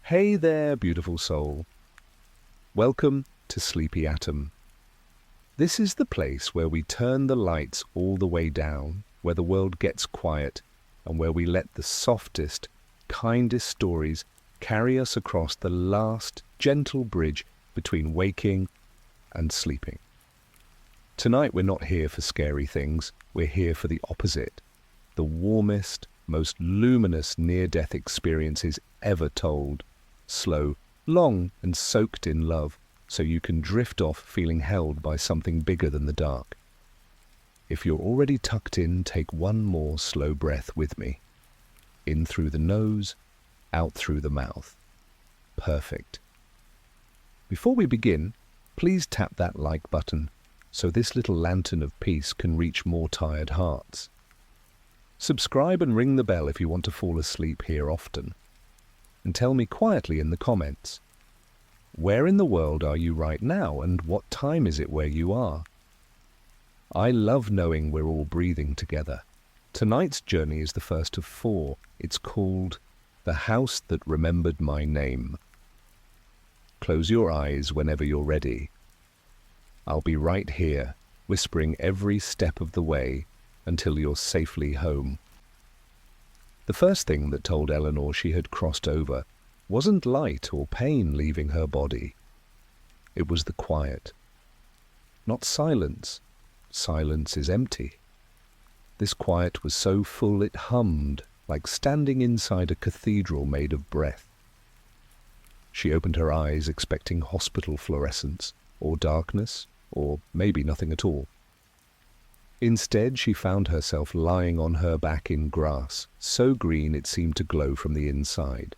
Hey there, beautiful soul. Welcome to Sleepy Atom. This is the place where we turn the lights all the way down, where the world gets quiet, and where we let the softest, kindest stories carry us across the last gentle bridge between waking and sleeping. Tonight we're not here for scary things, we're here for the opposite. The warmest, most luminous near-death experiences ever told. Slow, long, and soaked in love, so you can drift off feeling held by something bigger than the dark. If you're already tucked in, take one more slow breath with me. In through the nose, out through the mouth. Perfect. Before we begin, please tap that like button so this little lantern of peace can reach more tired hearts. Subscribe and ring the bell if you want to fall asleep here often. And tell me quietly in the comments, where in the world are you right now and what time is it where you are? I love knowing we're all breathing together. Tonight's journey is the first of 4. It's called The House That Remembered My Name. Close your eyes whenever you're ready. I'll be right here, whispering every step of the way until you're safely home. The first thing that told Eleanor she had crossed over wasn't light or pain leaving her body. It was the quiet. Not silence. Silence is empty. This quiet was so full it hummed, like standing inside a cathedral made of breath. She opened her eyes expecting hospital fluorescence, or darkness, or maybe nothing at all. Instead, she found herself lying on her back in grass, so green it seemed to glow from the inside.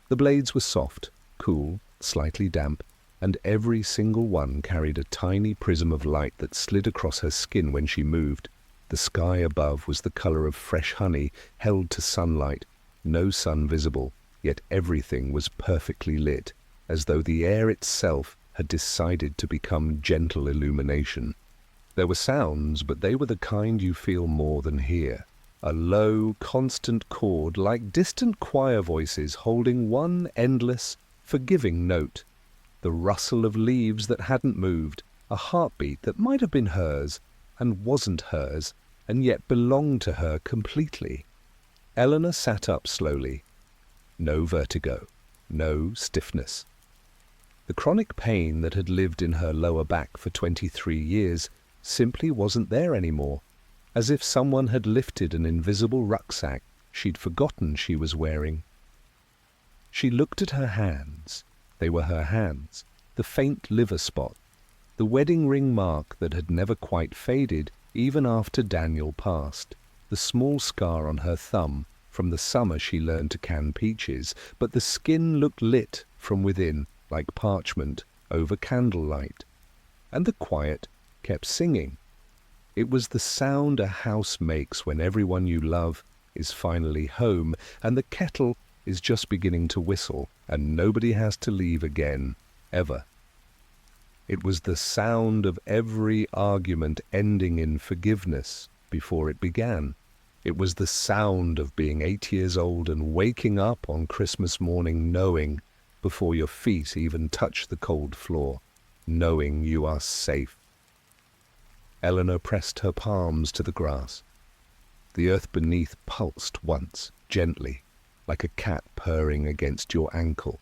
The blades were soft, cool, slightly damp, and every single one carried a tiny prism of light that slid across her skin when she moved. The sky above was the color of fresh honey held to sunlight, no sun visible, yet everything was perfectly lit, as though the air itself had decided to become gentle illumination. There were sounds, but they were the kind you feel more than hear. A low, constant chord like distant choir voices holding one endless, forgiving note. The rustle of leaves that hadn't moved, a heartbeat that might have been hers and wasn't hers, and yet belonged to her completely. Eleanor sat up slowly. No vertigo, no stiffness. The chronic pain that had lived in her lower back for 23 years simply wasn't there anymore, as if someone had lifted an invisible rucksack she'd forgotten she was wearing. She looked at her hands. They were her hands, the faint liver spot, the wedding ring mark that had never quite faded even after Daniel passed, the small scar on her thumb from the summer she learned to can peaches, but the skin looked lit from within like parchment over candlelight. And the quiet kept singing. It was the sound a house makes when everyone you love is finally home and the kettle is just beginning to whistle and nobody has to leave again, ever. It was the sound of every argument ending in forgiveness before it began. It was the sound of being 8 years old and waking up on Christmas morning knowing, before your feet even touch the cold floor, knowing you are safe. Eleanor pressed her palms to the grass. The earth beneath pulsed once, gently, like a cat purring against your ankle.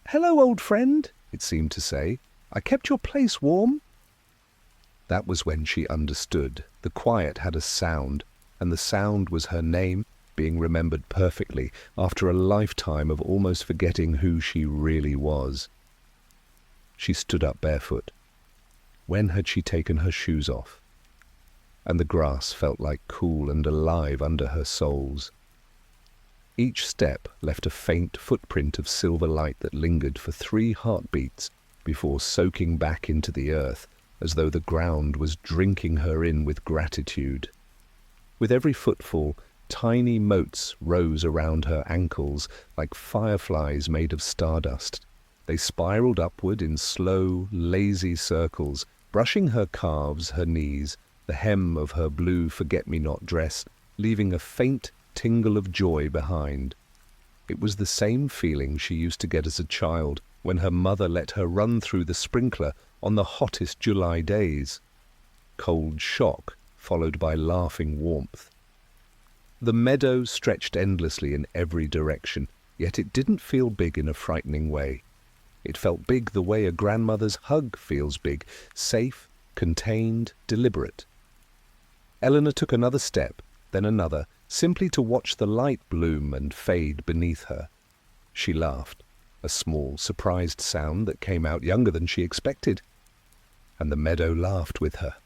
"Hello, old friend," it seemed to say. "I kept your place warm." That was when she understood. The quiet had a sound, and the sound was her name being remembered perfectly after a lifetime of almost forgetting who she really was. She stood up barefoot. When had she taken her shoes off? And the grass felt like cool and alive under her soles. Each step left a faint footprint of silver light that lingered for 3 heartbeats before soaking back into the earth, as though the ground was drinking her in with gratitude. With every footfall, tiny motes rose around her ankles like fireflies made of stardust. They spiraled upward in slow, lazy circles, brushing her calves, her knees, the hem of her blue forget-me-not dress, leaving a faint tingle of joy behind. It was the same feeling she used to get as a child when her mother let her run through the sprinkler on the hottest July days. Cold shock followed by laughing warmth. The meadow stretched endlessly in every direction, yet it didn't feel big in a frightening way. It felt big the way a grandmother's hug feels big, safe, contained, deliberate. Eleanor took another step, then another, simply to watch the light bloom and fade beneath her. She laughed, a small, surprised sound that came out younger than she expected. And the meadow laughed with her.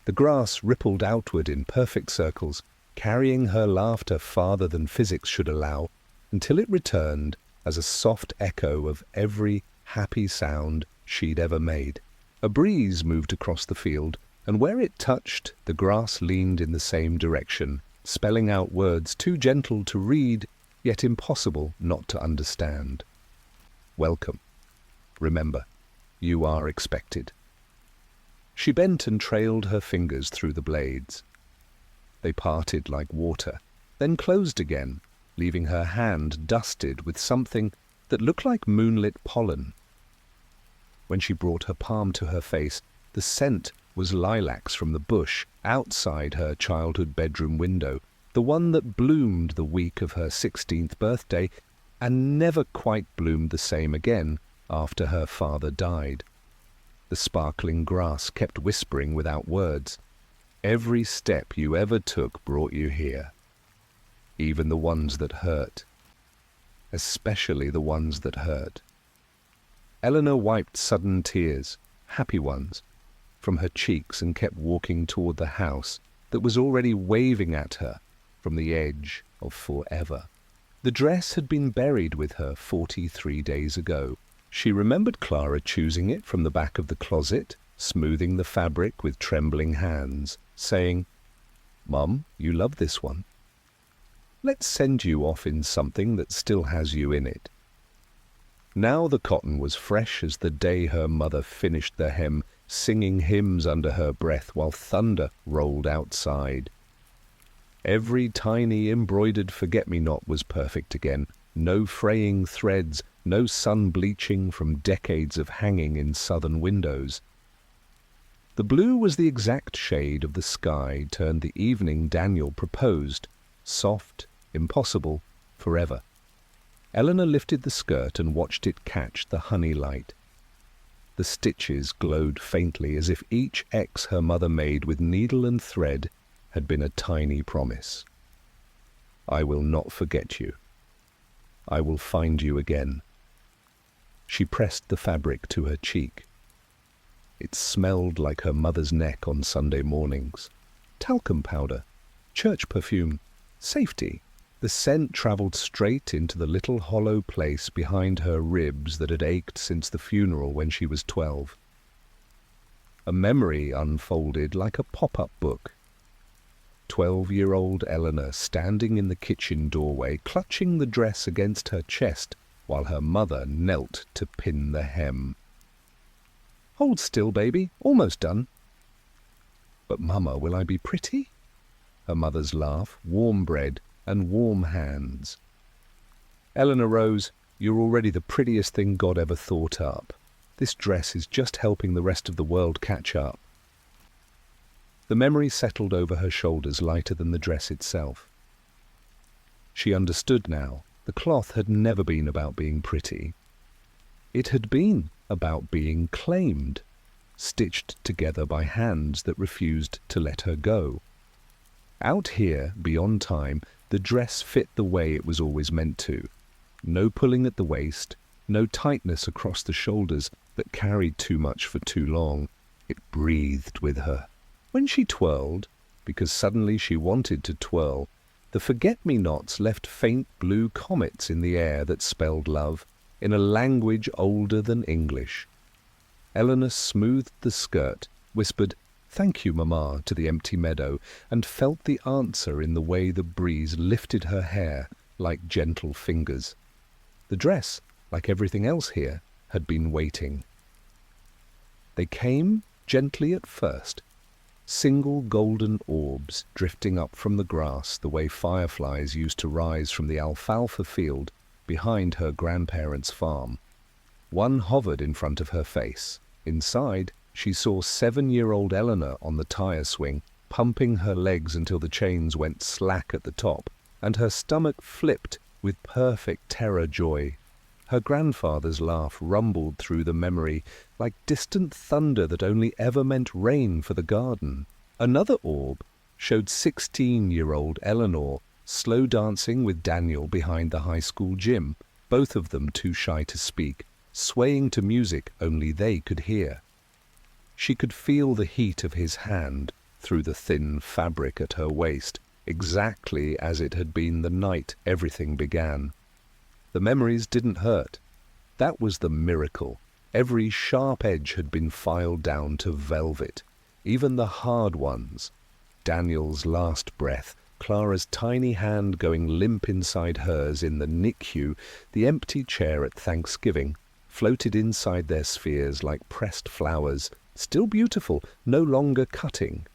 The grass rippled outward in perfect circles, carrying her laughter farther than physics should allow, until it returned as a soft echo of every happy sound she'd ever made. A breeze moved across the field, and where it touched, the grass leaned in the same direction, spelling out words too gentle to read, yet impossible not to understand. Welcome. Remember, you are expected. She bent and trailed her fingers through the blades. They parted like water, then closed again, leaving her hand dusted with something that looked like moonlit pollen. When she brought her palm to her face, the scent was lilacs from the bush outside her childhood bedroom window, the one that bloomed the week of her 16th birthday and never quite bloomed the same again after her father died. The sparkling grass kept whispering without words. Every step you ever took brought you here, even the ones that hurt, especially the ones that hurt. Eleanor wiped sudden tears, happy ones, from her cheeks and kept walking toward the house that was already waving at her from the edge of forever. The dress had been buried with her 43 days ago. She remembered Clara choosing it from the back of the closet, smoothing the fabric with trembling hands, saying, "Mum, you love this one. Let's send you off in something that still has you in it." Now the cotton was fresh as the day her mother finished the hem, singing hymns under her breath while thunder rolled outside. Every tiny embroidered forget-me-not was perfect again, no fraying threads, no sun bleaching from decades of hanging in southern windows. The blue was the exact shade of the sky turned the evening Daniel proposed, soft, impossible, forever. Eleanor lifted the skirt and watched it catch the honey light. The stitches glowed faintly as if each X her mother made with needle and thread had been a tiny promise. "I will not forget you. I will find you again." She pressed the fabric to her cheek. It smelled like her mother's neck on Sunday mornings. Talcum powder, church perfume, safety. The scent travelled straight into the little hollow place behind her ribs that had ached since the funeral when she was 12. A memory unfolded like a pop-up book. 12-year-old Eleanor standing in the kitchen doorway, clutching the dress against her chest while her mother knelt to pin the hem. "Hold still, baby. Almost done." "But, Mama, will I be pretty?" Her mother's laugh, warm bread, and warm hands. Eleanor rose. "You're already the prettiest thing God ever thought up. This dress is just helping the rest of the world catch up." The memory settled over her shoulders lighter than the dress itself. She understood now. The cloth had never been about being pretty. It had been about being claimed, stitched together by hands that refused to let her go. Out here, beyond time, the dress fit the way it was always meant to. No pulling at the waist, no tightness across the shoulders that carried too much for too long. It breathed with her. When she twirled, because suddenly she wanted to twirl, the forget-me-nots left faint blue comets in the air that spelled love, in a language older than English. Eleanor smoothed the skirt, whispered, "Thank you, Mamma," to the empty meadow, and felt the answer in the way the breeze lifted her hair like gentle fingers. The dress, like everything else here, had been waiting. They came gently at first, single golden orbs drifting up from the grass the way fireflies used to rise from the alfalfa field behind her grandparents' farm. One hovered in front of her face. Inside, she saw 7-year-old Eleanor on the tire swing, pumping her legs until the chains went slack at the top, and her stomach flipped with perfect terror joy. Her grandfather's laugh rumbled through the memory like distant thunder that only ever meant rain for the garden. Another orb showed 16-year-old Eleanor slow dancing with Daniel behind the high school gym, both of them too shy to speak, swaying to music only they could hear. She could feel the heat of his hand through the thin fabric at her waist, exactly as it had been the night everything began. The memories didn't hurt. That was the miracle. Every sharp edge had been filed down to velvet, even the hard ones. Daniel's last breath, Clara's tiny hand going limp inside hers in the NICU, the empty chair at Thanksgiving, floated inside their spheres like pressed flowers, still beautiful, no longer cutting.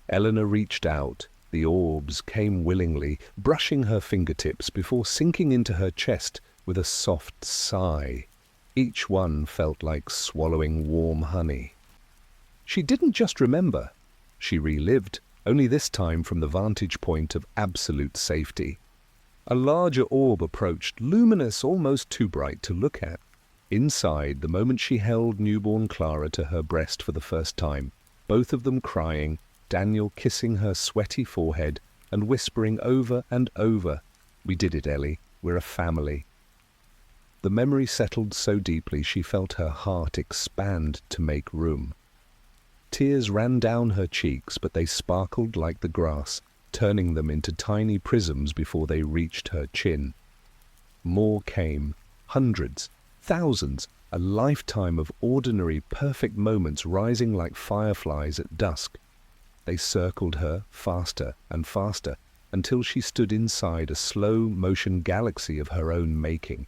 Eleanor reached out. The orbs came willingly, brushing her fingertips before sinking into her chest with a soft sigh. Each one felt like swallowing warm honey. She didn't just remember. She relived, only this time from the vantage point of absolute safety. A larger orb approached, luminous, almost too bright to look at. Inside, the moment she held newborn Clara to her breast for the first time, both of them crying, Daniel kissing her sweaty forehead and whispering over and over, "We did it, Ellie. We're a family." The memory settled so deeply she felt her heart expand to make room. Tears ran down her cheeks, but they sparkled like the grass, turning them into tiny prisms before they reached her chin. More came, hundreds, thousands, a lifetime of ordinary, perfect moments rising like fireflies at dusk. They circled her faster and faster until she stood inside a slow-motion galaxy of her own making.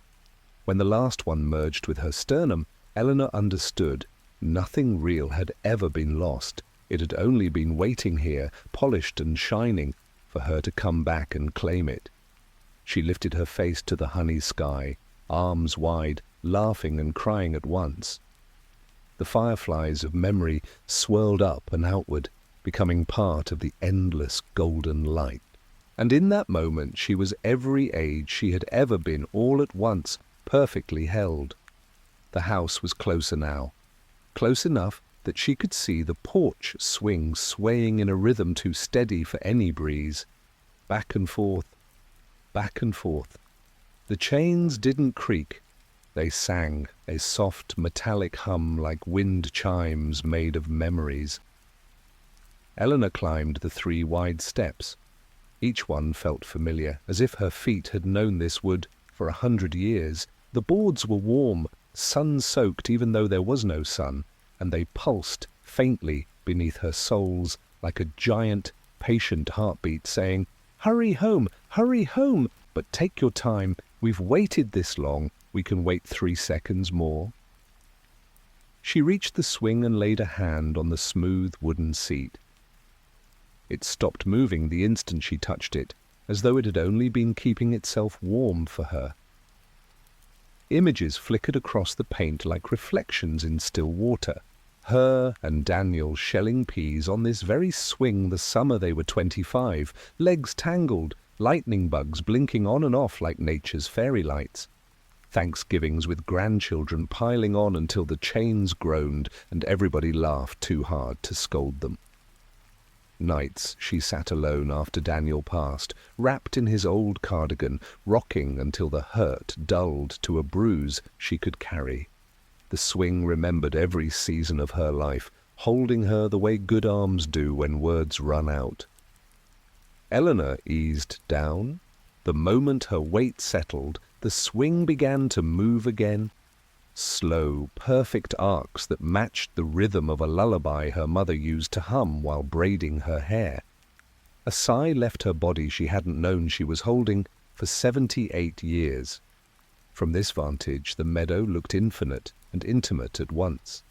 When the last one merged with her sternum, Eleanor understood. Nothing real had ever been lost. It had only been waiting here, polished and shining, for her to come back and claim it. She lifted her face to the honey sky, arms wide, laughing and crying at once. The fireflies of memory swirled up and outward, becoming part of the endless golden light. And in that moment she was every age she had ever been, all at once, perfectly held. The house was closer now, close enough that she could see the porch swing swaying in a rhythm too steady for any breeze. Back and forth, back and forth. The chains didn't creak. They sang, a soft metallic hum like wind chimes made of memories. Eleanor climbed the 3 wide steps. Each one felt familiar, as if her feet had known this wood for 100 years. The boards were warm, sun-soaked even though there was no sun, and they pulsed faintly beneath her soles like a giant, patient heartbeat saying, hurry home, but take your time. We've waited this long. We can wait 3 seconds more." She reached the swing and laid a hand on the smooth wooden seat. It stopped moving the instant she touched it, as though it had only been keeping itself warm for her. Images flickered across the paint like reflections in still water. Her and Daniel shelling peas on this very swing the summer they were 25, legs tangled, lightning bugs blinking on and off like nature's fairy lights. Thanksgivings with grandchildren piling on until the chains groaned and everybody laughed too hard to scold them. Nights she sat alone after Daniel passed, wrapped in his old cardigan, rocking until the hurt dulled to a bruise she could carry. The swing remembered every season of her life, holding her the way good arms do when words run out. Eleanor eased down. The moment her weight settled, the swing began to move again. Slow, perfect arcs that matched the rhythm of a lullaby her mother used to hum while braiding her hair. A sigh left her body she hadn't known she was holding for 78 years. From this vantage, the meadow looked infinite and intimate at once.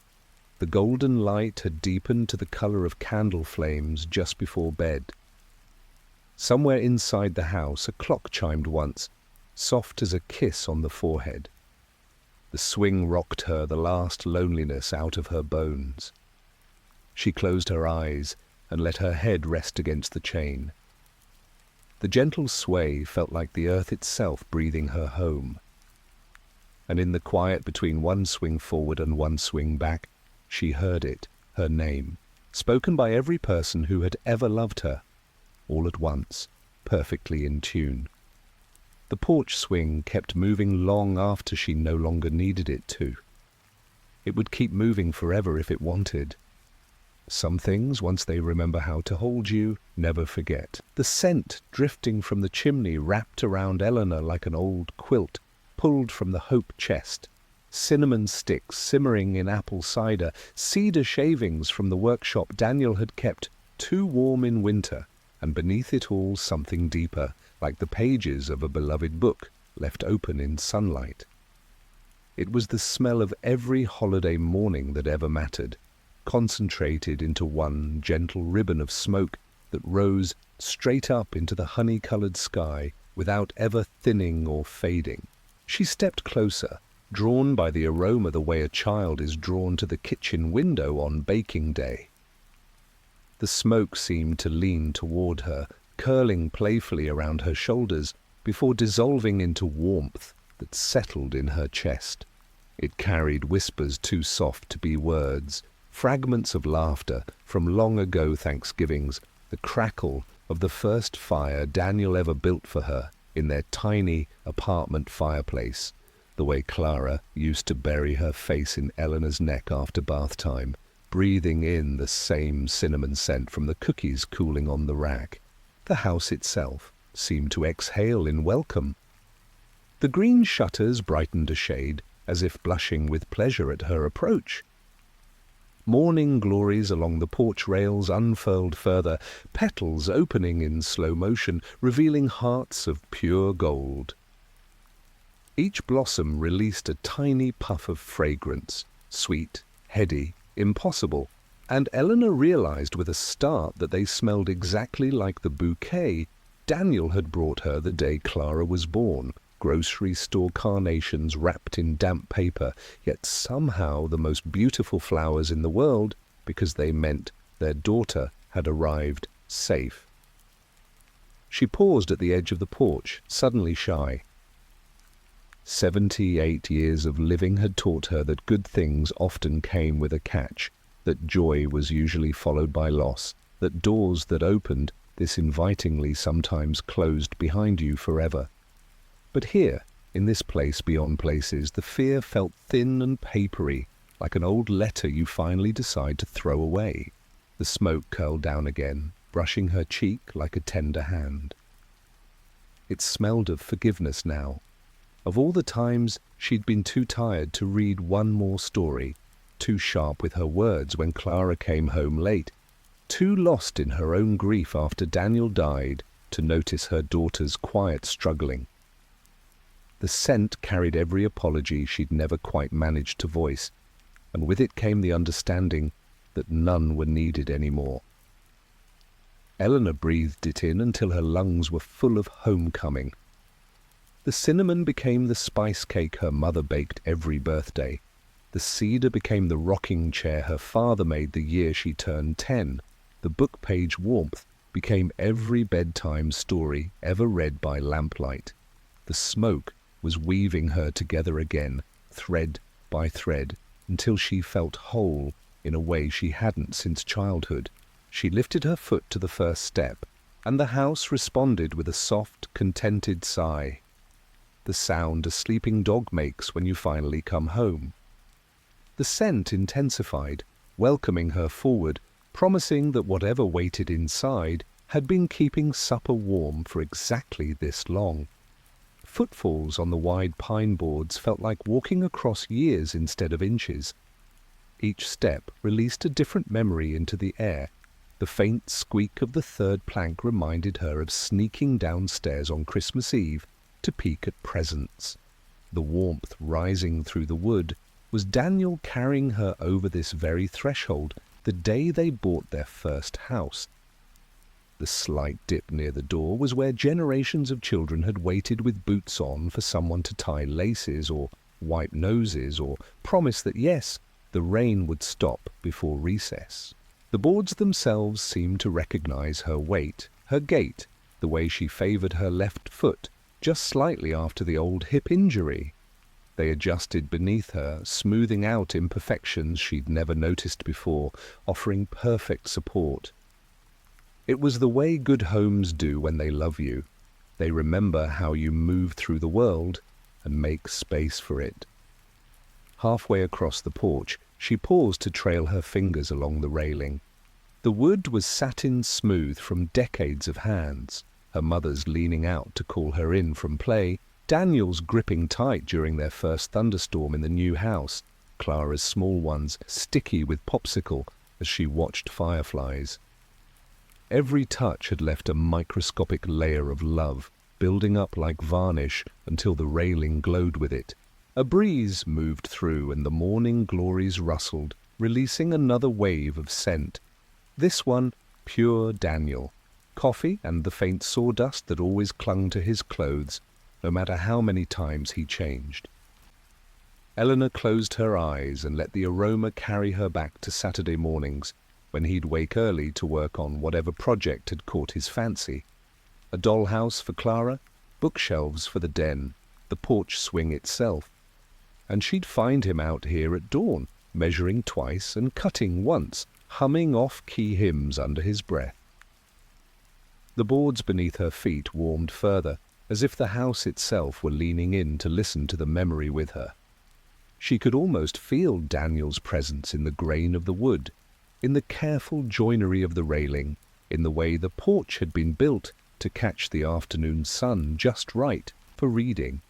The golden light had deepened to the color of candle flames just before bed. Somewhere inside the house, a clock chimed once, soft as a kiss on the forehead. The swing rocked her the last loneliness out of her bones. She closed her eyes and let her head rest against the chain. The gentle sway felt like the earth itself breathing her home. And in the quiet between one swing forward and one swing back, she heard it, her name, spoken by every person who had ever loved her, all at once, perfectly in tune. The porch swing kept moving long after she no longer needed it to. It would keep moving forever if it wanted. Some things, once they remember how to hold you, never forget. The scent drifting from the chimney wrapped around Eleanor like an old quilt pulled from the hope chest. Cinnamon sticks simmering in apple cider, cedar shavings from the workshop Daniel had kept too warm in winter, and beneath it all something deeper, like the pages of a beloved book left open in sunlight. It was the smell of every holiday morning that ever mattered, concentrated into one gentle ribbon of smoke that rose straight up into the honey-colored sky without ever thinning or fading. She stepped closer, drawn by the aroma the way a child is drawn to the kitchen window on baking day. The smoke seemed to lean toward her, curling playfully around her shoulders before dissolving into warmth that settled in her chest. It carried whispers too soft to be words, fragments of laughter from long ago Thanksgivings, the crackle of the first fire Daniel ever built for her in their tiny apartment fireplace, the way Clara used to bury her face in Eleanor's neck after bath time, breathing in the same cinnamon scent from the cookies cooling on the rack. The house itself seemed to exhale in welcome. The green shutters brightened a shade, as if blushing with pleasure at her approach. Morning glories along the porch rails unfurled further, petals opening in slow motion, revealing hearts of pure gold. Each blossom released a tiny puff of fragrance, sweet, heady, impossible, and Eleanor realized with a start that they smelled exactly like the bouquet Daniel had brought her the day Clara was born. Grocery store carnations wrapped in damp paper, yet somehow the most beautiful flowers in the world because they meant their daughter had arrived safe. She paused at the edge of the porch, suddenly shy. 78 years of living had taught her that good things often came with a catch, that joy was usually followed by loss, that doors that opened this invitingly sometimes closed behind you forever. But here, in this place beyond places, the fear felt thin and papery, like an old letter you finally decide to throw away. The smoke curled down again, brushing her cheek like a tender hand. It smelled of forgiveness now, of all the times she'd been too tired to read one more story, too sharp with her words when Clara came home late, too lost in her own grief after Daniel died to notice her daughter's quiet struggling. The scent carried every apology she'd never quite managed to voice, and with it came the understanding that none were needed anymore. Eleanor breathed it in until her lungs were full of homecoming. The cinnamon became the spice cake her mother baked every birthday. The cedar became the rocking chair her father made the year she turned 10. The book page warmth became every bedtime story ever read by lamplight. The smoke was weaving her together again, thread by thread, until she felt whole in a way she hadn't since childhood. She lifted her foot to the first step, and the house responded with a soft, contented sigh, the sound a sleeping dog makes when you finally come home. The scent intensified, welcoming her forward, promising that whatever waited inside had been keeping supper warm for exactly this long. Footfalls on the wide pine boards felt like walking across years instead of inches. Each step released a different memory into the air. The faint squeak of the third plank reminded her of sneaking downstairs on Christmas Eve to peek at presents. The warmth rising through the wood was Daniel carrying her over this very threshold the day they bought their first house. The slight dip near the door was where generations of children had waited with boots on for someone to tie laces or wipe noses or promise that, yes, the rain would stop before recess. The boards themselves seemed to recognize her weight, her gait, the way she favored her left foot just slightly after the old hip injury. They adjusted beneath her, smoothing out imperfections she'd never noticed before, offering perfect support. It was the way good homes do when they love you. They remember how you move through the world and make space for it. Halfway across the porch, she paused to trail her fingers along the railing. The wood was satin smooth from decades of hands, her mother's leaning out to call her in from play, Daniel's gripping tight during their first thunderstorm in the new house, Clara's small ones sticky with popsicle as she watched fireflies. Every touch had left a microscopic layer of love, building up like varnish until the railing glowed with it. A breeze moved through and the morning glories rustled, releasing another wave of scent. This one, pure Daniel. Coffee and the faint sawdust that always clung to his clothes, no matter how many times he changed. Eleanor closed her eyes and let the aroma carry her back to Saturday mornings, when he'd wake early to work on whatever project had caught his fancy. A dollhouse for Clara, bookshelves for the den, the porch swing itself. And she'd find him out here at dawn, measuring twice and cutting once, humming off-key hymns under his breath. The boards beneath her feet warmed further, as if the house itself were leaning in to listen to the memory with her. She could almost feel Daniel's presence in the grain of the wood, in the careful joinery of the railing, in the way the porch had been built to catch the afternoon sun just right for reading.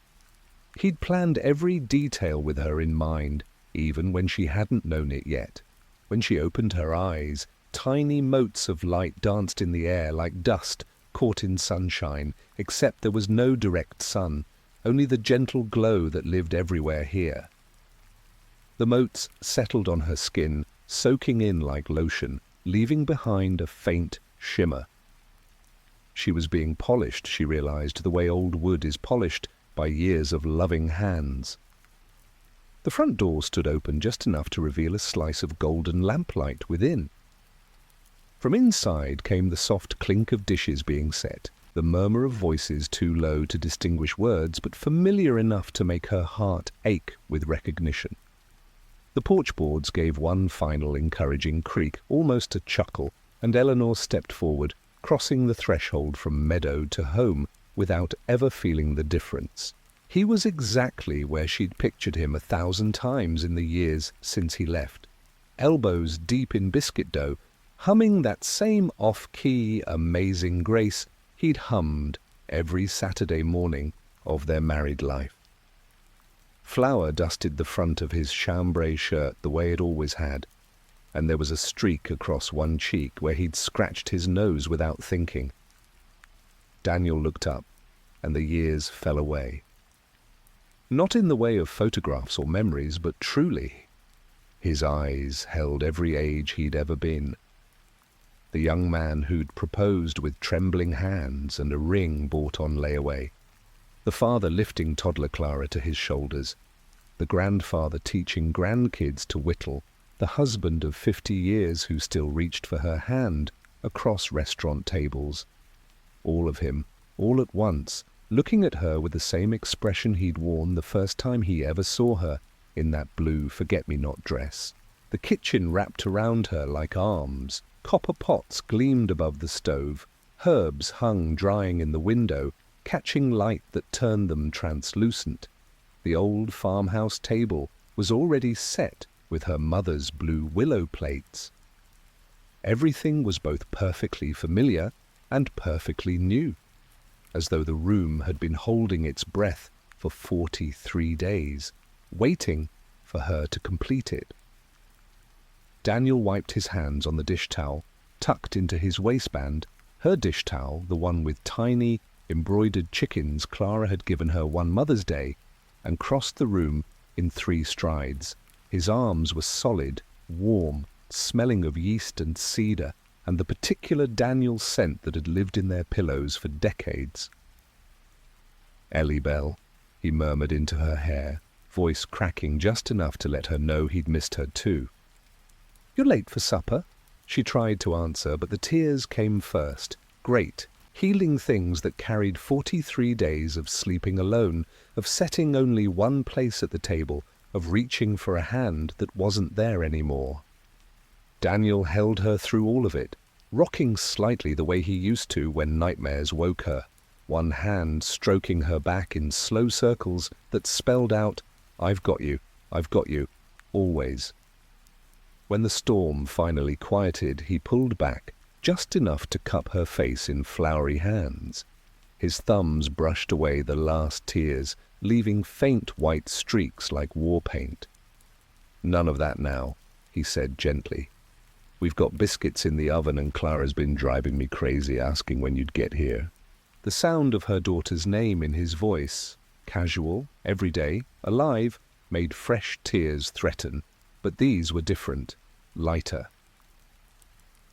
He'd planned every detail with her in mind, even when she hadn't known it yet. When she opened her eyes, tiny motes of light danced in the air like dust caught in sunshine, except there was no direct sun, only the gentle glow that lived everywhere here. The motes settled on her skin, soaking in like lotion, leaving behind a faint shimmer. She was being polished, she realized, the way old wood is polished by years of loving hands. The front door stood open just enough to reveal a slice of golden lamplight within. From inside came the soft clink of dishes being set, the murmur of voices too low to distinguish words, but familiar enough to make her heart ache with recognition. The porch boards gave one final encouraging creak, almost a chuckle, and Eleanor stepped forward, crossing the threshold from meadow to home without ever feeling the difference. He was exactly where she'd pictured him 1,000 times in the years since he left, elbows deep in biscuit dough, humming that same off-key, amazing grace he'd hummed every Saturday morning of their married life. Flour dusted the front of his chambray shirt the way it always had, and there was a streak across one cheek where he'd scratched his nose without thinking. Daniel looked up, and the years fell away. Not in the way of photographs or memories, but truly. His eyes held every age he'd ever been. The young man who'd proposed with trembling hands and a ring bought on layaway. The father lifting toddler Clara to his shoulders. The grandfather teaching grandkids to whittle. The husband of 50 years who still reached for her hand across restaurant tables. All of him, all at once, looking at her with the same expression he'd worn the first time he ever saw her in that blue forget-me-not dress. The kitchen wrapped around her like arms. Copper pots gleamed above the stove. Herbs hung drying in the window, catching light that turned them translucent. The old farmhouse table was already set with her mother's blue willow plates. Everything was both perfectly familiar and perfectly new, as though the room had been holding its breath for 43 days, waiting for her to complete it. Daniel wiped his hands on the dish towel, tucked into his waistband, her dish towel, the one with tiny, embroidered chickens Clara had given her one Mother's Day, and crossed the room in 3 strides. His arms were solid, warm, smelling of yeast and cedar, and the particular Daniel scent that had lived in their pillows for decades. "Ellie Bell," he murmured into her hair, voice cracking just enough to let her know he'd missed her too. "You're late for supper?" She tried to answer, but the tears came first. Great, healing things that carried 43 days of sleeping alone, of setting only one place at the table, of reaching for a hand that wasn't there anymore. Daniel held her through all of it, rocking slightly the way he used to when nightmares woke her, one hand stroking her back in slow circles that spelled out, I've got you, always." When the storm finally quieted, he pulled back, just enough to cup her face in flowery hands. His thumbs brushed away the last tears, leaving faint white streaks like war paint. "None of that now," he said gently. "We've got biscuits in the oven and Clara's been driving me crazy asking when you'd get here." The sound of her daughter's name in his voice, casual, everyday, alive, made fresh tears threaten, but these were different, lighter.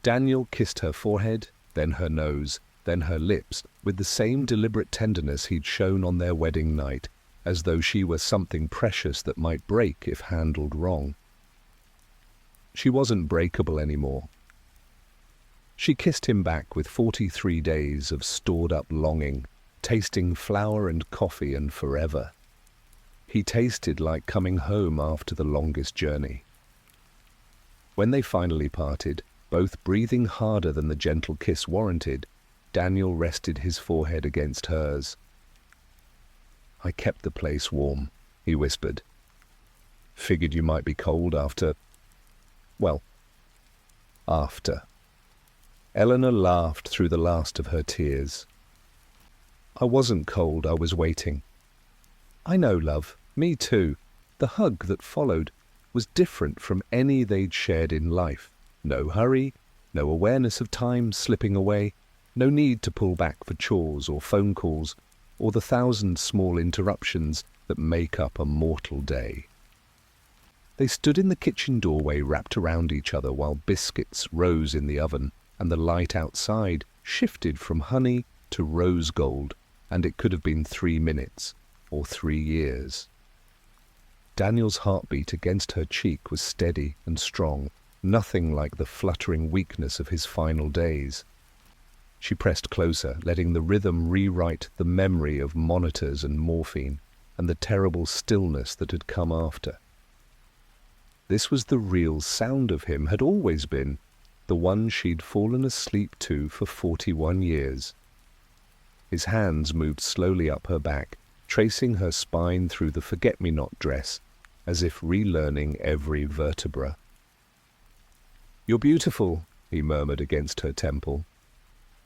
Daniel kissed her forehead, then her nose, then her lips, with the same deliberate tenderness he'd shown on their wedding night, as though she were something precious that might break if handled wrong. She wasn't breakable anymore. She kissed him back with 43 days of stored-up longing, tasting flour and coffee and forever. He tasted like coming home after the longest journey. When they finally parted, both breathing harder than the gentle kiss warranted, Daniel rested his forehead against hers. "I kept the place warm," he whispered. "Figured you might be cold after. Eleanor laughed through the last of her tears. "I wasn't cold, I was waiting." "I know, love, me too." The hug that followed was different from any they'd shared in life. No hurry, no awareness of time slipping away, no need to pull back for chores or phone calls, or the 1,000 small interruptions that make up a mortal day. They stood in the kitchen doorway wrapped around each other while biscuits rose in the oven, and the light outside shifted from honey to rose gold, and it could have been 3 minutes or 3 years. Daniel's heartbeat against her cheek was steady and strong, nothing like the fluttering weakness of his final days. She pressed closer, letting the rhythm rewrite the memory of monitors and morphine, and the terrible stillness that had come after. This was the real sound of him, had always been, the one she'd fallen asleep to for 41 years. His hands moved slowly up her back, tracing her spine through the forget-me-not dress, as if relearning every vertebra. "You're beautiful," he murmured against her temple.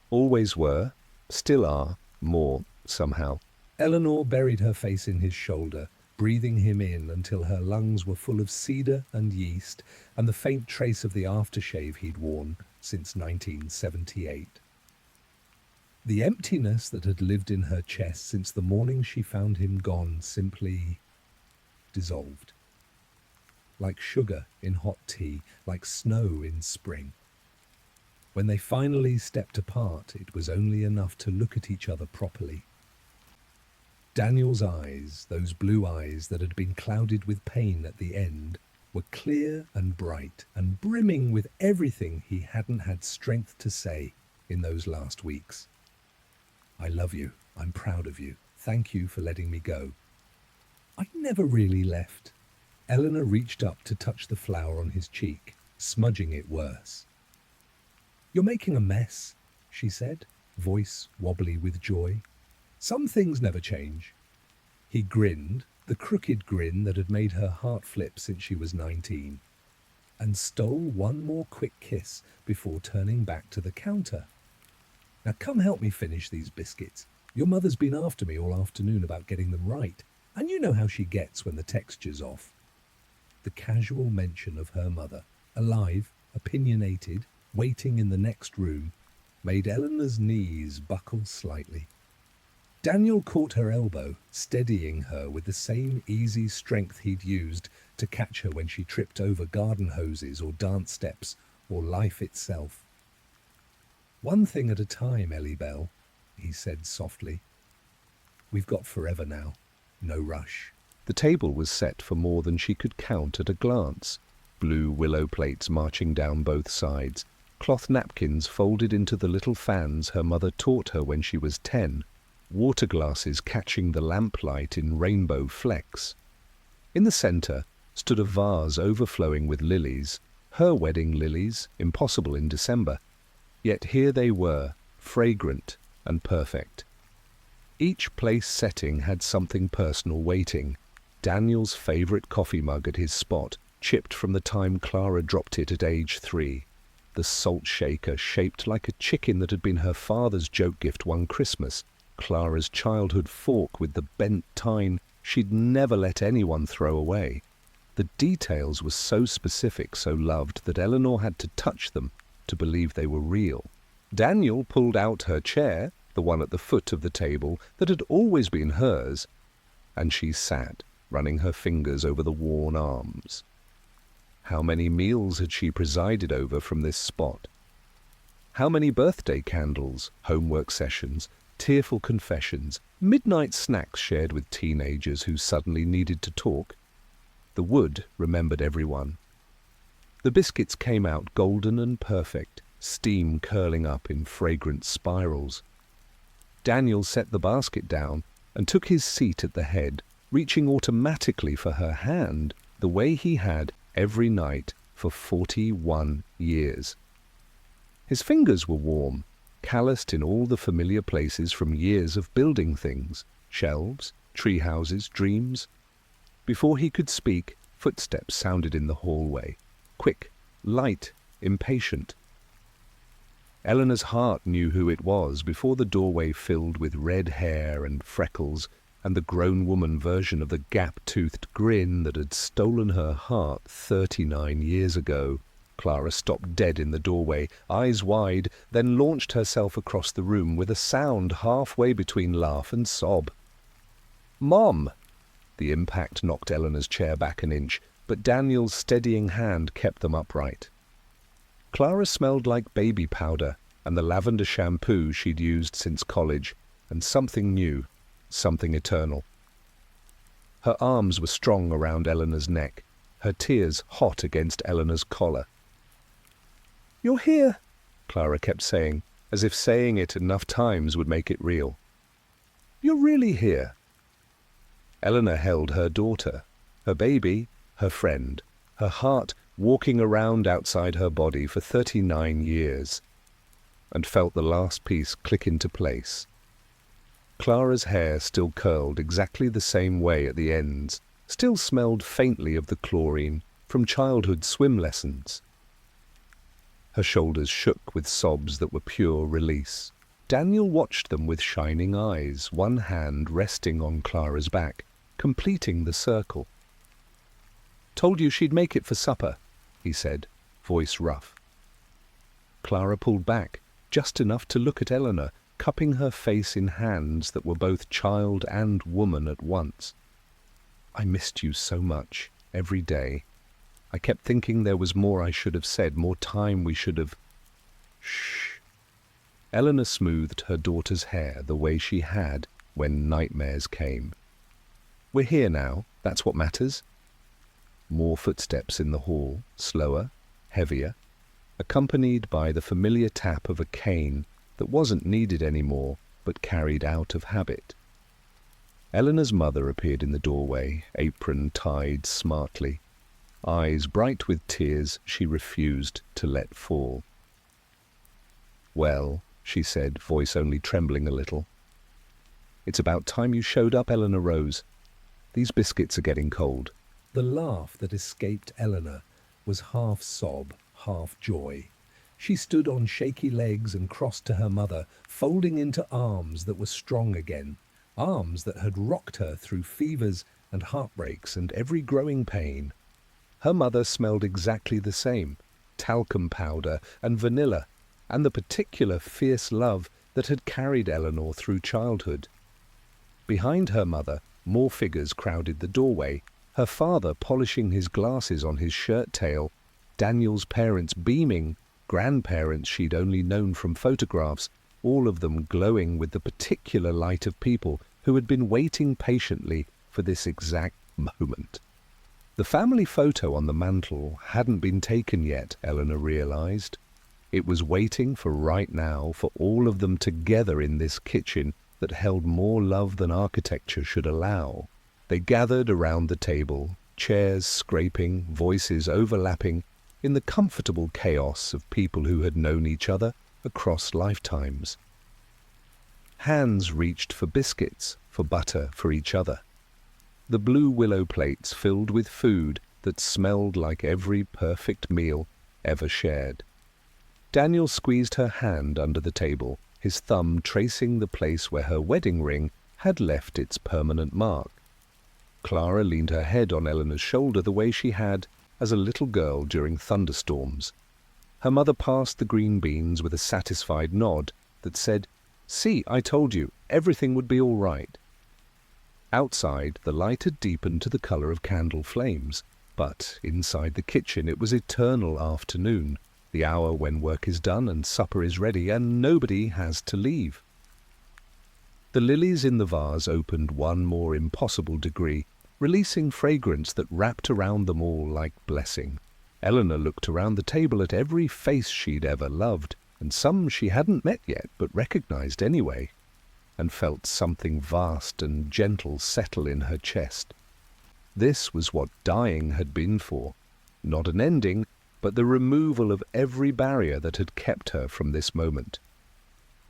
"Always were, still are, more, somehow." Eleanor buried her face in his shoulder, breathing him in until her lungs were full of cedar and yeast and the faint trace of the aftershave he'd worn since 1978. The emptiness that had lived in her chest since the morning she found him gone simply dissolved. Like sugar in hot tea, like snow in spring. When they finally stepped apart, it was only enough to look at each other properly. Daniel's eyes, those blue eyes that had been clouded with pain at the end, were clear and bright and brimming with everything he hadn't had strength to say in those last weeks. "I love you. I'm proud of you. Thank you for letting me go." "I never really left." Eleanor reached up to touch the flower on his cheek, smudging it worse. "You're making a mess," she said, voice wobbly with joy. "Some things never change." He grinned, the crooked grin that had made her heart flip since she was 19, and stole one more quick kiss before turning back to the counter. "Now come help me finish these biscuits. Your mother's been after me all afternoon about getting them right, and you know how she gets when the texture's off." The casual mention of her mother, alive, opinionated, waiting in the next room, made Eleanor's knees buckle slightly. Daniel caught her elbow, steadying her with the same easy strength he'd used to catch her when she tripped over garden hoses or dance steps or life itself. "One thing at a time, Ellie Bell," he said softly. "We've got forever now. No rush." The table was set for more than she could count at a glance. Blue willow plates marching down both sides, cloth napkins folded into the little fans her mother taught her when she was 10, water glasses catching the lamplight in rainbow flecks. In the centre stood a vase overflowing with lilies, her wedding lilies, impossible in December. Yet here they were, fragrant and perfect. Each place setting had something personal waiting. Daniel's favourite coffee mug at his spot, chipped from the time Clara dropped it at age 3. The salt shaker shaped like a chicken that had been her father's joke gift one Christmas. Clara's childhood fork with the bent tine she'd never let anyone throw away. The details were so specific, so loved, that Eleanor had to touch them to believe they were real. Daniel pulled out her chair, the one at the foot of the table that had always been hers, and she sat, running her fingers over the worn arms. How many meals had she presided over from this spot? How many birthday candles, homework sessions, tearful confessions, midnight snacks shared with teenagers who suddenly needed to talk? The wood remembered everyone. The biscuits came out golden and perfect, steam curling up in fragrant spirals. Daniel set the basket down and took his seat at the head, reaching automatically for her hand the way he had every night for 41 years. His fingers were warm, calloused in all the familiar places from years of building things, shelves, tree houses, dreams. Before he could speak, footsteps sounded in the hallway, quick, light, impatient. Eleanor's heart knew who it was before the doorway filled with red hair and freckles and the grown woman version of the gap-toothed grin that had stolen her heart 39 years ago. Clara stopped dead in the doorway, eyes wide, then launched herself across the room with a sound halfway between laugh and sob. "Mom!" The impact knocked Eleanor's chair back an inch, but Daniel's steadying hand kept them upright. Clara smelled like baby powder and the lavender shampoo she'd used since college, and something new, something eternal. Her arms were strong around Eleanor's neck, her tears hot against Eleanor's collar. "You're here," Clara kept saying, as if saying it enough times would make it real. "You're really here." Eleanor held her daughter, her baby, her friend, her heart walking around outside her body for 39 years, and felt the last piece click into place. Clara's hair still curled exactly the same way at the ends, still smelled faintly of the chlorine from childhood swim lessons. Her shoulders shook with sobs that were pure release. Daniel watched them with shining eyes, one hand resting on Clara's back, completing the circle. "Told you she'd make it for supper," he said, voice rough. Clara pulled back, just enough to look at Eleanor, cupping her face in hands that were both child and woman at once. "I missed you so much, every day. I kept thinking there was more I should have said, more time we should have—" "Shh." Eleanor smoothed her daughter's hair the way she had when nightmares came. "We're here now, that's what matters." More footsteps in the hall, slower, heavier, accompanied by the familiar tap of a cane that wasn't needed anymore but carried out of habit. Eleanor's mother appeared in the doorway, apron tied smartly, eyes bright with tears she refused to let fall. "Well," she said, voice only trembling a little. "It's about time you showed up, Eleanor Rose. These biscuits are getting cold." The laugh that escaped Eleanor was half sob, half joy. She stood on shaky legs and crossed to her mother, folding into arms that were strong again, arms that had rocked her through fevers and heartbreaks and every growing pain. Her mother smelled exactly the same, talcum powder and vanilla, and the particular fierce love that had carried Eleanor through childhood. Behind her mother, more figures crowded the doorway, her father polishing his glasses on his shirt tail, Daniel's parents beaming, grandparents she'd only known from photographs, all of them glowing with the particular light of people who had been waiting patiently for this exact moment. The family photo on the mantel hadn't been taken yet, Eleanor realized. It was waiting for right now for all of them together in this kitchen that held more love than architecture should allow. They gathered around the table, chairs scraping, voices overlapping, in the comfortable chaos of people who had known each other across lifetimes. Hands reached for biscuits, for butter, for each other. The blue willow plates filled with food that smelled like every perfect meal ever shared. Daniel squeezed her hand under the table, his thumb tracing the place where her wedding ring had left its permanent mark. Clara leaned her head on Eleanor's shoulder the way she had as a little girl during thunderstorms. Her mother passed the green beans with a satisfied nod that said, "See, I told you, everything would be all right." Outside, the light had deepened to the color of candle flames, but inside the kitchen it was eternal afternoon, the hour when work is done and supper is ready and nobody has to leave. The lilies in the vase opened one more impossible degree, releasing fragrance that wrapped around them all like blessing. Eleanor looked around the table at every face she'd ever loved, and some she hadn't met yet but recognized anyway, and felt something vast and gentle settle in her chest. This was what dying had been for, not an ending, but the removal of every barrier that had kept her from this moment.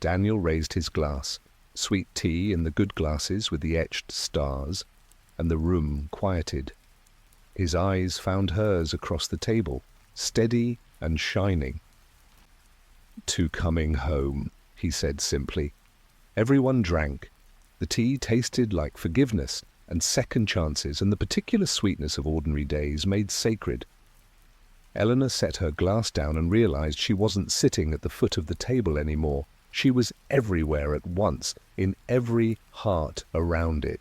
Daniel raised his glass, sweet tea in the good glasses with the etched stars, and the room quieted. His eyes found hers across the table, steady and shining. "To coming home," he said simply. Everyone drank. The tea tasted like forgiveness and second chances and the particular sweetness of ordinary days made sacred. Eleanor set her glass down and realized she wasn't sitting at the foot of the table anymore. She was everywhere at once, in every heart around it.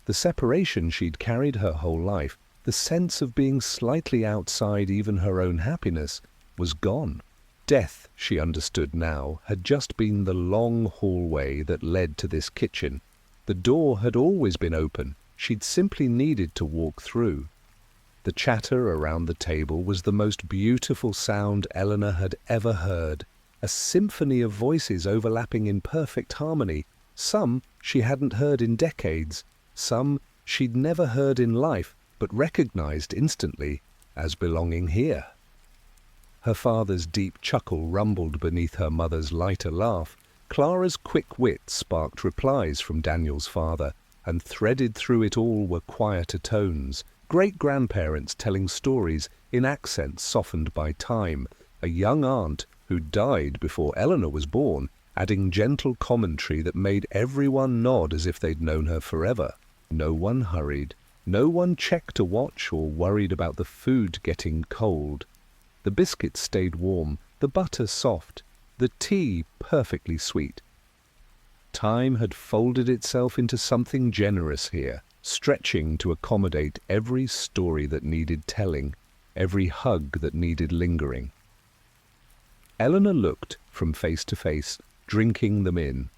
The separation she'd carried her whole life, the sense of being slightly outside even her own happiness, was gone. Death, she understood now, had just been the long hallway that led to this kitchen. The door had always been open. She'd simply needed to walk through. The chatter around the table was the most beautiful sound Eleanor had ever heard, a symphony of voices overlapping in perfect harmony. Some she hadn't heard in decades, some she'd never heard in life, but recognized instantly as belonging here. Her father's deep chuckle rumbled beneath her mother's lighter laugh. Clara's quick wit sparked replies from Daniel's father, and threaded through it all were quieter tones. Great-grandparents telling stories in accents softened by time, a young aunt who died before Eleanor was born, adding gentle commentary that made everyone nod as if they'd known her forever. No one hurried, no one checked a watch or worried about the food getting cold. The biscuits stayed warm, the butter soft, the tea perfectly sweet. Time had folded itself into something generous here, stretching to accommodate every story that needed telling, every hug that needed lingering. Eleanor looked from face to face, drinking them in.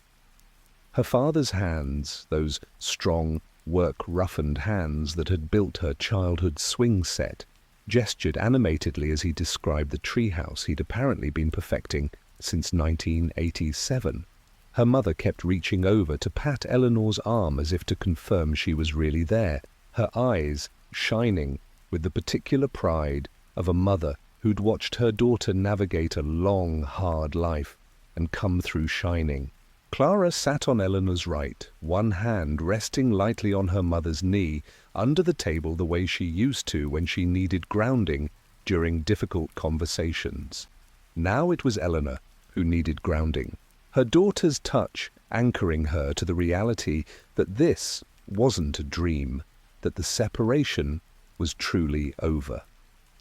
Her father's hands, those strong, work-roughened hands that had built her childhood swing set, gestured animatedly as he described the treehouse he'd apparently been perfecting since 1987. Her mother kept reaching over to pat Eleanor's arm as if to confirm she was really there, her eyes shining with the particular pride of a mother who'd watched her daughter navigate a long, hard life and come through shining. Clara sat on Eleanor's right, one hand resting lightly on her mother's knee, under the table the way she used to when she needed grounding during difficult conversations. Now it was Eleanor who needed grounding, her daughter's touch anchoring her to the reality that this wasn't a dream, that the separation was truly over.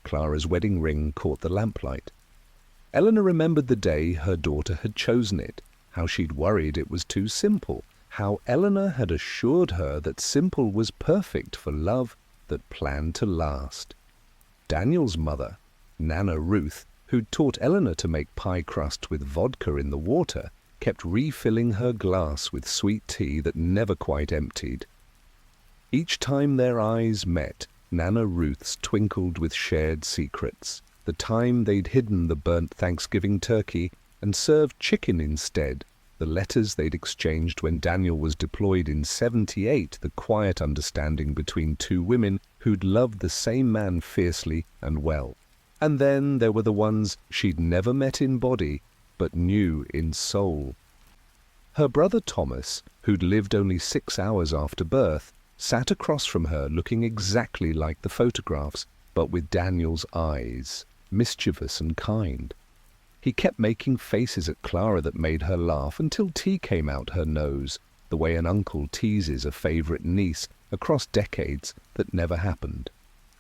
Clara's wedding ring caught the lamplight. Eleanor remembered the day her daughter had chosen it, how she'd worried it was too simple, how Eleanor had assured her that simple was perfect for love that planned to last. Daniel's mother, Nana Ruth, who'd taught Eleanor to make pie crust with vodka in the water, kept refilling her glass with sweet tea that never quite emptied. Each time their eyes met, Nana Ruth's twinkled with shared secrets. The time they'd hidden the burnt Thanksgiving turkey and served chicken instead. The letters they'd exchanged when Daniel was deployed in '78, the quiet understanding between two women who'd loved the same man fiercely and well. And then there were the ones she'd never met in body, but knew in soul. Her brother Thomas, who'd lived only 6 hours after birth, sat across from her looking exactly like the photographs, but with Daniel's eyes, mischievous and kind. He kept making faces at Clara that made her laugh until tea came out her nose, the way an uncle teases a favorite niece across decades that never happened.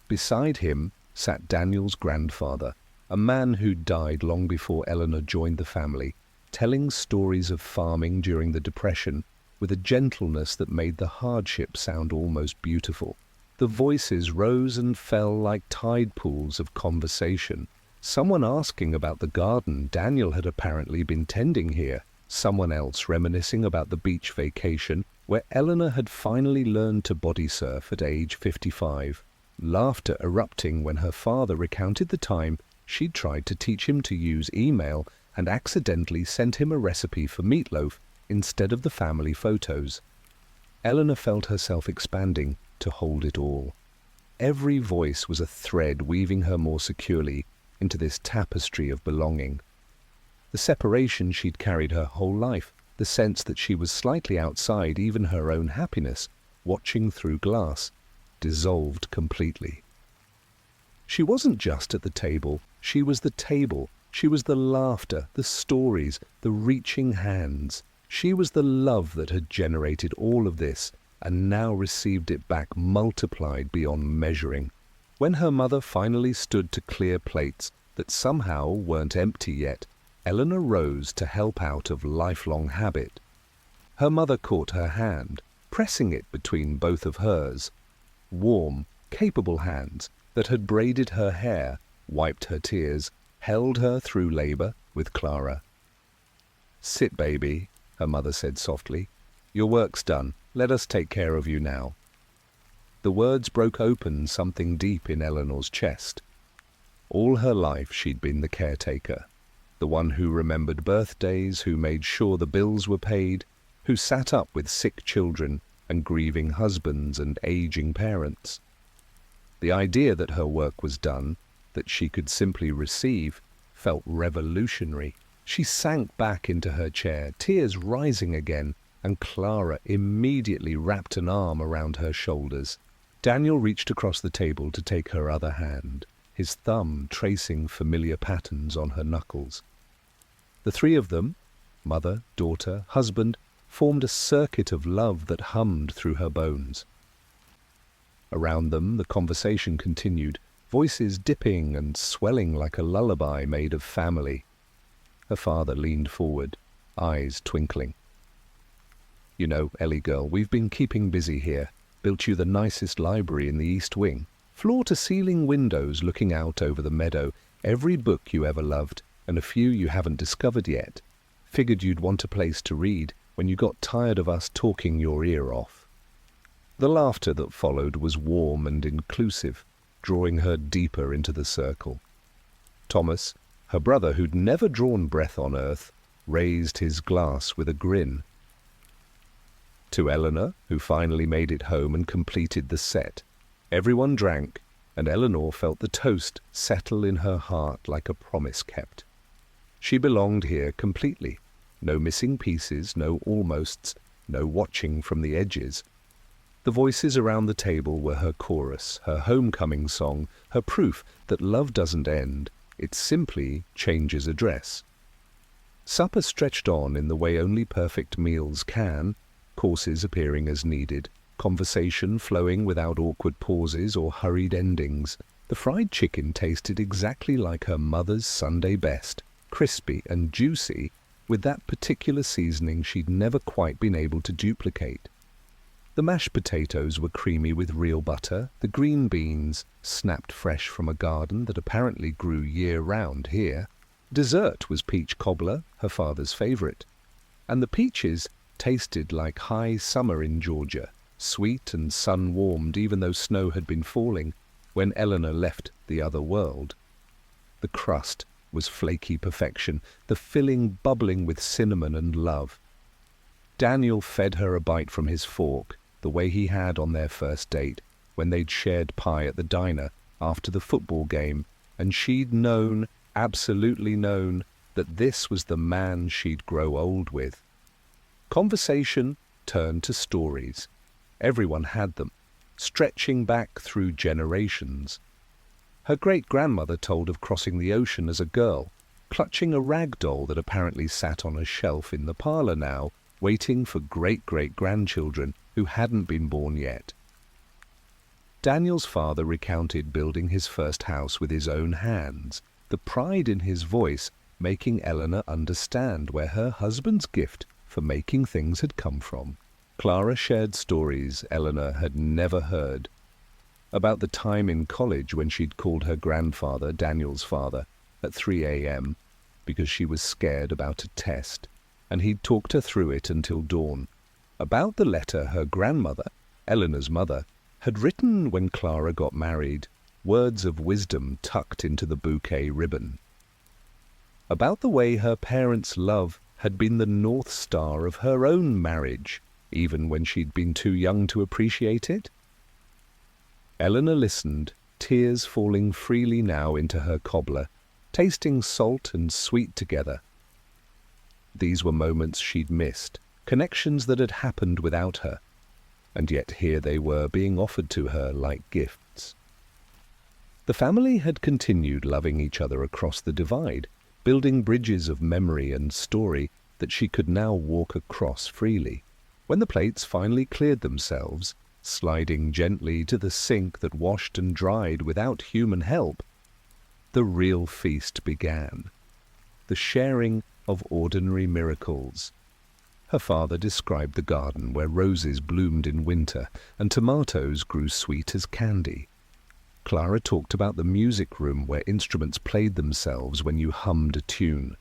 Beside him sat Daniel's grandfather, a man who died long before Eleanor joined the family, telling stories of farming during the Depression with a gentleness that made the hardship sound almost beautiful. The voices rose and fell like tide pools of conversation. Someone asking about the garden Daniel had apparently been tending here, someone else reminiscing about the beach vacation where Eleanor had finally learned to body surf at age 55, laughter erupting when her father recounted the time she'd tried to teach him to use email and accidentally sent him a recipe for meatloaf instead of the family photos. Eleanor felt herself expanding to hold it all. Every voice was a thread weaving her more securely into this tapestry of belonging. The separation she'd carried her whole life, the sense that she was slightly outside even her own happiness, watching through glass, dissolved completely. She wasn't just at the table, she was the table. She was the laughter, the stories, the reaching hands. She was the love that had generated all of this and now received it back multiplied beyond measuring. When her mother finally stood to clear plates that somehow weren't empty yet, Eleanor rose to help out of lifelong habit. Her mother caught her hand, pressing it between both of hers. Warm, capable hands that had braided her hair, wiped her tears, held her through labor with Clara. "Sit, baby," her mother said softly. "Your work's done. Let us take care of you now." The words broke open something deep in Eleanor's chest. All her life she'd been the caretaker, the one who remembered birthdays, who made sure the bills were paid, who sat up with sick children and grieving husbands and aging parents. The idea that her work was done, that she could simply receive, felt revolutionary. She sank back into her chair, tears rising again, and Clara immediately wrapped an arm around her shoulders. Daniel reached across the table to take her other hand, his thumb tracing familiar patterns on her knuckles. The three of them, mother, daughter, husband, formed a circuit of love that hummed through her bones. Around them the conversation continued, voices dipping and swelling like a lullaby made of family. Her father leaned forward, eyes twinkling. "You know, Ellie girl, we've been keeping busy here. Built you the nicest library in the East Wing. Floor-to-ceiling windows looking out over the meadow, every book you ever loved, and a few you haven't discovered yet. Figured you'd want a place to read when you got tired of us talking your ear off." The laughter that followed was warm and inclusive, drawing her deeper into the circle. Thomas, her brother who'd never drawn breath on earth, raised his glass with a grin. To Eleanor, who finally made it home and completed the set, everyone drank, and Eleanor felt the toast settle in her heart like a promise kept. She belonged here completely. No missing pieces, no almosts, no watching from the edges. The voices around the table were her chorus, her homecoming song, her proof that love doesn't end, it simply changes address. Supper stretched on in the way only perfect meals can, courses appearing as needed, conversation flowing without awkward pauses or hurried endings. The fried chicken tasted exactly like her mother's Sunday best, crispy and juicy, with that particular seasoning she'd never quite been able to duplicate. The mashed potatoes were creamy with real butter, the green beans snapped fresh from a garden that apparently grew year-round here. Dessert was peach cobbler, her father's favourite, and the peaches tasted like high summer in Georgia, sweet and sun-warmed even though snow had been falling when Eleanor left the other world. The crust was flaky perfection, the filling bubbling with cinnamon and love. Daniel fed her a bite from his fork, the way he had on their first date, when they'd shared pie at the diner after the football game, and she'd known, absolutely known, that this was the man she'd grow old with. Conversation turned to stories. Everyone had them, stretching back through generations. Her great-grandmother told of crossing the ocean as a girl, clutching a rag doll that apparently sat on a shelf in the parlor now, waiting for great-great-grandchildren who hadn't been born yet. Daniel's father recounted building his first house with his own hands, the pride in his voice making Eleanor understand where her husband's gift for making things had come from. Clara shared stories Eleanor had never heard, about the time in college when she'd called her grandfather, Daniel's father, at 3 a.m. because she was scared about a test, and he'd talked her through it until dawn. About the letter her grandmother, Eleanor's mother, had written when Clara got married, words of wisdom tucked into the bouquet ribbon. About the way her parents' love had been the North Star of her own marriage, even when she'd been too young to appreciate it. Eleanor listened, tears falling freely now into her cobbler, tasting salt and sweet together. These were moments she'd missed, connections that had happened without her, and yet here they were being offered to her like gifts. The family had continued loving each other across the divide, building bridges of memory and story that she could now walk across freely. When the plates finally cleared themselves, sliding gently to the sink that washed and dried without human help, the real feast began. The sharing of ordinary miracles. Her father described the garden where roses bloomed in winter and tomatoes grew sweet as candy. Clara talked about the music room where instruments played themselves when you hummed a tune.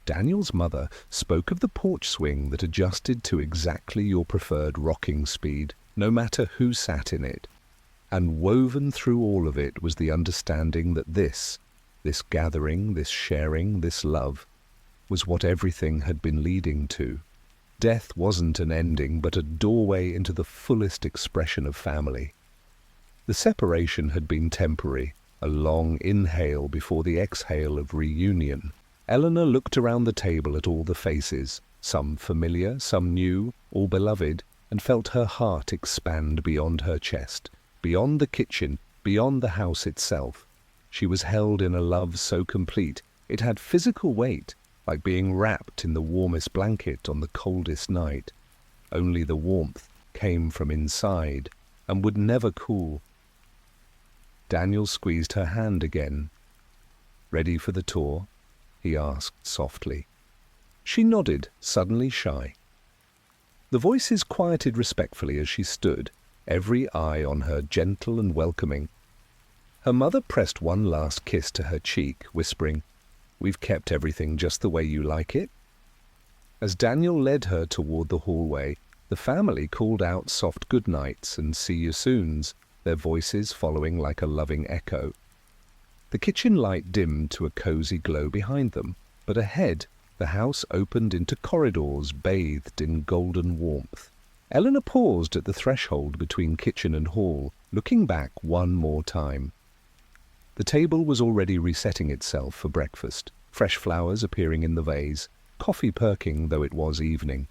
Daniel's mother spoke of the porch swing that adjusted to exactly your preferred rocking speed, no matter who sat in it. And woven through all of it was the understanding that this gathering, this sharing, this love, was what everything had been leading to. Death wasn't an ending, but a doorway into the fullest expression of family. The separation had been temporary, a long inhale before the exhale of reunion. Eleanor looked around the table at all the faces, some familiar, some new, all beloved, and felt her heart expand beyond her chest, beyond the kitchen, beyond the house itself. She was held in a love so complete it had physical weight, like being wrapped in the warmest blanket on the coldest night. Only the warmth came from inside and would never cool. Daniel squeezed her hand again. "Ready for the tour?" he asked softly. She nodded, suddenly shy. The voices quieted respectfully as she stood, every eye on her gentle and welcoming. Her mother pressed one last kiss to her cheek, whispering, "We've kept everything just the way you like it." As Daniel led her toward the hallway, the family called out soft goodnights and see you soons, their voices following like a loving echo. The kitchen light dimmed to a cozy glow behind them, but ahead the house opened into corridors bathed in golden warmth. Eleanor paused at the threshold between kitchen and hall, looking back one more time. The table was already resetting itself for breakfast, fresh flowers appearing in the vase, coffee perking though it was evening.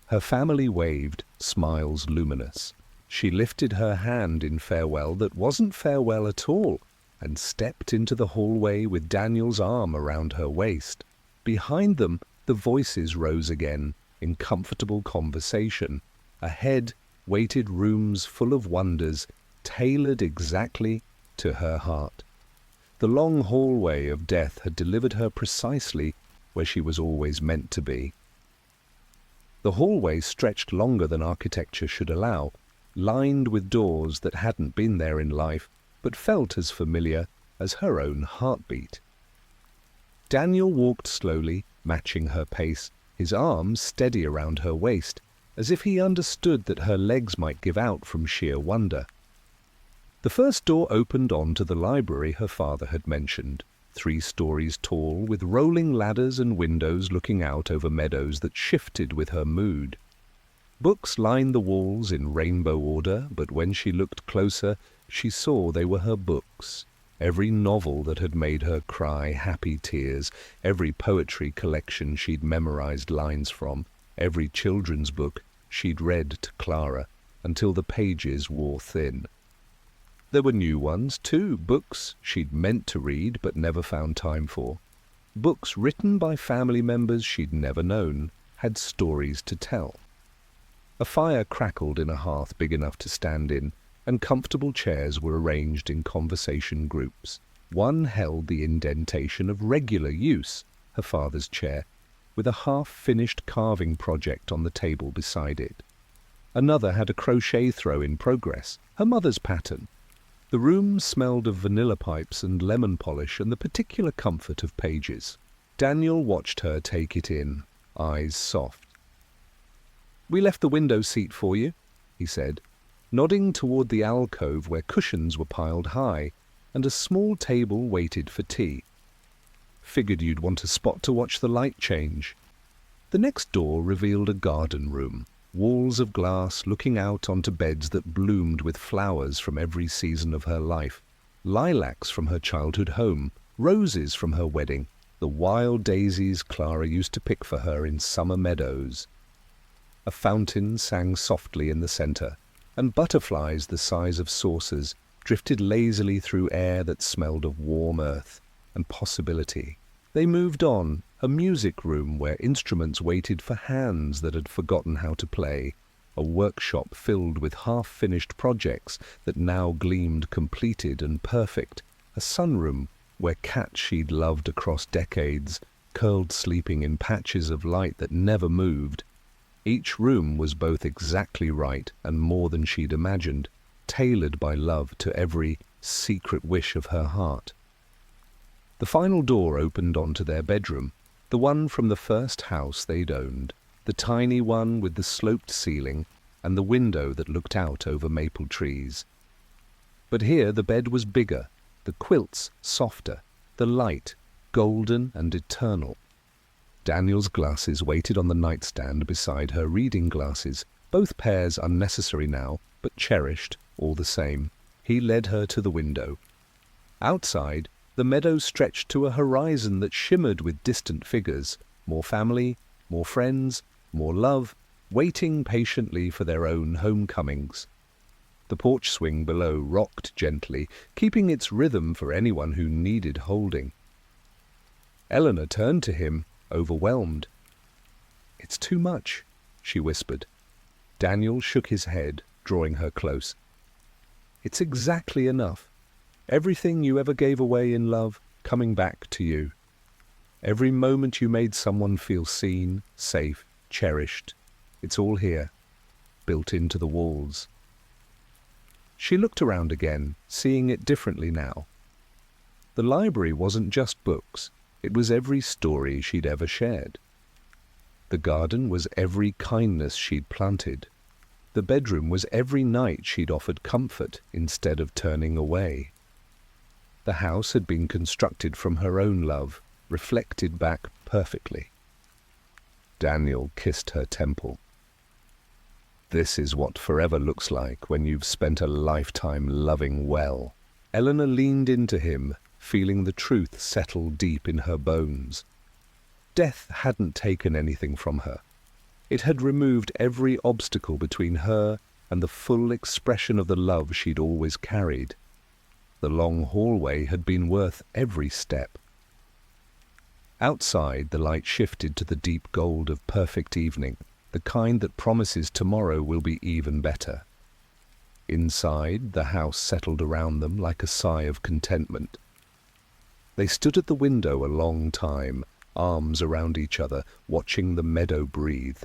Her family waved, smiles luminous. She lifted her hand in farewell that wasn't farewell at all, and stepped into the hallway with Daniel's arm around her waist. Behind them, the voices rose again, in comfortable conversation. Ahead waited rooms full of wonders, tailored exactly to her heart. The long hallway of death had delivered her precisely where she was always meant to be. The hallway stretched longer than architecture should allow, lined with doors that hadn't been there in life, but felt as familiar as her own heartbeat. Daniel walked slowly, matching her pace, his arms steady around her waist, as if he understood that her legs might give out from sheer wonder. The first door opened onto the library her father had mentioned, 3 stories tall, with rolling ladders and windows looking out over meadows that shifted with her mood. Books lined the walls in rainbow order, but when she looked closer, she saw they were her books. Every novel that had made her cry happy tears, every poetry collection she'd memorized lines from, every children's book she'd read to Clara until the pages wore thin. There were new ones, too, books she'd meant to read but never found time for. Books written by family members she'd never known, had stories to tell. A fire crackled in a hearth big enough to stand in, and comfortable chairs were arranged in conversation groups. One held the indentation of regular use, her father's chair, with a half-finished carving project on the table beside it. Another had a crochet throw in progress, her mother's pattern. The room smelled of vanilla pipes and lemon polish and the particular comfort of pages. Daniel watched her take it in, eyes soft. "We left the window seat for you," he said, nodding toward the alcove where cushions were piled high and a small table waited for tea. "Figured you'd want a spot to watch the light change." The next door revealed a garden room, walls of glass looking out onto beds that bloomed with flowers from every season of her life, lilacs from her childhood home, roses from her wedding, the wild daisies Clara used to pick for her in summer meadows. A fountain sang softly in the center, and butterflies the size of saucers drifted lazily through air that smelled of warm earth and possibility. They moved on, a music room where instruments waited for hands that had forgotten how to play, a workshop filled with half-finished projects that now gleamed completed and perfect, a sunroom where cats she'd loved across decades curled sleeping in patches of light that never moved. Each room was both exactly right and more than she'd imagined, tailored by love to every secret wish of her heart. The final door opened onto their bedroom, the one from the first house they'd owned, the tiny one with the sloped ceiling and the window that looked out over maple trees. But here the bed was bigger, the quilts softer, the light golden and eternal. Daniel's glasses waited on the nightstand beside her reading glasses, both pairs unnecessary now, but cherished all the same. He led her to the window. Outside, the meadow stretched to a horizon that shimmered with distant figures, more family, more friends, more love, waiting patiently for their own homecomings. The porch swing below rocked gently, keeping its rhythm for anyone who needed holding. Eleanor turned to him, overwhelmed. "It's too much," she whispered. Daniel shook his head, drawing her close. "It's exactly enough. Everything you ever gave away in love, coming back to you. Every moment you made someone feel seen, safe, cherished. It's all here, built into the walls." She looked around again, seeing it differently now. The library wasn't just books, it was every story she'd ever shared. The garden was every kindness she'd planted. The bedroom was every night she'd offered comfort instead of turning away. The house had been constructed from her own love, reflected back perfectly. Daniel kissed her temple. "This is what forever looks like when you've spent a lifetime loving well." Eleanor leaned into him, feeling the truth settle deep in her bones. Death hadn't taken anything from her. It had removed every obstacle between her and the full expression of the love she'd always carried. The long hallway had been worth every step. Outside, the light shifted to the deep gold of perfect evening, the kind that promises tomorrow will be even better. Inside, the house settled around them like a sigh of contentment. They stood at the window a long time, arms around each other, watching the meadow breathe.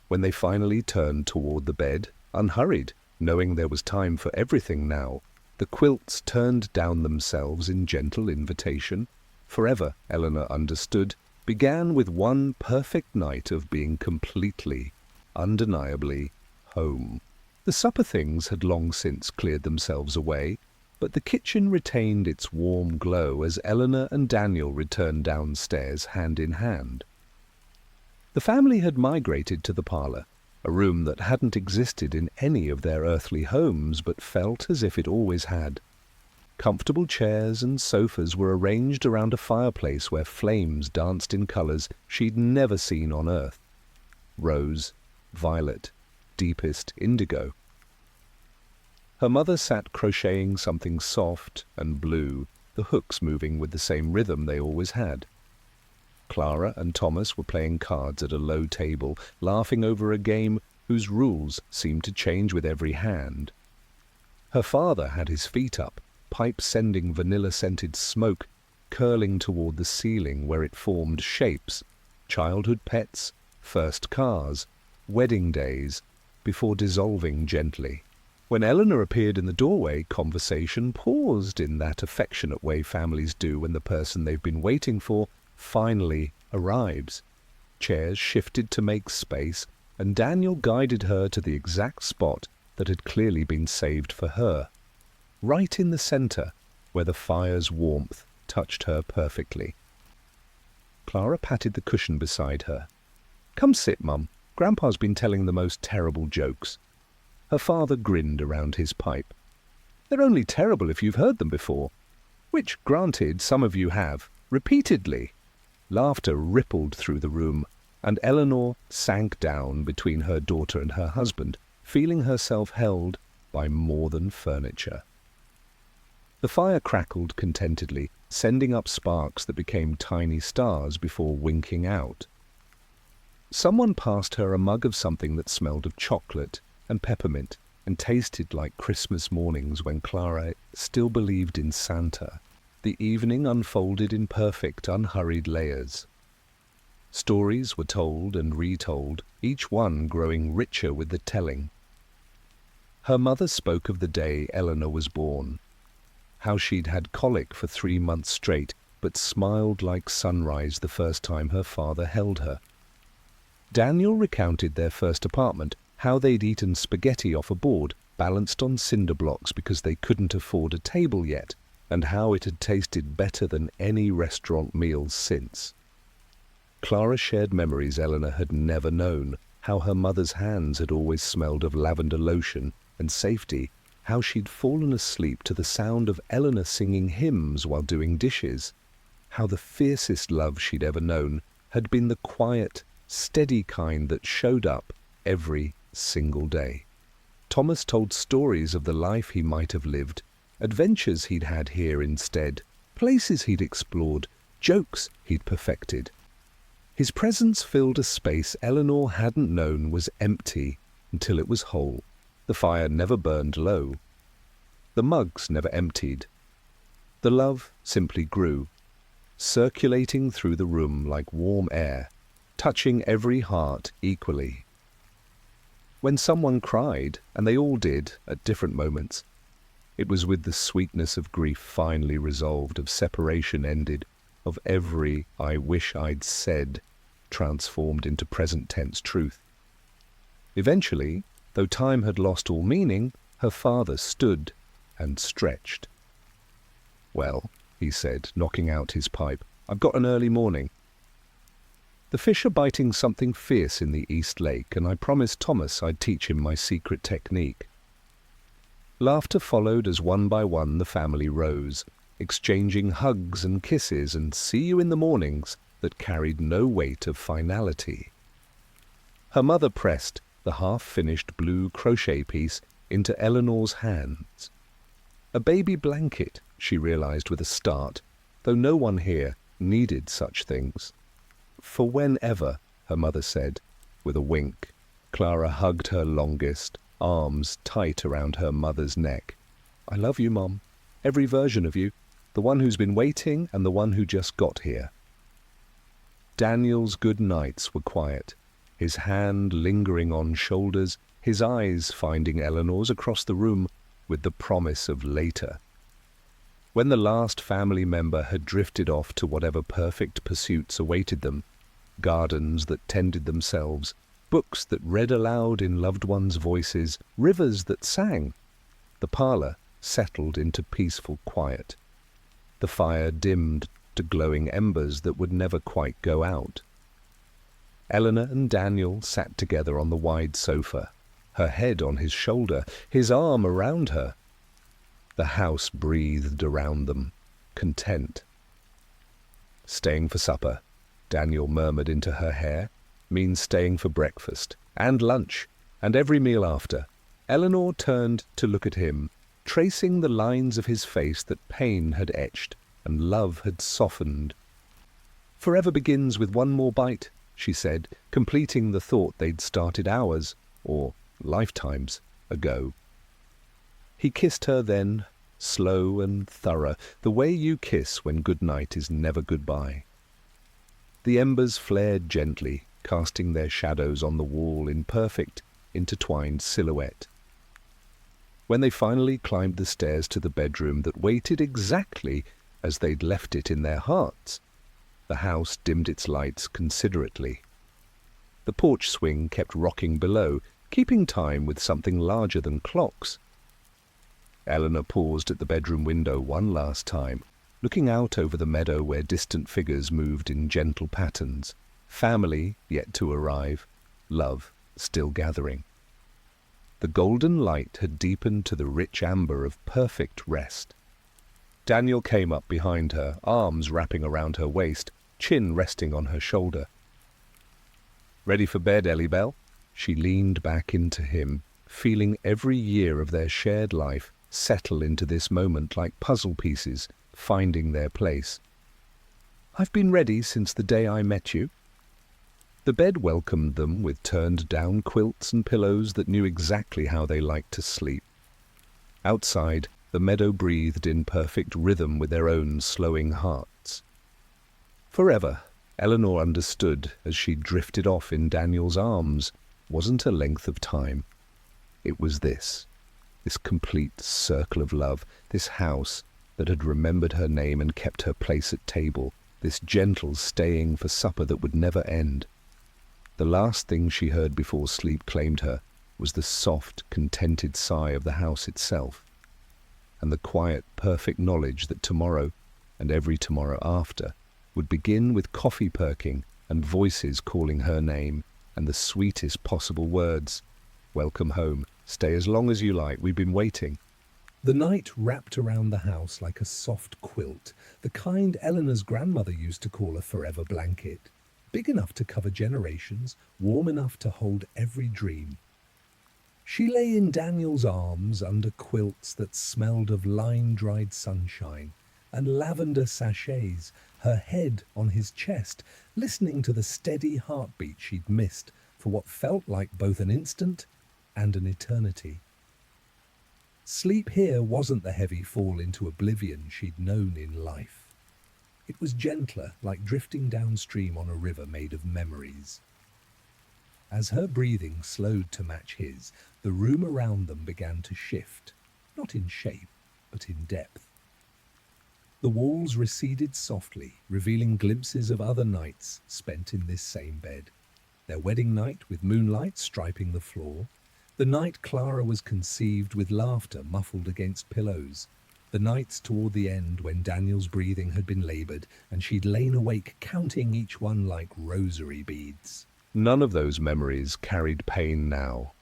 When they finally turned toward the bed, unhurried, knowing there was time for everything now, the quilts turned down themselves in gentle invitation. Forever, Eleanor understood, began with one perfect night of being completely, undeniably home. The supper things had long since cleared themselves away, but the kitchen retained its warm glow as Eleanor and Daniel returned downstairs hand in hand. The family had migrated to the parlour, a room that hadn't existed in any of their earthly homes but felt as if it always had. Comfortable chairs and sofas were arranged around a fireplace where flames danced in colours she'd never seen on earth. Rose, violet, deepest indigo. Her mother sat crocheting something soft and blue, the hooks moving with the same rhythm they always had. Clara and Thomas were playing cards at a low table, laughing over a game whose rules seemed to change with every hand. Her father had his feet up, pipe sending vanilla-scented smoke curling toward the ceiling where it formed shapes, childhood pets, first cars, wedding days, before dissolving gently. When Eleanor appeared in the doorway, conversation paused in that affectionate way families do when the person they've been waiting for finally arrives. Chairs shifted to make space, and Daniel guided her to the exact spot that had clearly been saved for her, right in the centre, where the fire's warmth touched her perfectly. Clara patted the cushion beside her. "Come sit, Mum. Grandpa's been telling the most terrible jokes." Her father grinned around his pipe. "They're only terrible if you've heard them before, which, granted, some of you have, repeatedly." Laughter rippled through the room, and Eleanor sank down between her daughter and her husband, feeling herself held by more than furniture. The fire crackled contentedly, sending up sparks that became tiny stars before winking out. Someone passed her a mug of something that smelled of chocolate and peppermint and tasted like Christmas mornings when Clara still believed in Santa. The evening unfolded in perfect, unhurried layers. Stories were told and retold, each one growing richer with the telling. Her mother spoke of the day Eleanor was born, how she'd had colic for 3 months straight, but smiled like sunrise the first time her father held her. Daniel recounted their first apartment, how they'd eaten spaghetti off a board, balanced on cinder blocks because they couldn't afford a table yet, and how it had tasted better than any restaurant meals since. Clara shared memories Eleanor had never known, how her mother's hands had always smelled of lavender lotion and safety, how she'd fallen asleep to the sound of Eleanor singing hymns while doing dishes, how the fiercest love she'd ever known had been the quiet, steady kind that showed up every single day. Thomas told stories of the life he might have lived, adventures he'd had here instead, places he'd explored, jokes he'd perfected. His presence filled a space Eleanor hadn't known was empty until it was whole. The fire never burned low. The mugs never emptied. The love simply grew, circulating through the room like warm air, touching every heart equally. When someone cried, and they all did at different moments, it was with the sweetness of grief finally resolved, of separation ended, of every "I wish I'd said" transformed into present tense truth. Eventually, though time had lost all meaning, her father stood and stretched. "Well," he said, knocking out his pipe, "I've got an early morning. The fish are biting something fierce in the East Lake, and I promised Thomas I'd teach him my secret technique." Laughter followed as one by one the family rose, exchanging hugs and kisses and "see you in the mornings" that carried no weight of finality. Her mother pressed the half-finished blue crochet piece into Eleanor's hands. A baby blanket, she realized with a start, though no one here needed such things. "For whenever," her mother said, with a wink. Clara hugged her longest, arms tight around her mother's neck. "I love you, Mom. Every version of you. The one who's been waiting and the one who just got here." Daniel's good nights were quiet. his hand lingering on shoulders, his eyes finding Eleanor's across the room with the promise of later. When the last family member had drifted off to whatever perfect pursuits awaited them, gardens that tended themselves, books that read aloud in loved ones' voices, rivers that sang, the parlour settled into peaceful quiet. The fire dimmed to glowing embers that would never quite go out. Eleanor and Daniel sat together on the wide sofa, her head on his shoulder, his arm around her. The house breathed around them, content. "Staying for supper," Daniel murmured into her hair, "means staying for breakfast, and lunch, and every meal after." Eleanor turned to look at him, tracing the lines of his face that pain had etched and love had softened. "Forever begins with one more bite," she said, completing the thought they'd started hours, or lifetimes, ago. He kissed her then, slow and thorough, the way you kiss when goodnight is never goodbye. The embers flared gently, casting their shadows on the wall in perfect, intertwined silhouette. When they finally climbed the stairs to the bedroom that waited exactly as they'd left it in their hearts, the house dimmed its lights considerately. The porch swing kept rocking below, keeping time with something larger than clocks. Eleanor paused at the bedroom window one last time, looking out over the meadow where distant figures moved in gentle patterns, family yet to arrive, love still gathering. The golden light had deepened to the rich amber of perfect rest. Daniel came up behind her, arms wrapping around her waist, chin resting on her shoulder. "Ready for bed, Ellie Bell?" She leaned back into him, feeling every year of their shared life settle into this moment like puzzle pieces, finding their place. "I've been ready since the day I met you." The bed welcomed them with turned-down quilts and pillows that knew exactly how they liked to sleep. Outside, the meadow breathed in perfect rhythm with their own slowing hearts. Forever, Eleanor understood as she drifted off in Daniel's arms, wasn't a length of time. It was this complete circle of love, this house that had remembered her name and kept her place at table, this gentle staying for supper that would never end. The last thing she heard before sleep claimed her was the soft, contented sigh of the house itself, and the quiet, perfect knowledge that tomorrow, and every tomorrow after, would begin with coffee perking and voices calling her name, and the sweetest possible words, "Welcome home, stay as long as you like, we've been waiting." The night wrapped around the house like a soft quilt, the kind Eleanor's grandmother used to call a forever blanket, big enough to cover generations, warm enough to hold every dream. She lay in Daniel's arms under quilts that smelled of line-dried sunshine and lavender sachets, her head on his chest, listening to the steady heartbeat she'd missed for what felt like both an instant and an eternity. Sleep here wasn't the heavy fall into oblivion she'd known in life. It was gentler, like drifting downstream on a river made of memories. As her breathing slowed to match his, the room around them began to shift, not in shape, but in depth. The walls receded softly, revealing glimpses of other nights spent in this same bed. Their wedding night with moonlight striping the floor, the night Clara was conceived with laughter muffled against pillows, the nights toward the end when Daniel's breathing had been labored and she'd lain awake counting each one like rosary beads. None of those memories carried pain now.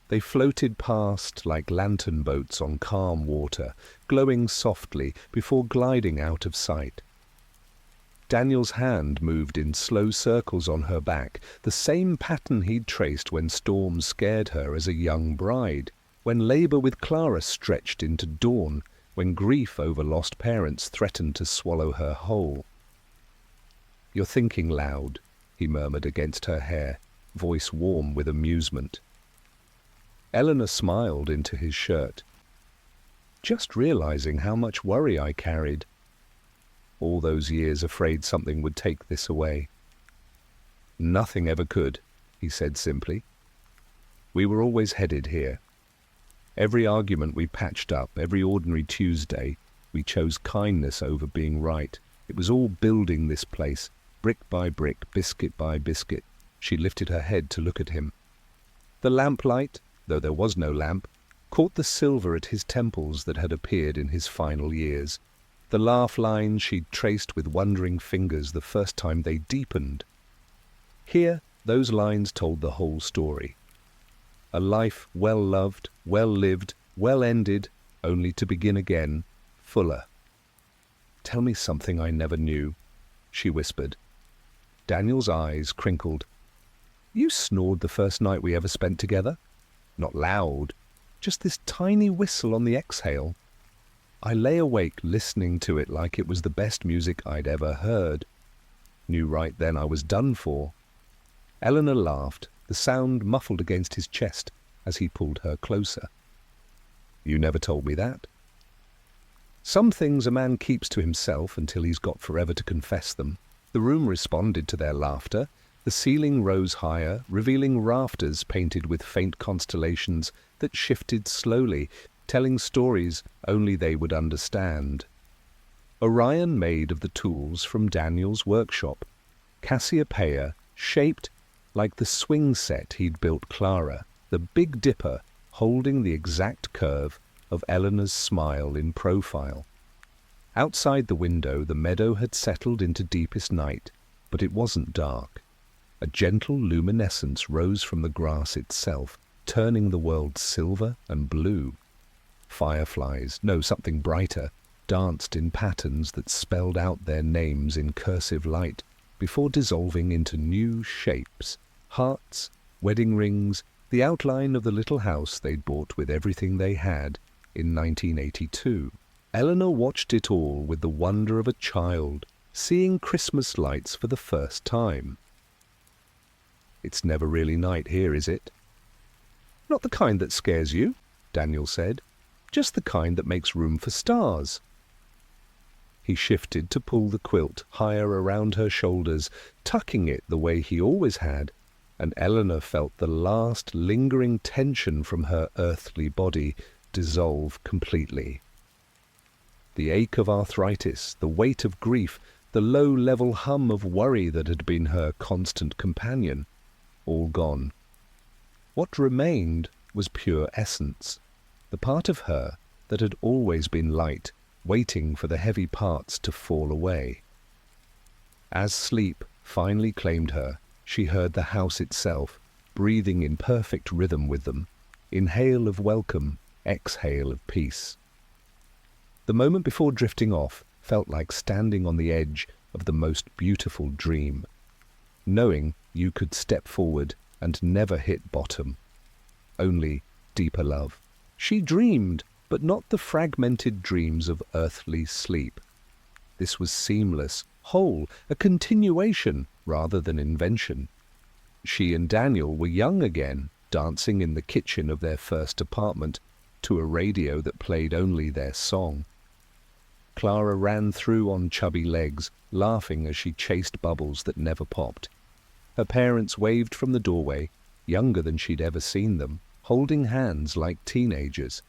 They floated past like lantern boats on calm water, glowing softly before gliding out of sight. Daniel's hand moved in slow circles on her back, the same pattern he'd traced when storms scared her as a young bride, when labor with Clara stretched into dawn, when grief over lost parents threatened to swallow her whole. "You're thinking loud," he murmured against her hair, voice warm with amusement. Eleanor smiled into his shirt. "Just realizing how much worry I carried. All those years afraid something would take this away. Nothing ever could," he said simply. We were always headed here. Every argument we patched up, every ordinary Tuesday, we chose kindness over being right. It was all building this place, brick by brick, biscuit by biscuit. She lifted her head to look at him. The lamplight, though there was no lamp, caught the silver at his temples that had appeared in his final years. The laugh lines she'd traced with wondering fingers the first time they deepened. Here, those lines told the whole story. A life well loved, well lived, well ended, only to begin again, fuller. Tell me something I never knew, she whispered. Daniel's eyes crinkled. You snored the first night we ever spent together? Not loud, just this tiny whistle on the exhale. I lay awake listening to it like it was the best music I'd ever heard. Knew right then I was done for. Eleanor laughed, the sound muffled against his chest as he pulled her closer. You never told me that. Some things a man keeps to himself until he's got forever to confess them. The room responded to their laughter. The ceiling rose higher, revealing rafters painted with faint constellations that shifted slowly, telling stories only they would understand. Orion made of the tools from Daniel's workshop. Cassiopeia shaped like the swing set he'd built Clara, the Big Dipper holding the exact curve of Eleanor's smile in profile. Outside the window the meadow had settled into deepest night, but it wasn't dark. A gentle luminescence rose from the grass itself, turning the world silver and blue. Fireflies, no, something brighter, danced in patterns that spelled out their names in cursive light before dissolving into new shapes, hearts, wedding rings, the outline of the little house they'd bought with everything they had in 1982. Eleanor watched it all with the wonder of a child, seeing Christmas lights for the first time. It's never really night here, is it? Not the kind that scares you, Daniel said. Just the kind that makes room for stars. He shifted to pull the quilt higher around her shoulders, tucking it the way he always had, and Eleanor felt the last lingering tension from her earthly body dissolve completely. The ache of arthritis, the weight of grief, the low-level hum of worry that had been her constant companion, all gone. What remained was pure essence, the part of her that had always been light, waiting for the heavy parts to fall away. As sleep finally claimed her, she heard the house itself, breathing in perfect rhythm with them, inhale of welcome, exhale of peace. The moment before drifting off felt like standing on the edge of the most beautiful dream, knowing you could step forward and never hit bottom, only deeper love. She dreamed, but not the fragmented dreams of earthly sleep. This was seamless, whole, a continuation rather than invention. She and Daniel were young again, dancing in the kitchen of their first apartment to a radio that played only their song. Clara ran through on chubby legs, laughing as she chased bubbles that never popped. Her parents waved from the doorway, younger than she'd ever seen them, holding hands like teenagers.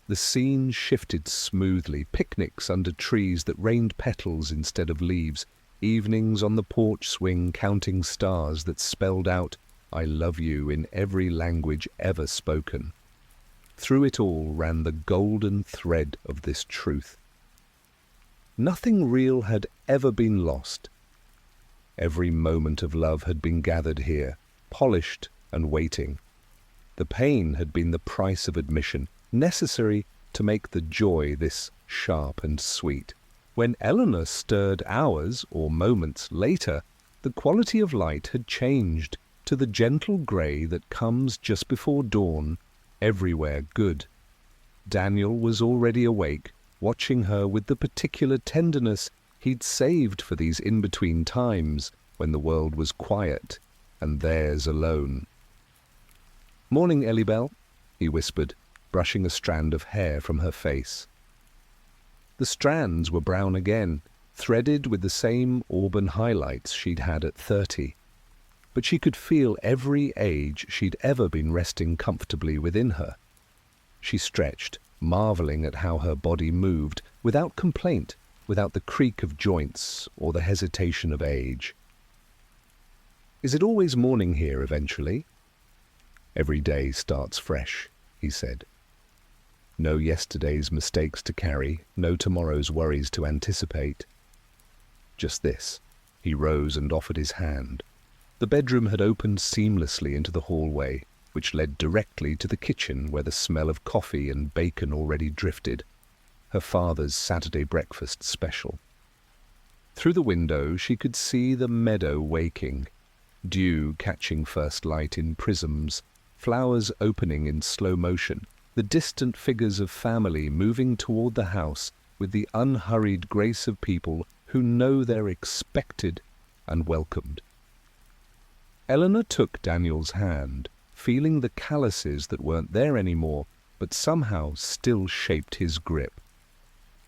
The scene shifted smoothly, picnics under trees that rained petals instead of leaves, evenings on the porch swing counting stars that spelled out, "I love you" in every language ever spoken. Through it all ran the golden thread of this truth. Nothing real had ever been lost. Every moment of love had been gathered here, polished and waiting. The pain had been the price of admission, necessary to make the joy this sharp and sweet. When Eleanor stirred hours or moments later, the quality of light had changed to the gentle grey that comes just before dawn, everywhere good. Daniel was already awake, watching her with the particular tenderness he'd saved for these in-between times when the world was quiet and theirs alone. "Morning, Ellibelle," he whispered, brushing a strand of hair from her face. The strands were brown again, threaded with the same auburn highlights she'd had at 30. but she could feel every age she'd ever been resting comfortably within her. She stretched, marveling at how her body moved, without complaint, without the creak of joints or the hesitation of age. "Is it always morning here eventually?" "Every day starts fresh," he said. "No yesterday's mistakes to carry, no tomorrow's worries to anticipate. Just this." He rose and offered his hand. The bedroom had opened seamlessly into the hallway, which led directly to the kitchen where the smell of coffee and bacon already drifted, her father's Saturday breakfast special. Through the window she could see the meadow waking, dew catching first light in prisms, flowers opening in slow motion, the distant figures of family moving toward the house with the unhurried grace of people who know they're expected and welcomed. Eleanor took Daniel's hand, feeling the calluses that weren't there anymore, but somehow still shaped his grip.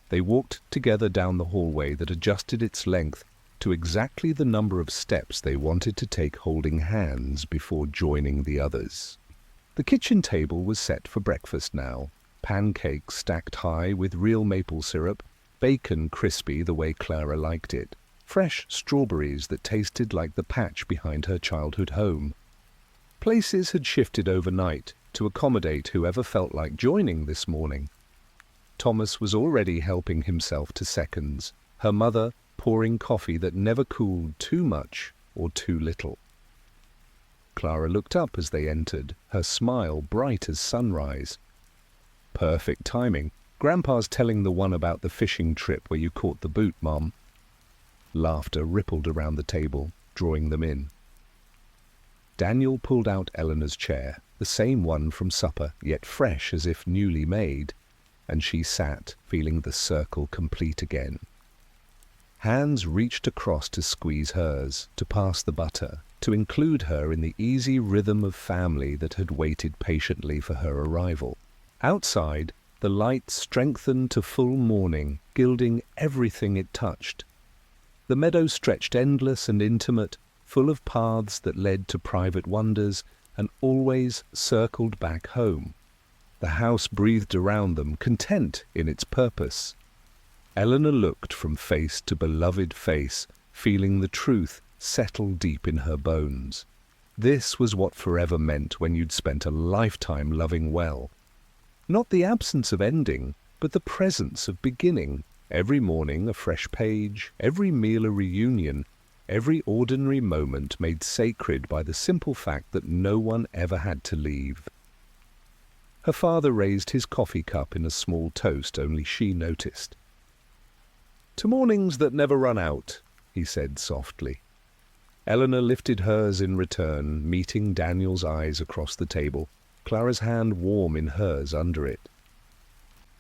They walked together down the hallway that adjusted its length to exactly the number of steps they wanted to take holding hands before joining the others. The kitchen table was set for breakfast now, pancakes stacked high with real maple syrup, bacon crispy the way Clara liked it, fresh strawberries that tasted like the patch behind her childhood home. Places had shifted overnight to accommodate whoever felt like joining this morning. Thomas was already helping himself to seconds, her mother pouring coffee that never cooled too much or too little. Clara looked up as they entered, her smile bright as sunrise. "Perfect timing. Grandpa's telling the one about the fishing trip where you caught the boot, Mom." Laughter rippled around the table, drawing them in. Daniel pulled out Eleanor's chair, the same one from supper, yet fresh as if newly made, and she sat, feeling the circle complete again. Hands reached across to squeeze hers, to pass the butter, to include her in the easy rhythm of family that had waited patiently for her arrival. Outside, the light strengthened to full morning, gilding everything it touched. The meadow stretched endless and intimate, full of paths that led to private wonders and always circled back home. The house breathed around them, content in its purpose. Eleanor looked from face to beloved face, feeling the truth settle deep in her bones. This was what forever meant when you'd spent a lifetime loving well. Not the absence of ending, but the presence of beginning. Every morning a fresh page, every meal a reunion, every ordinary moment made sacred by the simple fact that no one ever had to leave. Her father raised his coffee cup in a small toast only she noticed. "To mornings that never run out," he said softly. Eleanor lifted hers in return, meeting Daniel's eyes across the table, Clara's hand warm in hers under it.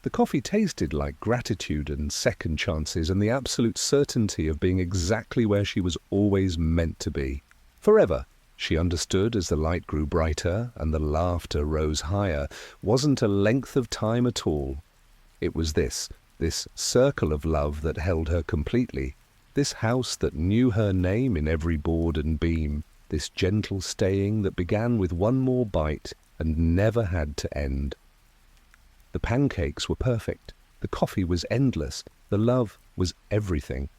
The coffee tasted like gratitude and second chances and the absolute certainty of being exactly where she was always meant to be. Forever, she understood as the light grew brighter and the laughter rose higher, wasn't a length of time at all. It was this circle of love that held her completely, this house that knew her name in every board and beam, this gentle staying that began with one more bite and never had to end. The pancakes were perfect, the coffee was endless, the love was everything.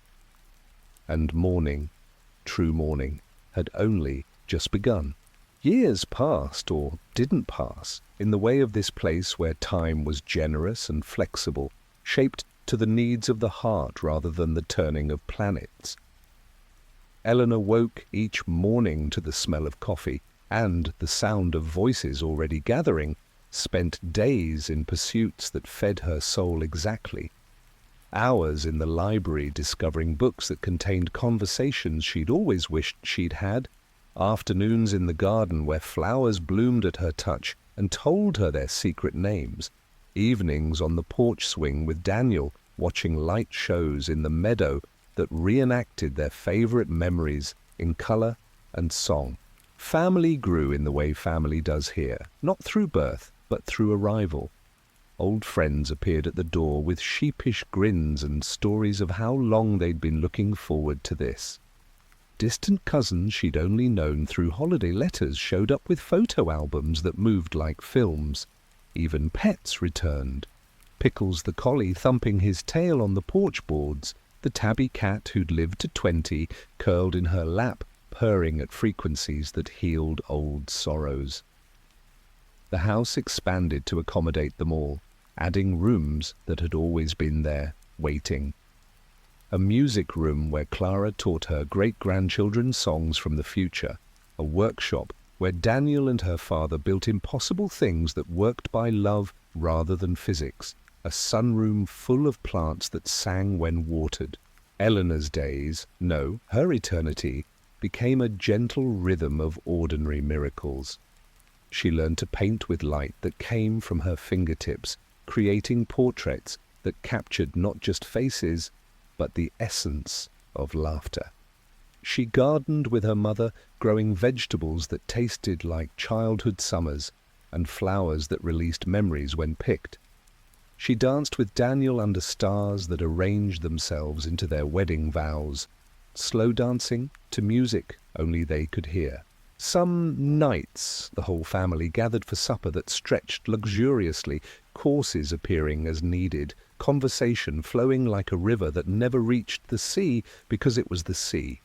And morning, true morning, had only just begun. Years passed, or didn't pass, in the way of this place where time was generous and flexible, shaped to the needs of the heart rather than the turning of planets. Eleanor woke each morning to the smell of coffee and the sound of voices already gathering, spent days in pursuits that fed her soul exactly. Hours in the library discovering books that contained conversations she'd always wished she'd had, afternoons in the garden where flowers bloomed at her touch and told her their secret names, evenings on the porch swing with Daniel watching light shows in the meadow that reenacted their favorite memories in color and song. Family grew in the way family does here, not through birth, but through arrival. Old friends appeared at the door with sheepish grins and stories of how long they'd been looking forward to this. Distant cousins she'd only known through holiday letters showed up with photo albums that moved like films. Even pets returned. Pickles the collie thumping his tail on the porch boards, the tabby cat who'd lived to 20 curled in her lap, purring at frequencies that healed old sorrows. The house expanded to accommodate them all, adding rooms that had always been there, waiting. A music room where Clara taught her great-grandchildren songs from the future, a workshop where Daniel and her father built impossible things that worked by love rather than physics, a sunroom full of plants that sang when watered. Eleanor's days, no, her eternity, became a gentle rhythm of ordinary miracles. She learned to paint with light that came from her fingertips, creating portraits that captured not just faces, but the essence of laughter. She gardened with her mother, growing vegetables that tasted like childhood summers and flowers that released memories when picked. She danced with Daniel under stars that arranged themselves into their wedding vows, slow dancing to music only they could hear. Some nights the whole family gathered for supper that stretched luxuriously, courses appearing as needed, conversation flowing like a river that never reached the sea because it was the sea.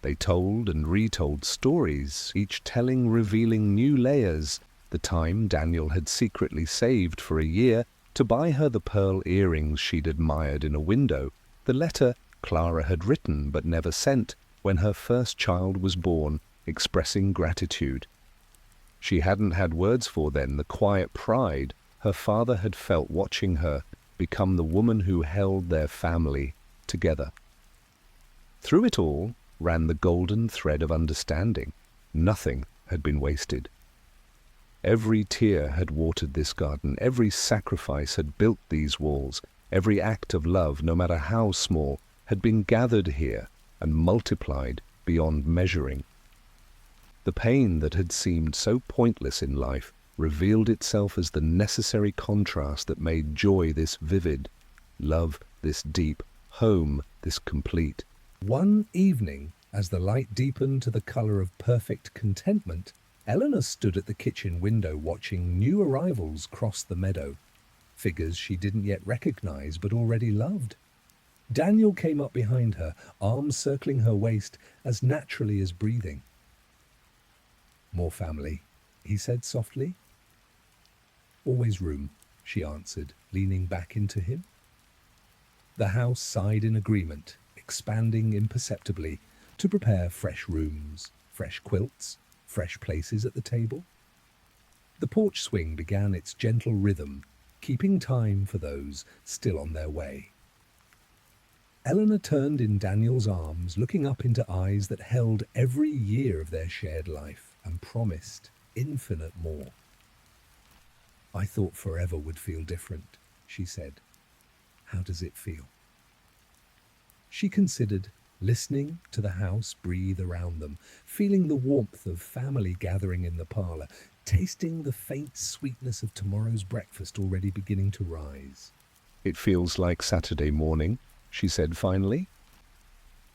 They told and retold stories, each telling revealing new layers. The time Daniel had secretly saved for a year to buy her the pearl earrings she'd admired in a window, the letter Clara had written but never sent when her first child was born, expressing gratitude. She hadn't had words for then the quiet pride her father had felt watching her become the woman who held their family together. Through it all ran the golden thread of understanding. Nothing had been wasted. Every tear had watered this garden, every sacrifice had built these walls, every act of love, no matter how small, had been gathered here and multiplied beyond measuring. The pain that had seemed so pointless in life revealed itself as the necessary contrast that made joy this vivid, love this deep, home this complete. One evening, as the light deepened to the color of perfect contentment, Eleanor stood at the kitchen window watching new arrivals cross the meadow, figures she didn't yet recognize but already loved. Daniel came up behind her, arms circling her waist as naturally as breathing. "More family," he said softly. "Always room," she answered, leaning back into him. The house sighed in agreement, expanding imperceptibly to prepare fresh rooms, fresh quilts, fresh places at the table. The porch swing began its gentle rhythm, keeping time for those still on their way. Eleanor turned in Daniel's arms, looking up into eyes that held every year of their shared life and promised infinite more. "I thought forever would feel different," she said. "How does it feel?" She considered, listening to the house breathe around them, feeling the warmth of family gathering in the parlor, tasting the faint sweetness of tomorrow's breakfast already beginning to rise. "It feels like Saturday morning," she said finally.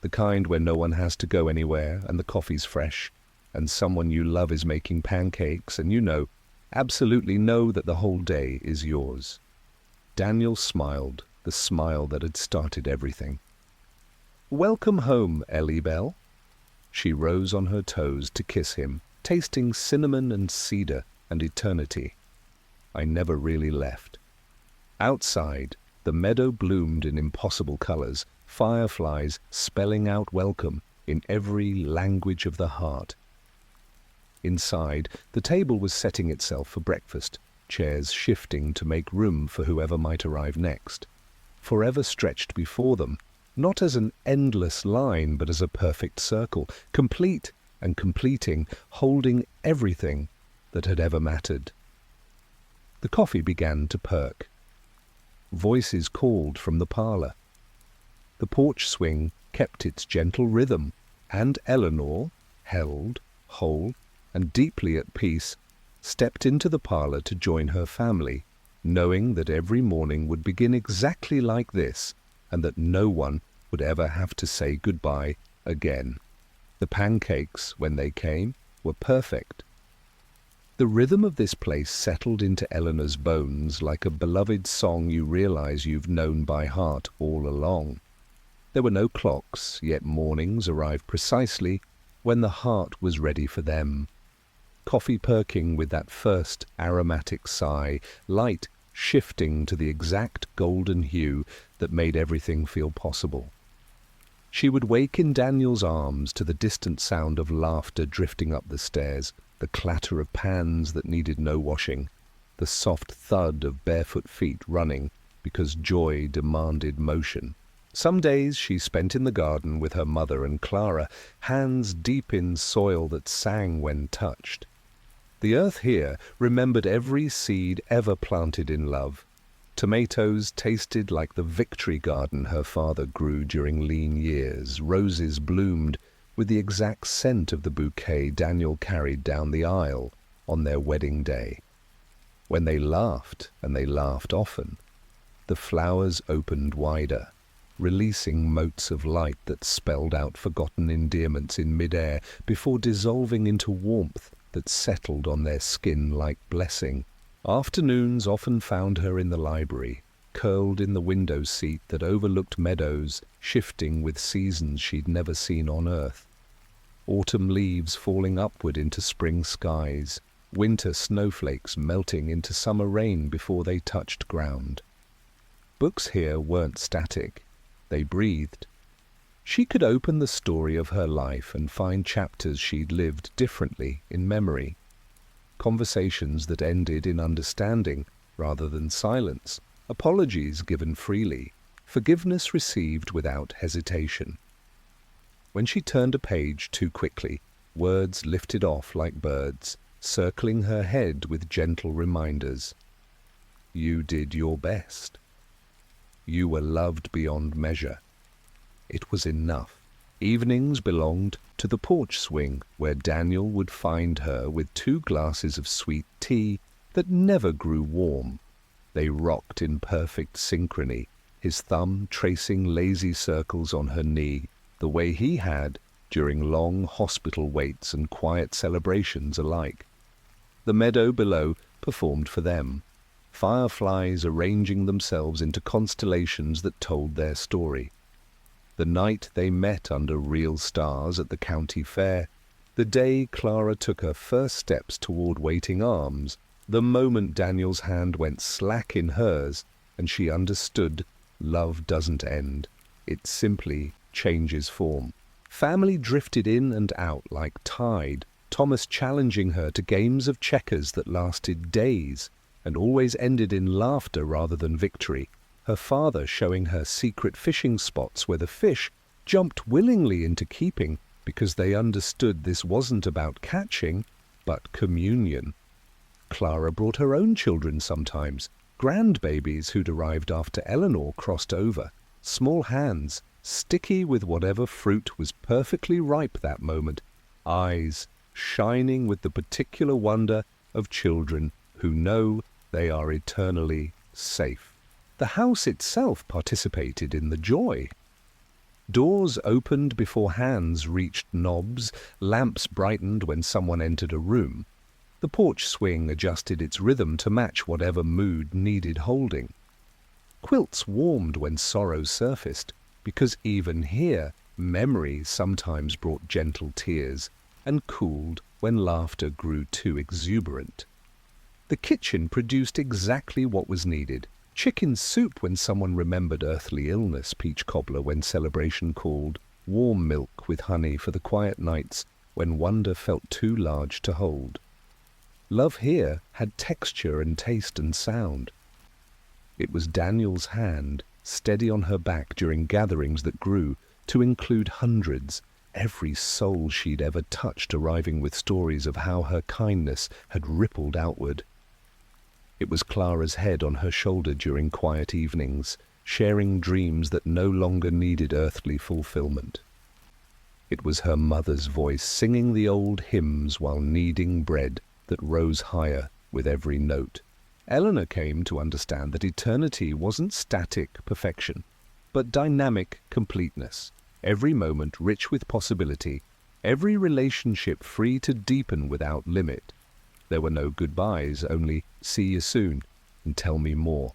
"The kind where no one has to go anywhere and the coffee's fresh, and someone you love is making pancakes, and you know, absolutely know that the whole day is yours." Daniel smiled, the smile that had started everything. "Welcome home, Ellie Bell." She rose on her toes to kiss him, tasting cinnamon and cedar and eternity. "I never really left." Outside, the meadow bloomed in impossible colors, fireflies spelling out welcome in every language of the heart. Inside, the table was setting itself for breakfast, chairs shifting to make room for whoever might arrive next. Forever stretched before them, not as an endless line, but as a perfect circle, complete and completing, holding everything that had ever mattered. The coffee began to perk. Voices called from the parlor. The porch swing kept its gentle rhythm, and Eleanor, held, whole, and deeply at peace, stepped into the parlor to join her family, knowing that every morning would begin exactly like this, and that no one would ever have to say goodbye again. The pancakes, when they came, were perfect. The rhythm of this place settled into Eleanor's bones like a beloved song you realize you've known by heart all along. There were no clocks, yet mornings arrived precisely when the heart was ready for them. Coffee perking with that first aromatic sigh, light shifting to the exact golden hue that made everything feel possible. She would wake in Daniel's arms to the distant sound of laughter drifting up the stairs, the clatter of pans that needed no washing, the soft thud of barefoot feet running because joy demanded motion. Some days she spent in the garden with her mother and Clara, hands deep in soil that sang when touched. The earth here remembered every seed ever planted in love. Tomatoes tasted like the victory garden her father grew during lean years. Roses bloomed with the exact scent of the bouquet Daniel carried down the aisle on their wedding day. When they laughed, and they laughed often, the flowers opened wider, releasing motes of light that spelled out forgotten endearments in mid-air before dissolving into warmth that settled on their skin like blessing. Afternoons often found her in the library, curled in the window seat that overlooked meadows shifting with seasons she'd never seen on earth. Autumn leaves falling upward into spring skies, winter snowflakes melting into summer rain before they touched ground. Books here weren't static. They breathed. She could open the story of her life and find chapters she'd lived differently in memory. Conversations that ended in understanding rather than silence, apologies given freely, forgiveness received without hesitation. When she turned a page too quickly, words lifted off like birds, circling her head with gentle reminders. You did your best. You were loved beyond measure. It was enough. Evenings belonged to the porch swing, where Daniel would find her with 2 glasses of sweet tea that never grew warm. They rocked in perfect synchrony, his thumb tracing lazy circles on her knee, the way he had during long hospital waits and quiet celebrations alike. The meadow below performed for them, fireflies arranging themselves into constellations that told their story. The night they met under real stars at the county fair, the day Clara took her first steps toward waiting arms, the moment Daniel's hand went slack in hers and she understood love doesn't end, it simply changes form. Family drifted in and out like tide, Thomas challenging her to games of checkers that lasted days and always ended in laughter rather than victory. Her father showing her secret fishing spots where the fish jumped willingly into keeping because they understood this wasn't about catching, but communion. Clara brought her own children sometimes, grandbabies who'd arrived after Eleanor crossed over, small hands, sticky with whatever fruit was perfectly ripe that moment, eyes shining with the particular wonder of children who know they are eternally safe. The house itself participated in the joy. Doors opened before hands reached knobs, lamps brightened when someone entered a room. The porch swing adjusted its rhythm to match whatever mood needed holding. Quilts warmed when sorrow surfaced, because even here memory sometimes brought gentle tears and cooled when laughter grew too exuberant. The kitchen produced exactly what was needed. Chicken soup when someone remembered earthly illness, peach cobbler when celebration called, warm milk with honey for the quiet nights when wonder felt too large to hold. Love here had texture and taste and sound. It was Daniel's hand, steady on her back during gatherings that grew to include hundreds, every soul she'd ever touched arriving with stories of how her kindness had rippled outward. It was Clara's head on her shoulder during quiet evenings, sharing dreams that no longer needed earthly fulfillment. It was her mother's voice singing the old hymns while kneading bread that rose higher with every note. Eleanor came to understand that eternity wasn't static perfection, but dynamic completeness, every moment rich with possibility, Every relationship free to deepen without limit. There were no goodbyes, only see you soon and tell me more.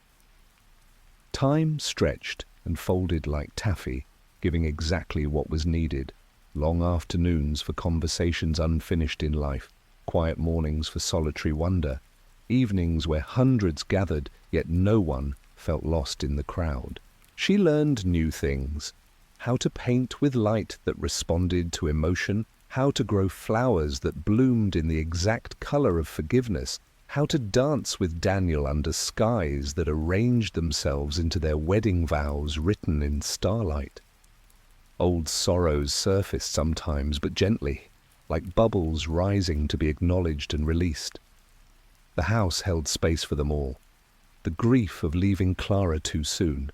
Time stretched and folded like taffy, giving exactly what was needed. Long afternoons for conversations unfinished in life, quiet mornings for solitary wonder, evenings where hundreds gathered, yet no one felt lost in the crowd. She learned new things: how to paint with light that responded to emotion, how to grow flowers that bloomed in the exact color of forgiveness, how to dance with Daniel under skies that arranged themselves into their wedding vows written in starlight. Old sorrows surfaced sometimes, but gently, like bubbles rising to be acknowledged and released. The house held space for them all. The grief of leaving Clara too soon,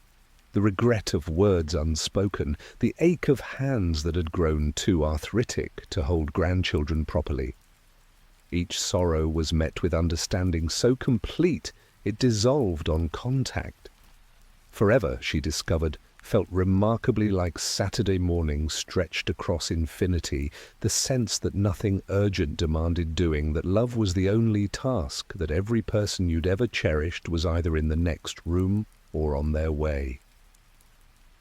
the regret of words unspoken, the ache of hands that had grown too arthritic to hold grandchildren properly. Each sorrow was met with understanding so complete it dissolved on contact. Forever, she discovered, felt remarkably like Saturday morning stretched across infinity, the sense that nothing urgent demanded doing, that love was the only task, that every person you'd ever cherished was either in the next room or on their way.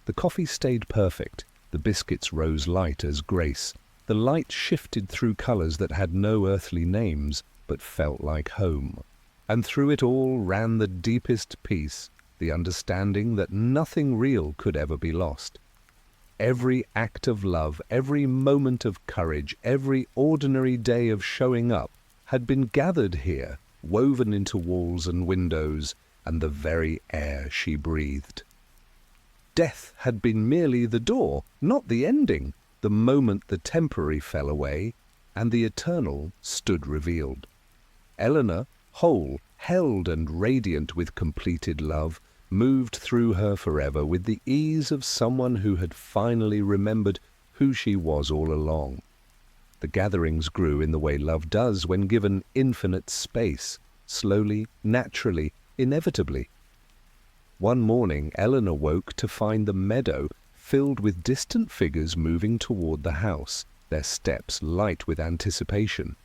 The coffee stayed perfect, the biscuits rose light as grace, the light shifted through colors that had no earthly names but felt like home. And through it all ran the deepest peace, the understanding that nothing real could ever be lost. Every act of love, every moment of courage, every ordinary day of showing up had been gathered here, woven into walls and windows and the very air she breathed. Death had been merely the door, not the ending, the moment the temporary fell away and the eternal stood revealed. Eleanor, whole, held and radiant with completed love, moved through her forever with the ease of someone who had finally remembered who she was all along. The gatherings grew in the way love does when given infinite space, slowly, naturally, inevitably. One morning Eleanor woke to find the meadow filled with distant figures moving toward the house, their steps light with anticipation.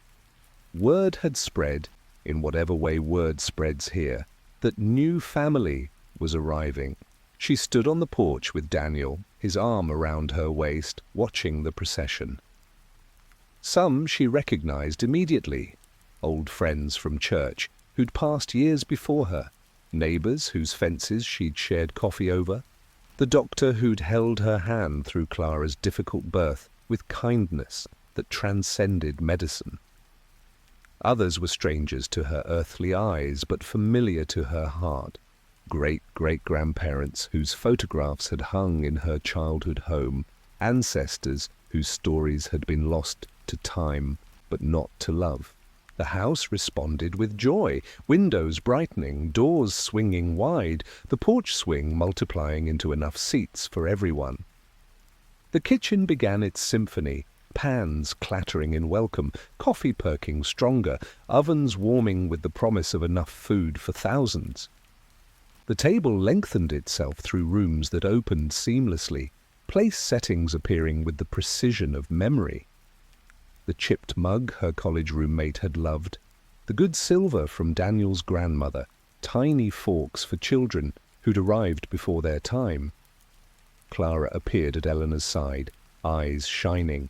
Word had spread, in whatever way word spreads here, that new family was arriving. She stood on the porch with Daniel, his arm around her waist, watching the procession. Some she recognized immediately, old friends from church who'd passed years before her, neighbors whose fences she'd shared coffee over, the doctor who'd held her hand through Clara's difficult birth with kindness that transcended medicine. Others were strangers to her earthly eyes, but familiar to her heart. Great-great-grandparents whose photographs had hung in her childhood home, ancestors whose stories had been lost to time but not to love. The house responded with joy, windows brightening, doors swinging wide, the porch swing multiplying into enough seats for everyone. The kitchen began its symphony, pans clattering in welcome, coffee perking stronger, ovens warming with the promise of enough food for thousands. The table lengthened itself through rooms that opened seamlessly, place settings appearing with the precision of memory. The chipped mug her college roommate had loved, the good silver from Daniel's grandmother, tiny forks for children who'd arrived before their time. Clara appeared at Eleanor's side, eyes shining.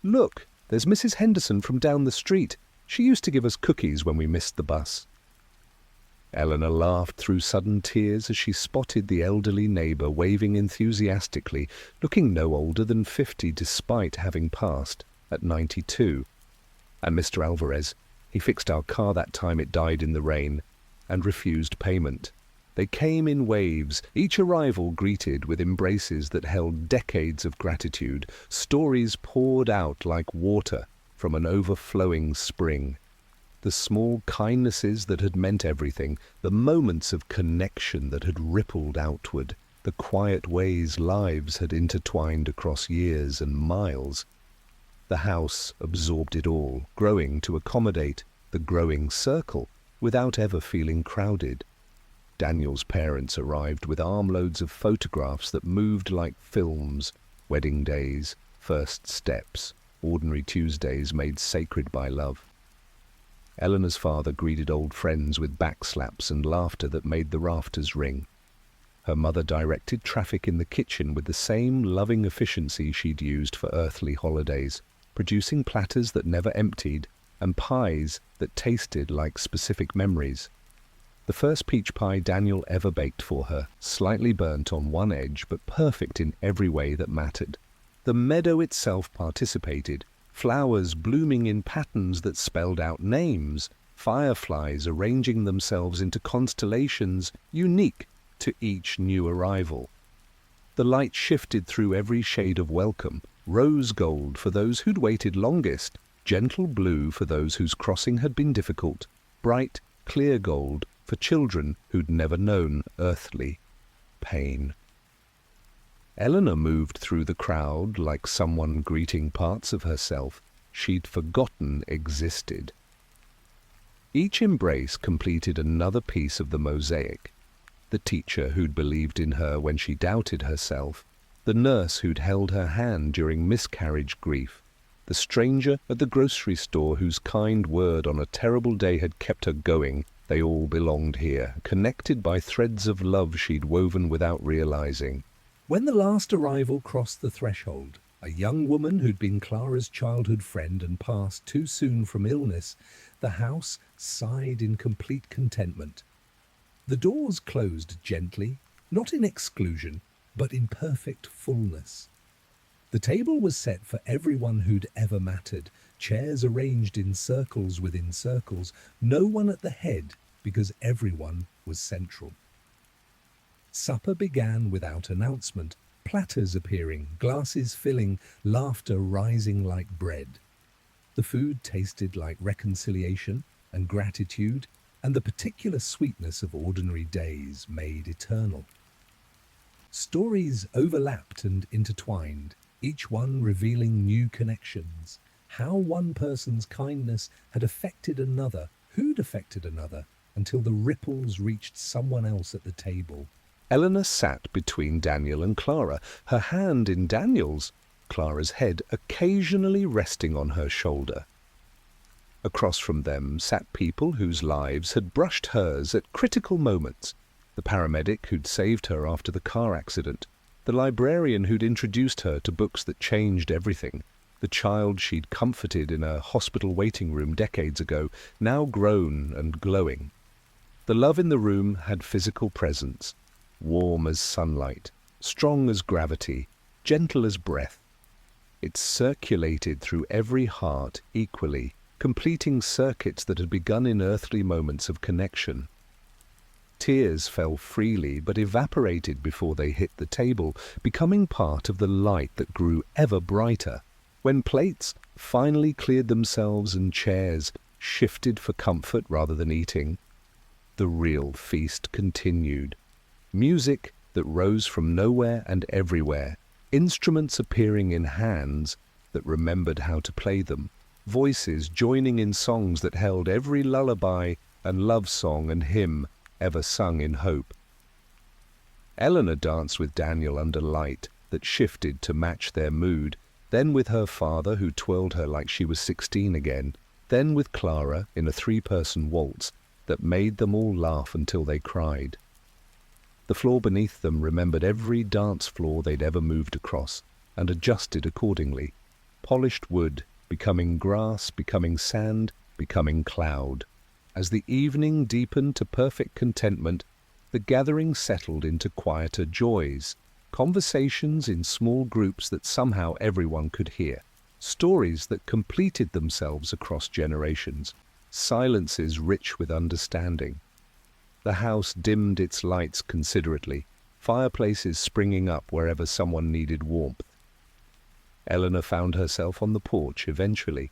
"Look, there's Mrs. Henderson from down the street. She used to give us cookies when we missed the bus." Eleanor laughed through sudden tears as she spotted the elderly neighbor waving enthusiastically, looking no older than 50 despite having passed at 92. "And Mr. Alvarez, he fixed our car that time it died in the rain, and refused payment." They came in waves, each arrival greeted with embraces that held decades of gratitude, stories poured out like water from an overflowing spring. The small kindnesses that had meant everything, the moments of connection that had rippled outward, the quiet ways lives had intertwined across years and miles. The house absorbed it all, growing to accommodate the growing circle without ever feeling crowded. Daniel's parents arrived with armloads of photographs that moved like films: wedding days, first steps, ordinary Tuesdays made sacred by love. Eleanor's father greeted old friends with backslaps and laughter that made the rafters ring. Her mother directed traffic in the kitchen with the same loving efficiency she'd used for earthly holidays, producing platters that never emptied and pies that tasted like specific memories. The first peach pie Daniel ever baked for her, slightly burnt on one edge but perfect in every way that mattered. The meadow itself participated, flowers blooming in patterns that spelled out names, fireflies arranging themselves into constellations unique to each new arrival. The light shifted through every shade of welcome, rose gold for those who'd waited longest, gentle blue for those whose crossing had been difficult, bright, clear gold for children who'd never known earthly pain. Eleanor moved through the crowd like someone greeting parts of herself she'd forgotten existed. Each embrace completed another piece of the mosaic. The teacher who'd believed in her when she doubted herself, the nurse who'd held her hand during miscarriage grief, the stranger at the grocery store whose kind word on a terrible day had kept her going. They all belonged here, connected by threads of love she'd woven without realizing. When the last arrival crossed the threshold, a young woman who'd been Clara's childhood friend and passed too soon from illness, the house sighed in complete contentment. The doors closed gently, not in exclusion, but in perfect fullness. The table was set for everyone who'd ever mattered, chairs arranged in circles within circles, no one at the head because everyone was central. Supper began without announcement, platters appearing, glasses filling, laughter rising like bread. The food tasted like reconciliation and gratitude, and the particular sweetness of ordinary days made eternal. Stories overlapped and intertwined, each one revealing new connections. How one person's kindness had affected another, who'd affected another, until the ripples reached someone else at the table. Eleanor sat between Daniel and Clara, her hand in Daniel's, Clara's head occasionally resting on her shoulder. Across from them sat people whose lives had brushed hers at critical moments. The paramedic who'd saved her after the car accident, the librarian who'd introduced her to books that changed everything, the child she'd comforted in a hospital waiting room decades ago, now grown and glowing. The love in the room had physical presence, warm as sunlight, strong as gravity, gentle as breath. It circulated through every heart equally, completing circuits that had begun in earthly moments of connection. Tears fell freely but evaporated before they hit the table, becoming part of the light that grew ever brighter. When plates finally cleared themselves and chairs shifted for comfort rather than eating, the real feast continued. Music that rose from nowhere and everywhere, instruments appearing in hands that remembered how to play them, voices joining in songs that held every lullaby and love song and hymn ever sung in hope. Eleanor danced with Daniel under light that shifted to match their mood, then with her father who twirled her like she was 16 again, then with Clara in a 3-person waltz that made them all laugh until they cried. The floor beneath them remembered every dance floor they'd ever moved across and adjusted accordingly. Polished wood, becoming grass, becoming sand, becoming cloud. As the evening deepened to perfect contentment, the gathering settled into quieter joys, conversations in small groups that somehow everyone could hear, stories that completed themselves across generations, silences rich with understanding. The house dimmed its lights considerately, fireplaces springing up wherever someone needed warmth. Eleanor found herself on the porch eventually,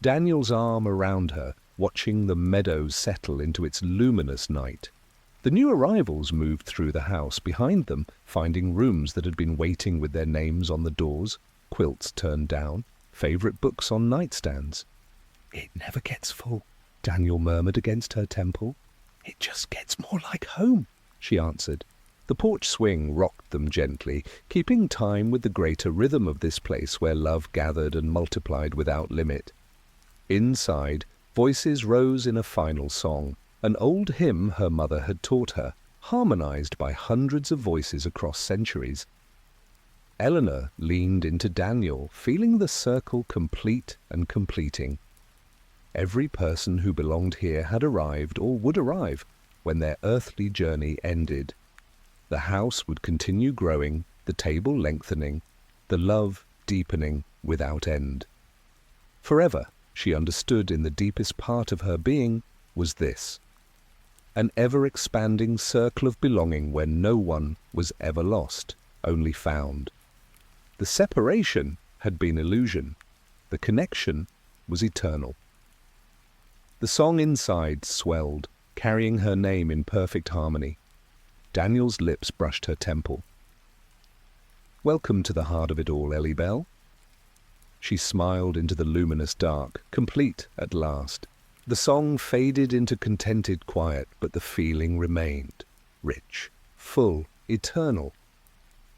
Daniel's arm around her, watching the meadow settle into its luminous night. The new arrivals moved through the house behind them, finding rooms that had been waiting with their names on the doors, quilts turned down, favorite books on nightstands. "It never gets full," Daniel murmured against her temple. "It just gets more like home," she answered. The porch swing rocked them gently, keeping time with the greater rhythm of this place where love gathered and multiplied without limit. Inside, voices rose in a final song, an old hymn her mother had taught her, harmonized by hundreds of voices across centuries. Eleanor leaned into Daniel, feeling the circle complete and completing. Every person who belonged here had arrived or would arrive when their earthly journey ended. The house would continue growing, the table lengthening, the love deepening without end. Forever, she understood in the deepest part of her being, was this: an ever-expanding circle of belonging where no one was ever lost, only found. The separation had been illusion. The connection was eternal. The song inside swelled, carrying her name in perfect harmony. Daniel's lips brushed her temple. "Welcome to the heart of it all, Ellie Bell." She smiled into the luminous dark, complete at last. The song faded into contented quiet, but the feeling remained, rich, full, eternal.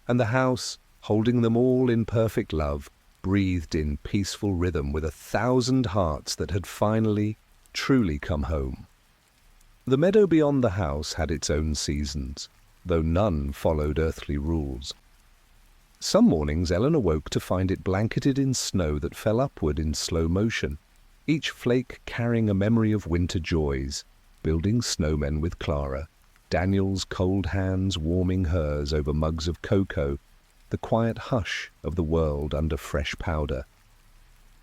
And the house, holding them all in perfect love, breathed in peaceful rhythm with 1,000 hearts that had finally, truly come home. The meadow beyond the house had its own seasons, though none followed earthly rules. Some mornings Eleanor woke to find it blanketed in snow that fell upward in slow motion, each flake carrying a memory of winter joys, building snowmen with Clara, Daniel's cold hands warming hers over mugs of cocoa, the quiet hush of the world under fresh powder.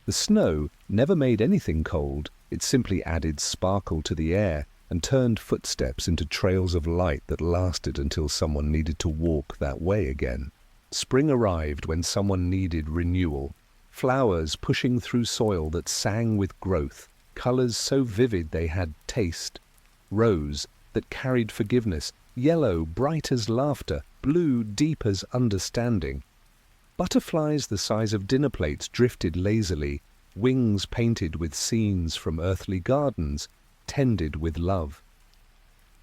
The snow never made anything cold, it simply added sparkle to the air and turned footsteps into trails of light that lasted until someone needed to walk that way again. Spring arrived when someone needed renewal, flowers pushing through soil that sang with growth, colors so vivid they had taste, rose that carried forgiveness, yellow bright as laughter, blue deep as understanding. Butterflies the size of dinner plates drifted lazily, wings painted with scenes from earthly gardens, tended with love.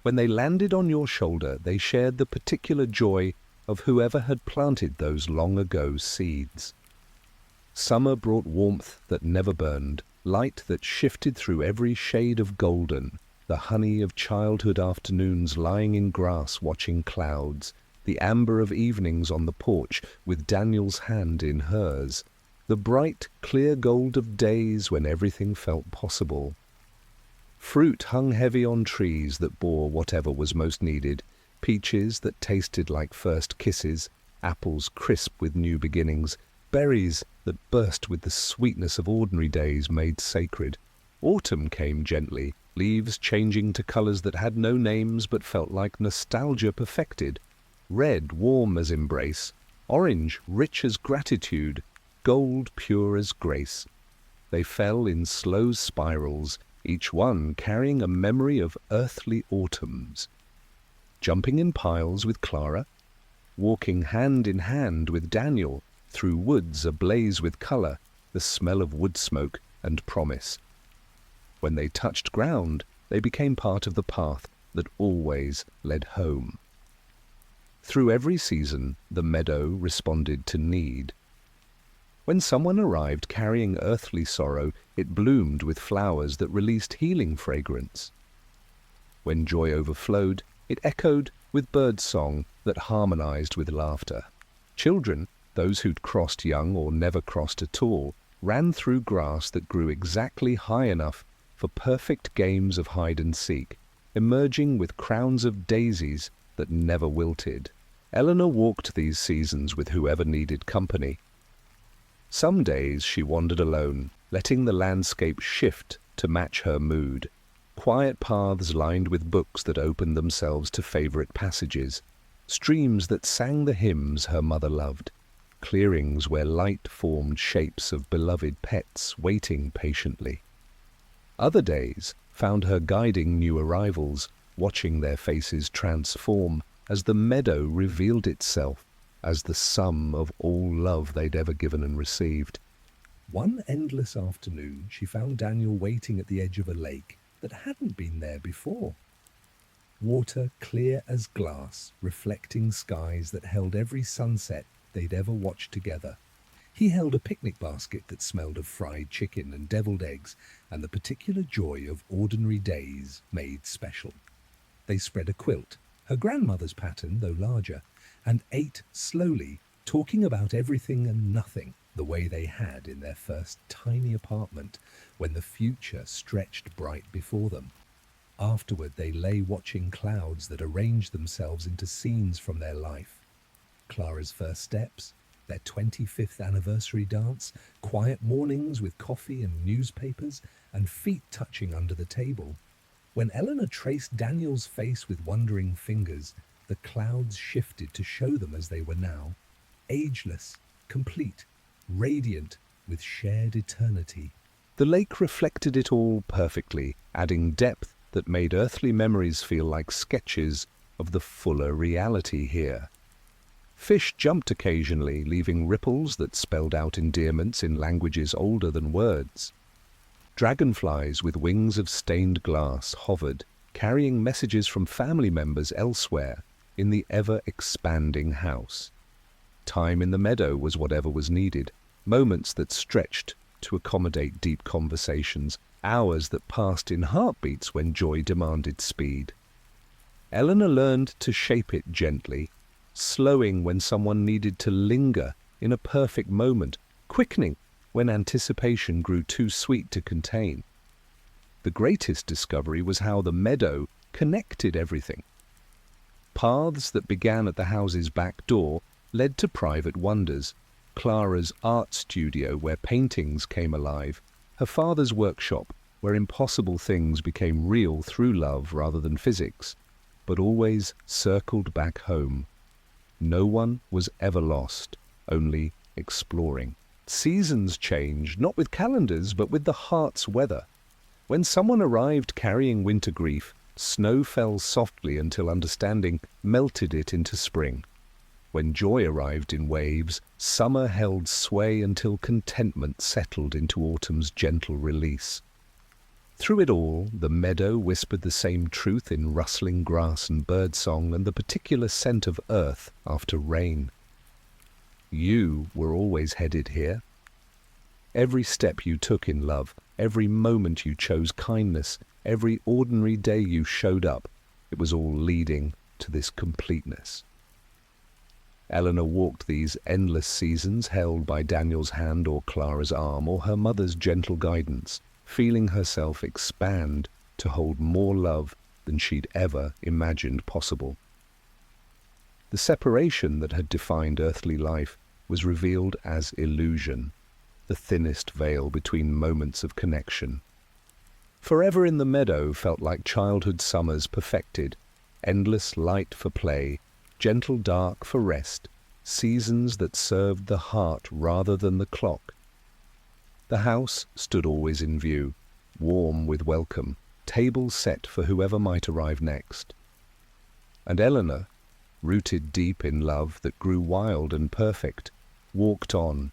When they landed on your shoulder, they shared the particular joy of whoever had planted those long ago seeds. Summer brought warmth that never burned, light that shifted through every shade of golden, the honey of childhood afternoons lying in grass watching clouds, the amber of evenings on the porch with Daniel's hand in hers, the bright, clear gold of days when everything felt possible. Fruit hung heavy on trees that bore whatever was most needed, peaches that tasted like first kisses, apples crisp with new beginnings, berries that burst with the sweetness of ordinary days made sacred. Autumn came gently, leaves changing to colors that had no names but felt like nostalgia perfected. Red warm as embrace, orange rich as gratitude, gold pure as grace. They fell in slow spirals, each one carrying a memory of earthly autumns. Jumping in piles with Clara, walking hand in hand with Daniel through woods ablaze with color, the smell of wood smoke and promise. When they touched ground, they became part of the path that always led home. Through every season, the meadow responded to need. When someone arrived carrying earthly sorrow, it bloomed with flowers that released healing fragrance. When joy overflowed, it echoed with birdsong that harmonized with laughter. Children, those who'd crossed young or never crossed at all, ran through grass that grew exactly high enough for perfect games of hide and seek, emerging with crowns of daisies that never wilted. Eleanor walked these seasons with whoever needed company. Some days she wandered alone, letting the landscape shift to match her mood. Quiet paths lined with books that opened themselves to favorite passages, streams that sang the hymns her mother loved, clearings where light formed shapes of beloved pets waiting patiently. Other days found her guiding new arrivals, watching their faces transform as the meadow revealed itself as the sum of all love they'd ever given and received. One endless afternoon, she found Daniel waiting at the edge of a lake that hadn't been there before. Water clear as glass, reflecting skies that held every sunset they'd ever watched together. He held a picnic basket that smelled of fried chicken and deviled eggs, and the particular joy of ordinary days made special. They spread a quilt, her grandmother's pattern though larger, and ate slowly, talking about everything and nothing, the way they had in their first tiny apartment when the future stretched bright before them. Afterward, they lay watching clouds that arranged themselves into scenes from their life. Clara's first steps, their 25th anniversary dance, quiet mornings with coffee and newspapers, and feet touching under the table. When Eleanor traced Daniel's face with wondering fingers, the clouds shifted to show them as they were now, ageless, complete, radiant with shared eternity. The lake reflected it all perfectly, adding depth that made earthly memories feel like sketches of the fuller reality here. Fish jumped occasionally, leaving ripples that spelled out endearments in languages older than words. Dragonflies with wings of stained glass hovered, carrying messages from family members elsewhere in the ever-expanding house. Time in the meadow was whatever was needed, moments that stretched to accommodate deep conversations, hours that passed in heartbeats when joy demanded speed. Eleanor learned to shape it gently, slowing when someone needed to linger in a perfect moment, quickening when anticipation grew too sweet to contain. The greatest discovery was how the meadow connected everything. Paths that began at the house's back door led to private wonders. Clara's art studio, where paintings came alive, her father's workshop, where impossible things became real through love rather than physics, but always circled back home. No one was ever lost, only exploring. Seasons changed, not with calendars, but with the heart's weather. When someone arrived carrying winter grief, snow fell softly until understanding melted it into spring. When joy arrived in waves, summer held sway until contentment settled into autumn's gentle release. Through it all, the meadow whispered the same truth in rustling grass and birdsong and the particular scent of earth after rain. You were always headed here. Every step you took in love, every moment you chose kindness, every ordinary day you showed up, it was all leading to this completeness. Eleanor walked these endless seasons held by Daniel's hand or Clara's arm or her mother's gentle guidance, feeling herself expand to hold more love than she'd ever imagined possible. The separation that had defined earthly life was revealed as illusion, the thinnest veil between moments of connection. Forever in the meadow felt like childhood summers perfected, endless light for play, gentle dark for rest, seasons that served the heart rather than the clock. The house stood always in view, warm with welcome, tables set for whoever might arrive next. And Eleanor, rooted deep in love that grew wild and perfect, walked on,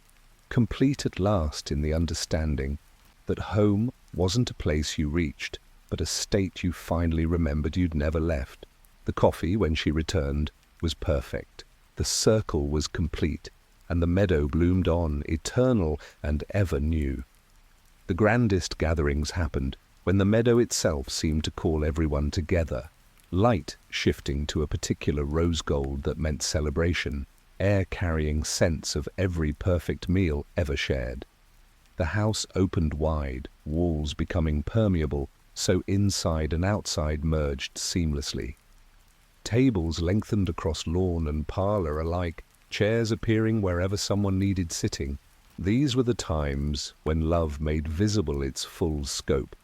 complete at last in the understanding that home wasn't a place you reached, but a state you finally remembered you'd never left. The coffee, when she returned, was perfect. The circle was complete, and the meadow bloomed on, eternal and ever new. The grandest gatherings happened when the meadow itself seemed to call everyone together, light shifting to a particular rose gold that meant celebration, air carrying scents of every perfect meal ever shared. The house opened wide, walls becoming permeable, so inside and outside merged seamlessly. Tables lengthened across lawn and parlor alike, chairs appearing wherever someone needed sitting. These were the times when love made visible its full scope.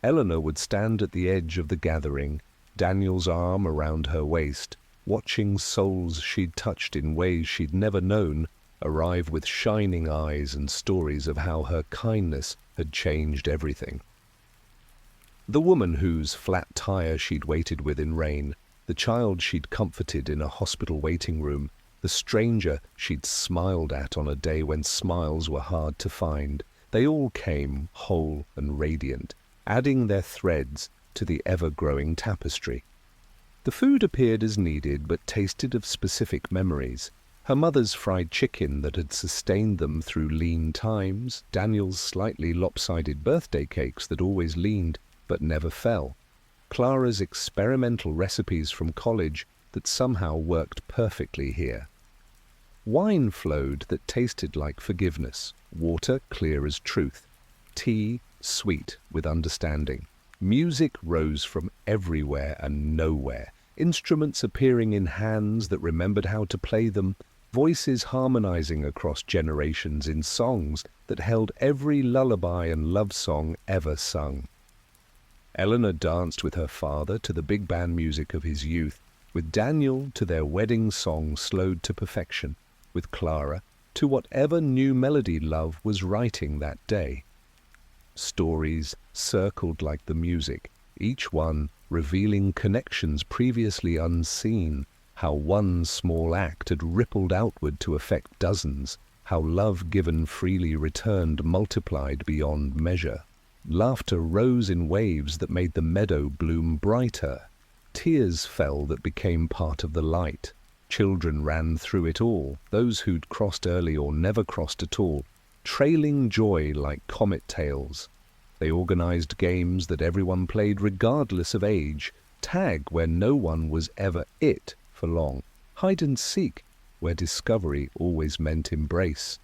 Eleanor would stand at the edge of the gathering, Daniel's arm around her waist, watching souls she'd touched in ways she'd never known arrive with shining eyes and stories of how her kindness had changed everything. The woman whose flat tire she'd waited with in rain, the child she'd comforted in a hospital waiting room, the stranger she'd smiled at on a day when smiles were hard to find, they all came whole and radiant, adding their threads to the ever-growing tapestry. The food appeared as needed, but tasted of specific memories. Her mother's fried chicken that had sustained them through lean times, Daniel's slightly lopsided birthday cakes that always leaned but never fell, Clara's experimental recipes from college that somehow worked perfectly here. Wine flowed that tasted like forgiveness, water clear as truth, tea sweet with understanding. Music rose from everywhere and nowhere, instruments appearing in hands that remembered how to play them, voices harmonizing across generations in songs that held every lullaby and love song ever sung. Eleanor danced with her father to the big band music of his youth, with Daniel to their wedding song slowed to perfection, with Clara to whatever new melody love was writing that day. Stories circled like the music, each one revealing connections previously unseen, how one small act had rippled outward to affect dozens, how love given freely returned multiplied beyond measure. Laughter rose in waves that made the meadow bloom brighter. Tears fell that became part of the light. Children ran through it all, those who'd crossed early or never crossed at all, trailing joy like comet tails. They organized games that everyone played regardless of age, tag where no one was ever it for long, hide and seek where discovery always meant embrace.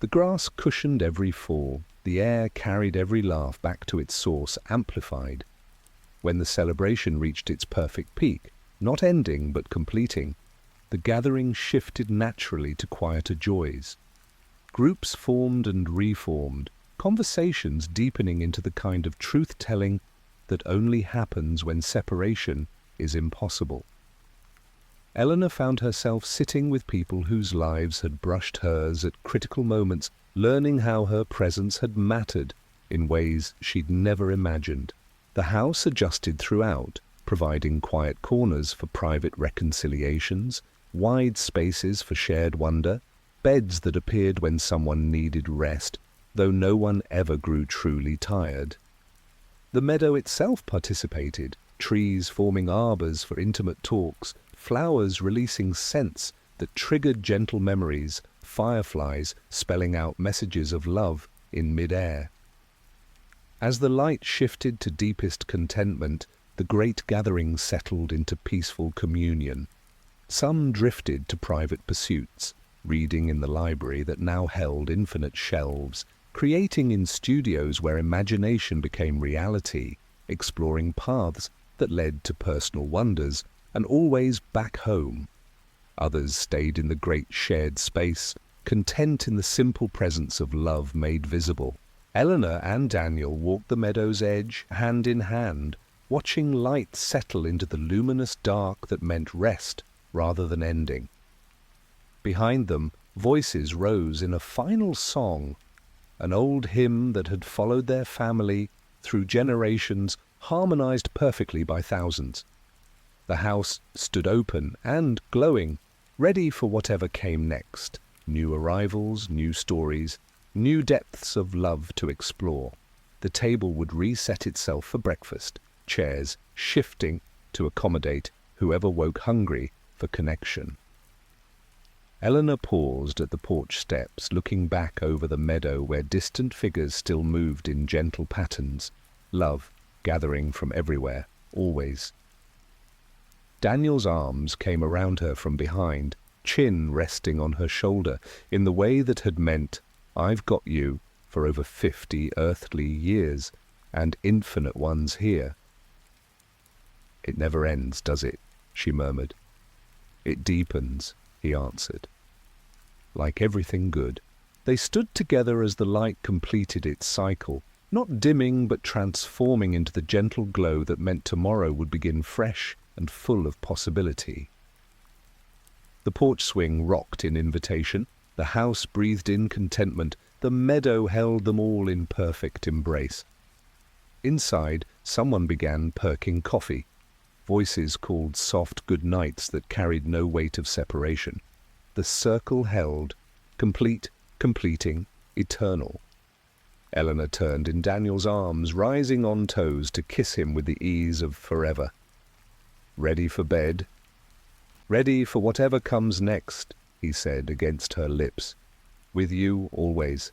The grass cushioned every fall, the air carried every laugh back to its source, amplified. When the celebration reached its perfect peak, not ending but completing, the gathering shifted naturally to quieter joys. Groups formed and reformed, conversations deepening into the kind of truth-telling that only happens when separation is impossible. Eleanor found herself sitting with people whose lives had brushed hers at critical moments, learning how her presence had mattered in ways she'd never imagined. The house adjusted throughout, providing quiet corners for private reconciliations, wide spaces for shared wonder, beds that appeared when someone needed rest, though no one ever grew truly tired. The meadow itself participated, trees forming arbors for intimate talks, flowers releasing scents that triggered gentle memories, fireflies spelling out messages of love in mid-air. As the light shifted to deepest contentment, the great gathering settled into peaceful communion. Some drifted to private pursuits, reading in the library that now held infinite shelves, creating in studios where imagination became reality, exploring paths that led to personal wonders, and always back home. Others stayed in the great shared space, content in the simple presence of love made visible. Eleanor and Daniel walked the meadow's edge, hand in hand, watching light settle into the luminous dark that meant rest rather than ending. Behind them, voices rose in a final song, an old hymn that had followed their family through generations, harmonized perfectly by thousands. The house stood open and glowing, ready for whatever came next. New arrivals, new stories, new depths of love to explore. The table would reset itself for breakfast, chairs shifting to accommodate whoever woke hungry for connection. Eleanor paused at the porch steps, looking back over the meadow where distant figures still moved in gentle patterns, love gathering from everywhere, always. Daniel's arms came around her from behind, chin resting on her shoulder in the way that had meant, "I've got you for over 50 earthly years, and infinite ones here." "It never ends, does it?" she murmured. "It deepens," he answered. Like everything good, they stood together as the light completed its cycle, not dimming but transforming into the gentle glow that meant tomorrow would begin fresh and full of possibility. The porch swing rocked in invitation, the house breathed in contentment, the meadow held them all in perfect embrace. Inside, someone began perking coffee. Voices called soft good nights that carried no weight of separation. The circle held, complete, completing, eternal. Eleanor turned in Daniel's arms, rising on toes to kiss him with the ease of forever. Ready for bed? Ready for whatever comes next, he said against her lips. With you always.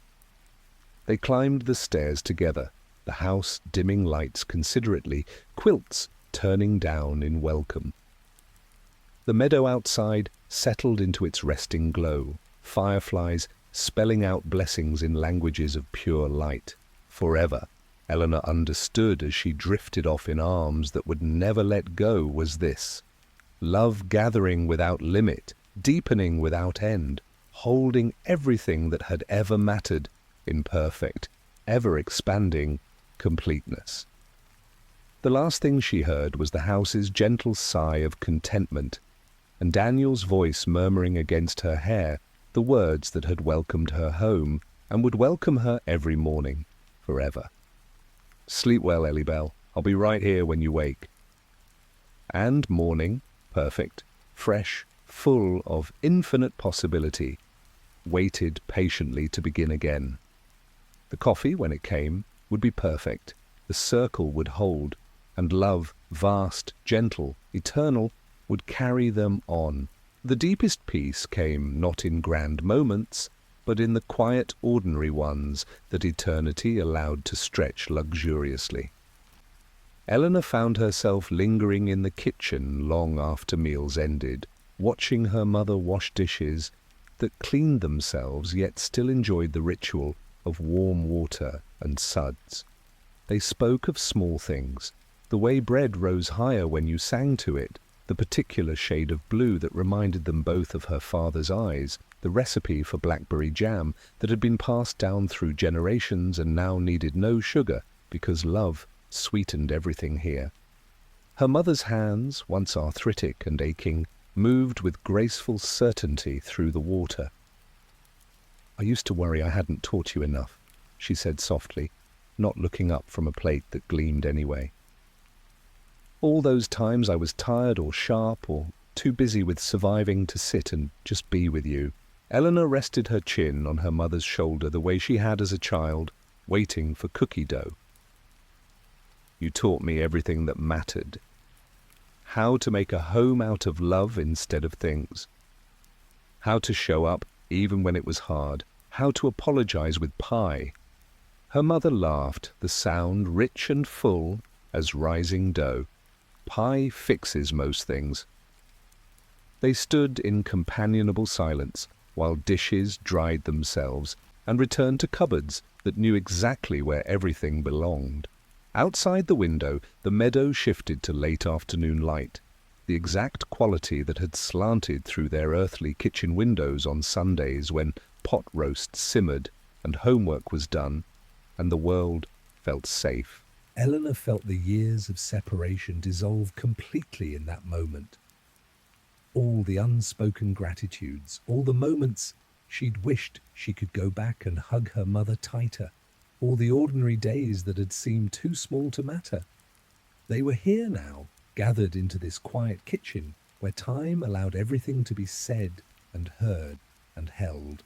They climbed the stairs together, the house dimming lights considerately, quilts turning down in welcome. The meadow outside settled into its resting glow, fireflies spelling out blessings in languages of pure light. Forever, Eleanor understood as she drifted off in arms that would never let go, was this: love gathering without limit, deepening without end, holding everything that had ever mattered in perfect, ever-expanding completeness. The last thing she heard was the house's gentle sigh of contentment, and Daniel's voice murmuring against her hair the words that had welcomed her home and would welcome her every morning, forever. Sleep well, Ellie Bell. I'll be right here when you wake. And morning, perfect, fresh, full of infinite possibility, waited patiently to begin again. The coffee, when it came, would be perfect, the circle would hold, and love, vast, gentle, eternal, would carry them on. The deepest peace came not in grand moments, but in the quiet, ordinary ones that eternity allowed to stretch luxuriously. Eleanor found herself lingering in the kitchen long after meals ended, watching her mother wash dishes that cleaned themselves yet still enjoyed the ritual of warm water and suds. They spoke of small things, the way bread rose higher when you sang to it, the particular shade of blue that reminded them both of her father's eyes, the recipe for blackberry jam that had been passed down through generations and now needed no sugar because love sweetened everything here. Her mother's hands, once arthritic and aching, moved with graceful certainty through the water. "I used to worry I hadn't taught you enough," she said softly, not looking up from a plate that gleamed anyway. "All those times I was tired or sharp or too busy with surviving to sit and just be with you." Eleanor rested her chin on her mother's shoulder the way she had as a child, waiting for cookie dough. "You taught me everything that mattered. How to make a home out of love instead of things. How to show up even when it was hard. How to apologize with pie." Her mother laughed, the sound rich and full as rising dough. "Pie fixes most things." They stood in companionable silence while dishes dried themselves and returned to cupboards that knew exactly where everything belonged. Outside the window, the meadow shifted to late afternoon light, the exact quality that had slanted through their earthly kitchen windows on Sundays when pot roast simmered and homework was done and the world felt safe. Eleanor felt the years of separation dissolve completely in that moment. All the unspoken gratitudes, all the moments she'd wished she could go back and hug her mother tighter, all the ordinary days that had seemed too small to matter. They were here now, gathered into this quiet kitchen where time allowed everything to be said and heard and held.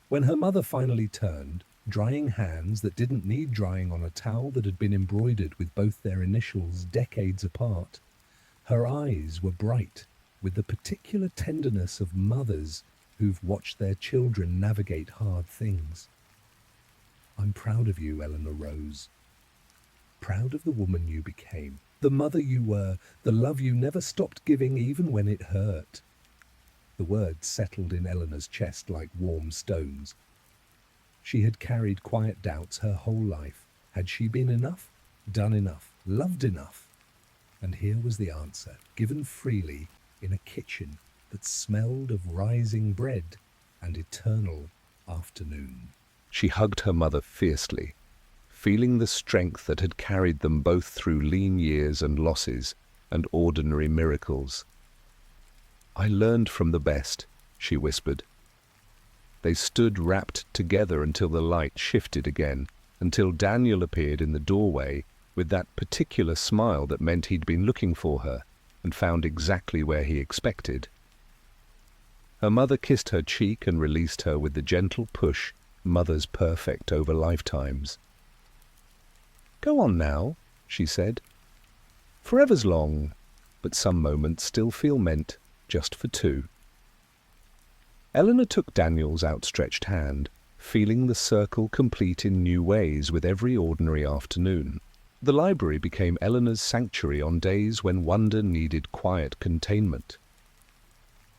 When her mother finally turned, drying hands that didn't need drying on a towel that had been embroidered with both their initials decades apart, her eyes were bright with the particular tenderness of mothers who've watched their children navigate hard things. "I'm proud of you, Eleanor Rose. Proud of the woman you became, the mother you were, the love you never stopped giving even when it hurt." The words settled in Eleanor's chest like warm stones. She had carried quiet doubts her whole life. Had she been enough, done enough, loved enough? And here was the answer, given freely in a kitchen that smelled of rising bread and eternal afternoon. She hugged her mother fiercely, feeling the strength that had carried them both through lean years and losses and ordinary miracles. "I learned from the best," she whispered. They stood wrapped together until the light shifted again, until Daniel appeared in the doorway with that particular smile that meant he'd been looking for her and found exactly where he expected. Her mother kissed her cheek and released her with the gentle push mothers perfect over lifetimes. "Go on now," she said. "Forever's long, but some moments still feel meant just for two. Eleanor took Daniel's outstretched hand, feeling the circle complete in new ways with every ordinary afternoon. The library became Eleanor's sanctuary on days when wonder needed quiet containment.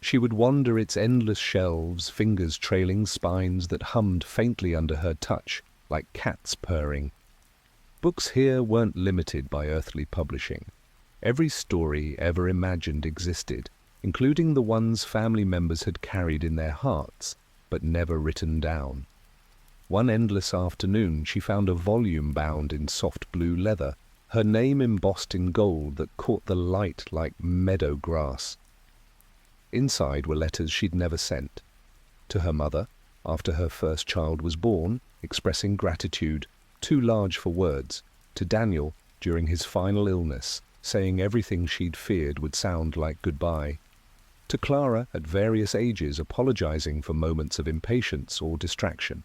She would wander its endless shelves, fingers trailing spines that hummed faintly under her touch, like cats purring. Books here weren't limited by earthly publishing. Every story ever imagined existed, including the ones family members had carried in their hearts, but never written down. One endless afternoon she found a volume bound in soft blue leather, her name embossed in gold that caught the light like meadow grass. Inside were letters she'd never sent. To her mother, after her first child was born, expressing gratitude, too large for words. To Daniel, during his final illness, saying everything she'd feared would sound like goodbye. To Clara, at various ages, apologizing for moments of impatience or distraction.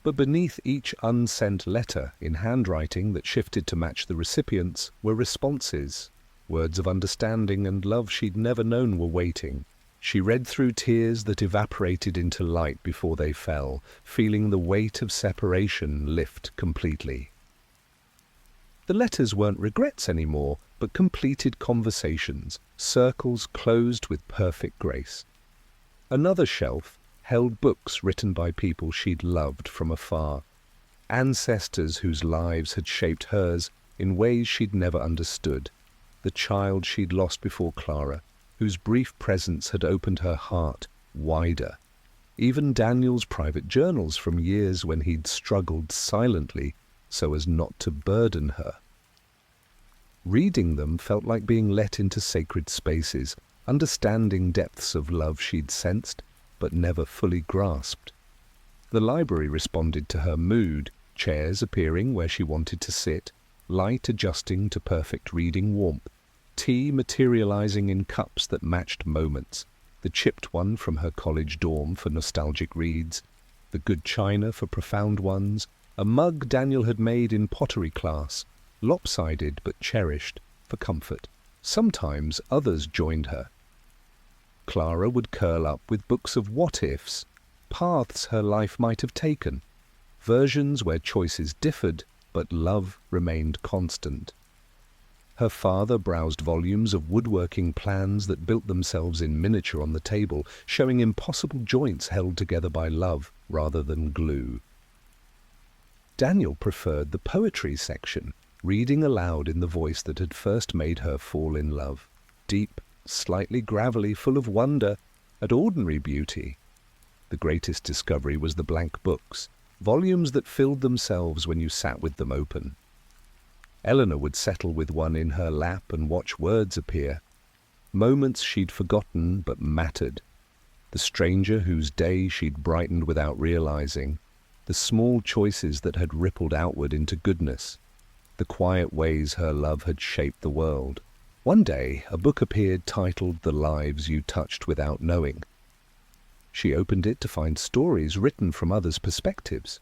But beneath each unsent letter, in handwriting that shifted to match the recipient's, were responses, words of understanding and love she'd never known were waiting. She read through tears that evaporated into light before they fell, feeling the weight of separation lift completely. The letters weren't regrets anymore, but completed conversations, circles closed with perfect grace. Another shelf held books written by people she'd loved from afar, ancestors whose lives had shaped hers in ways she'd never understood, the child she'd lost before Clara, whose brief presence had opened her heart wider. Even Daniel's private journals from years when he'd struggled silently so as not to burden her. Reading them felt like being let into sacred spaces, understanding depths of love she'd sensed but never fully grasped. The library responded to her mood, chairs appearing where she wanted to sit, light adjusting to perfect reading warmth, tea materializing in cups that matched moments, the chipped one from her college dorm for nostalgic reads, the good china for profound ones, a mug Daniel had made in pottery class, lopsided but cherished, for comfort. Sometimes others joined her. Clara would curl up with books of what-ifs, paths her life might have taken, versions where choices differed but love remained constant. Her father browsed volumes of woodworking plans that built themselves in miniature on the table, showing impossible joints held together by love rather than glue. Daniel preferred the poetry section, reading aloud in the voice that had first made her fall in love, deep, slightly gravelly, full of wonder at ordinary beauty. The greatest discovery was the blank books, volumes that filled themselves when you sat with them open. Eleanor would settle with one in her lap and watch words appear, moments she'd forgotten but mattered, the stranger whose day she'd brightened without realizing, the small choices that had rippled outward into goodness, the quiet ways her love had shaped the world. One day, a book appeared titled The Lives You Touched Without Knowing. She opened it to find stories written from others' perspectives.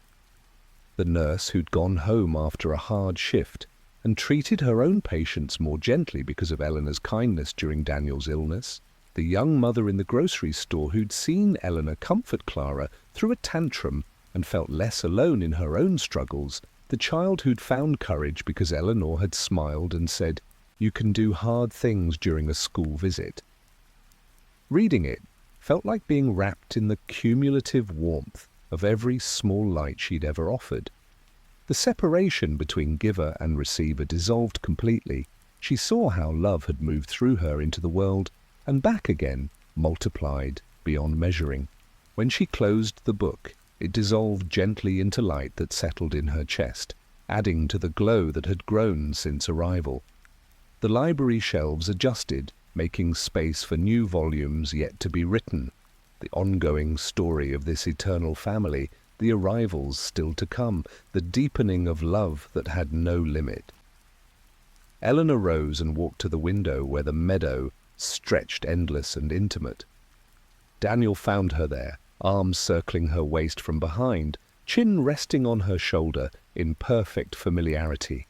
The nurse who'd gone home after a hard shift and treated her own patients more gently because of Eleanor's kindness during Daniel's illness. The young mother in the grocery store who'd seen Eleanor comfort Clara through a tantrum and felt less alone in her own struggles. The child who'd found courage because Eleanor had smiled and said, "You can do hard things during a school visit." Reading it felt like being wrapped in the cumulative warmth of every small light she'd ever offered. The separation between giver and receiver dissolved completely. She saw how love had moved through her into the world and back again, multiplied beyond measuring. When she closed the book, it dissolved gently into light that settled in her chest, adding to the glow that had grown since arrival. The library shelves adjusted, making space for new volumes yet to be written, the ongoing story of this eternal family, the arrivals still to come, the deepening of love that had no limit. Eleanor rose and walked to the window where the meadow stretched endless and intimate. Daniel found her there, arms circling her waist from behind, chin resting on her shoulder in perfect familiarity.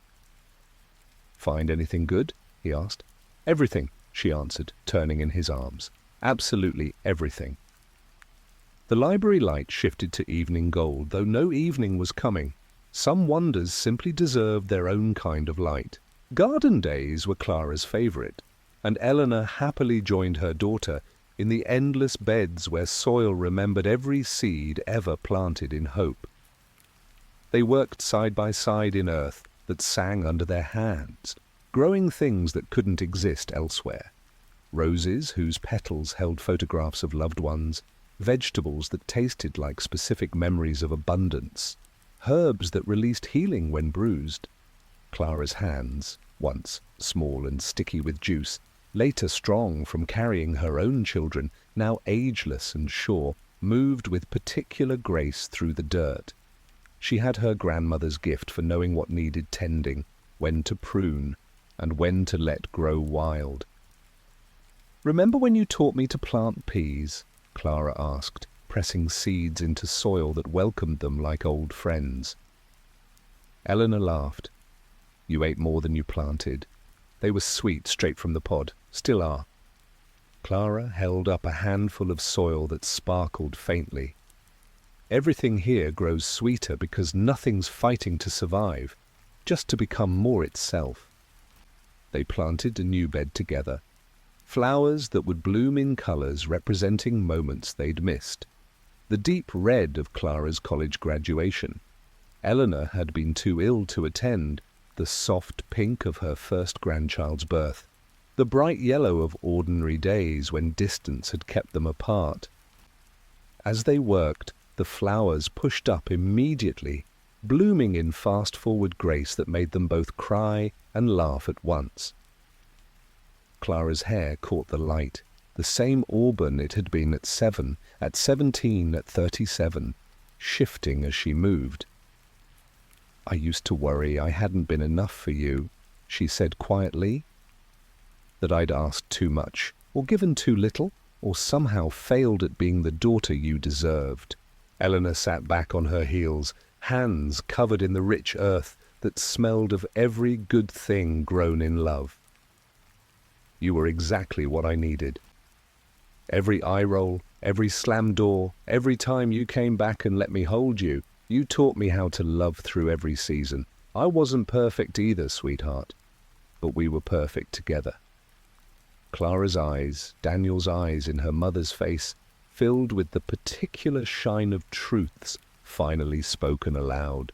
"Find anything good?" he asked. Everything, she answered, turning in his arms. Absolutely everything. The library light shifted to evening gold, though no evening was coming. Some wonders simply deserved their own kind of light. Garden days were Clara's favourite, and Eleanor happily joined her daughter in the endless beds where soil remembered every seed ever planted in hope. They worked side by side in earth that sang under their hands, growing things that couldn't exist elsewhere. Roses whose petals held photographs of loved ones, vegetables that tasted like specific memories of abundance, herbs that released healing when bruised. Clara's hands, once small and sticky with juice, later strong from carrying her own children, now ageless and sure, moved with particular grace through the dirt. She had her grandmother's gift for knowing what needed tending, when to prune, and when to let grow wild. "Remember when you taught me to plant peas?" Clara asked, pressing seeds into soil that welcomed them like old friends. Eleanor laughed. "You ate more than you planted. They were sweet straight from the pod, still are." Clara held up a handful of soil that sparkled faintly. "Everything here grows sweeter because nothing's fighting to survive, just to become more itself." They planted a new bed together. Flowers that would bloom in colours representing moments they'd missed. The deep red of Clara's college graduation. Eleanor had been too ill to attend. The soft pink of her first grandchild's birth. The bright yellow of ordinary days when distance had kept them apart. As they worked, the flowers pushed up immediately, blooming in fast-forward grace that made them both cry and laugh at once. Clara's hair caught the light, the same auburn it had been at 7, at 17, at 37, shifting as she moved. "I used to worry I hadn't been enough for you," she said quietly. "That I'd asked too much, or given too little, or somehow failed at being the daughter you deserved." Eleanor sat back on her heels, hands covered in the rich earth that smelled of every good thing grown in love. "You were exactly what I needed. Every eye roll, every slammed door, every time you came back and let me hold you, you taught me how to love through every season. I wasn't perfect either, sweetheart, but we were perfect together." Clara's eyes, Daniel's eyes in her mother's face, filled with the particular shine of truths finally spoken aloud.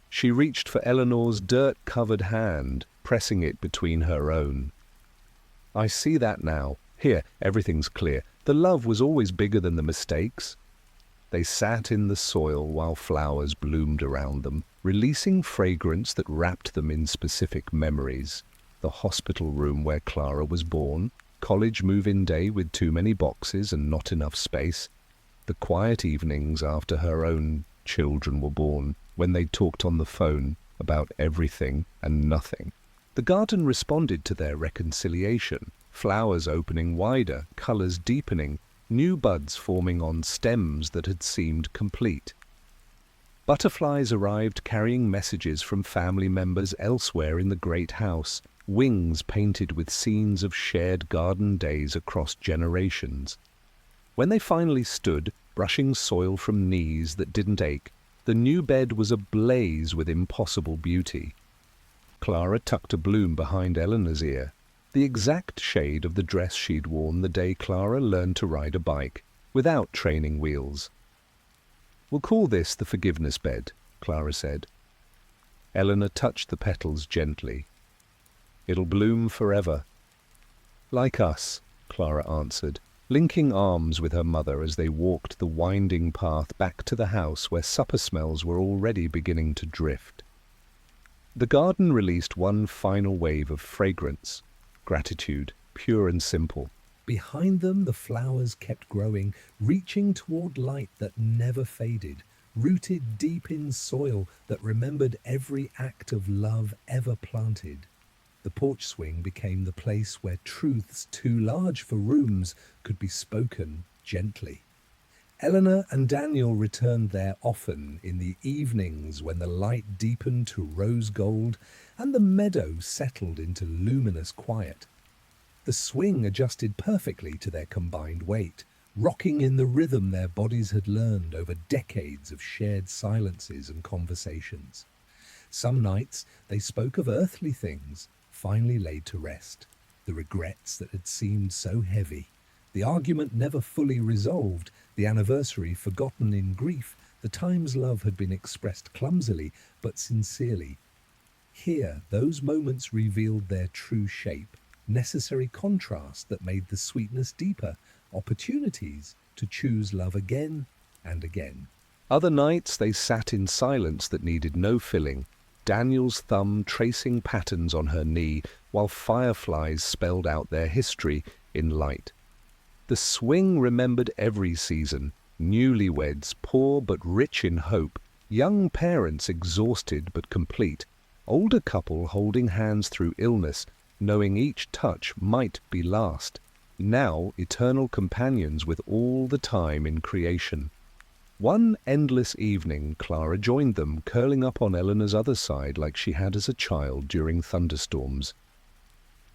She reached for Eleanor's dirt-covered hand, pressing it between her own. "I see that now. Here, everything's clear. The love was always bigger than the mistakes." They sat in the soil while flowers bloomed around them, releasing fragrance that wrapped them in specific memories. The hospital room where Clara was born, college move-in day with too many boxes and not enough space, the quiet evenings after her own children were born, when they talked on the phone about everything and nothing. The garden responded to their reconciliation, flowers opening wider, colours deepening, new buds forming on stems that had seemed complete. Butterflies arrived carrying messages from family members elsewhere in the great house, wings painted with scenes of shared garden days across generations. When they finally stood, brushing soil from knees that didn't ache, the new bed was ablaze with impossible beauty. Clara tucked a bloom behind Eleanor's ear, the exact shade of the dress she'd worn the day Clara learned to ride a bike, without training wheels. "We'll call this the forgiveness bed," Clara said. Eleanor touched the petals gently. "It'll bloom forever." "Like us," Clara answered, linking arms with her mother as they walked the winding path back to the house where supper smells were already beginning to drift. The garden released one final wave of fragrance, gratitude, pure and simple. Behind them, the flowers kept growing, reaching toward light that never faded, rooted deep in soil that remembered every act of love ever planted. The porch swing became the place where truths too large for rooms could be spoken gently. Eleanor and Daniel returned there often in the evenings when the light deepened to rose gold and the meadow settled into luminous quiet. The swing adjusted perfectly to their combined weight, rocking in the rhythm their bodies had learned over decades of shared silences and conversations. Some nights they spoke of earthly things, finally laid to rest, the regrets that had seemed so heavy, the argument never fully resolved, the anniversary forgotten in grief, the times love had been expressed clumsily but sincerely. Here, those moments revealed their true shape, necessary contrast that made the sweetness deeper, opportunities to choose love again and again. Other nights they sat in silence that needed no filling, Daniel's thumb tracing patterns on her knee while fireflies spelled out their history in light. The swing remembered every season, newlyweds poor but rich in hope, young parents exhausted but complete, older couple holding hands through illness, knowing each touch might be last, now eternal companions with all the time in creation. One endless evening, Clara joined them, curling up on Eleanor's other side like she had as a child during thunderstorms.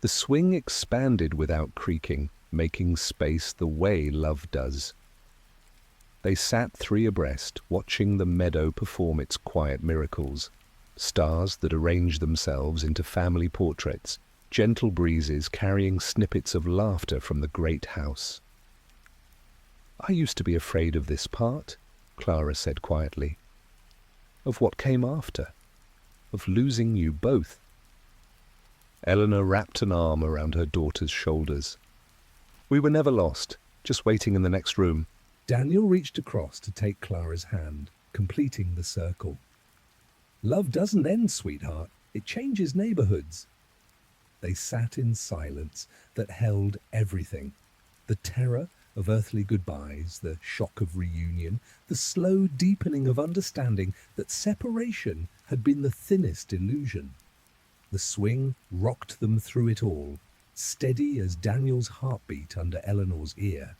The swing expanded without creaking, making space the way love does. They sat three abreast, watching the meadow perform its quiet miracles. Stars that arranged themselves into family portraits, gentle breezes carrying snippets of laughter from the great house. "I used to be afraid of this part," Clara said quietly. "Of what came after. Of losing you both." Eleanor wrapped an arm around her daughter's shoulders. "We were never lost, just waiting in the next room." Daniel reached across to take Clara's hand, completing the circle. "Love doesn't end, sweetheart. It changes neighborhoods." They sat in silence that held everything. The terror of earthly goodbyes, the shock of reunion, the slow deepening of understanding that separation had been the thinnest illusion. The swing rocked them through it all, steady as Daniel's heartbeat under Eleanor's ear.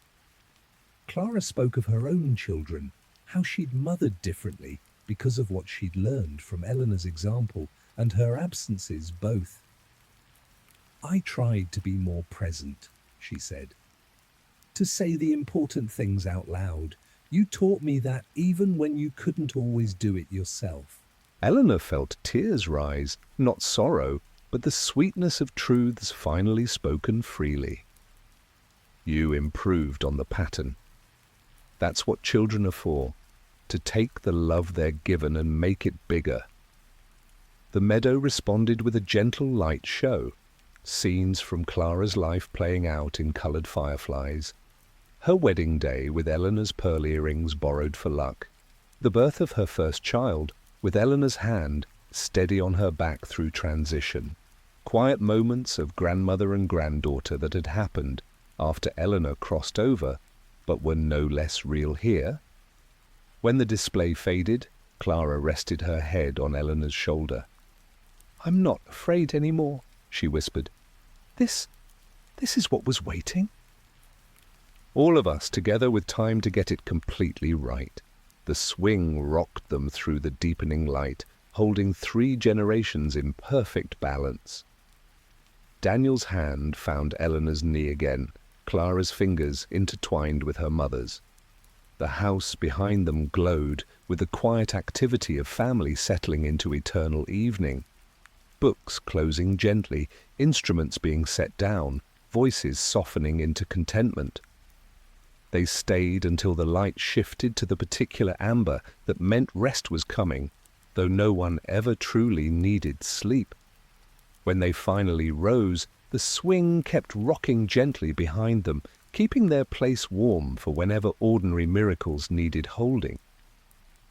Clara spoke of her own children, how she'd mothered differently because of what she'd learned from Eleanor's example and her absences both. "I tried to be more present," she said. "To say the important things out loud. You taught me that even when you couldn't always do it yourself." Eleanor felt tears rise, not sorrow, but the sweetness of truths finally spoken freely. "You improved on the pattern. That's what children are for, to take the love they're given and make it bigger." The meadow responded with a gentle light show, scenes from Clara's life playing out in coloured fireflies, her wedding day with Eleanor's pearl earrings borrowed for luck, the birth of her first child with Eleanor's hand steady on her back through transition, quiet moments of grandmother and granddaughter that had happened after Eleanor crossed over but were no less real here. When the display faded, Clara rested her head on Eleanor's shoulder. "I'm not afraid any more," she whispered. This is what was waiting." All of us together with time to get it completely right. The swing rocked them through the deepening light, holding 3 generations in perfect balance. Daniel's hand found Eleanor's knee again, Clara's fingers intertwined with her mother's. The house behind them glowed with the quiet activity of family settling into eternal evening. Books closing gently, instruments being set down, voices softening into contentment. They stayed until the light shifted to the particular amber that meant rest was coming, though no one ever truly needed sleep. When they finally rose, the swing kept rocking gently behind them, keeping their place warm for whenever ordinary miracles needed holding.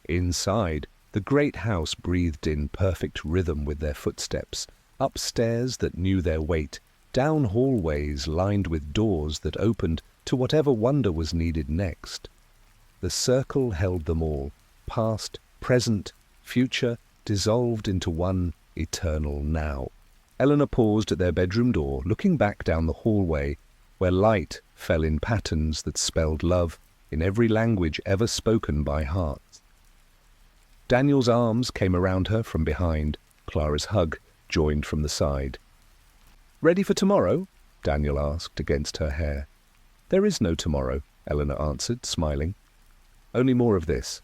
Inside, the great house breathed in perfect rhythm with their footsteps, up stairs that knew their weight, down hallways lined with doors that opened to whatever wonder was needed next. The circle held them all, past, present, future, dissolved into one eternal now. Eleanor paused at their bedroom door, looking back down the hallway, where light fell in patterns that spelled love in every language ever spoken by hearts. Daniel's arms came around her from behind, Clara's hug joined from the side. "Ready for tomorrow?" Daniel asked against her hair. "There is no tomorrow," Eleanor answered, smiling. "Only more of this."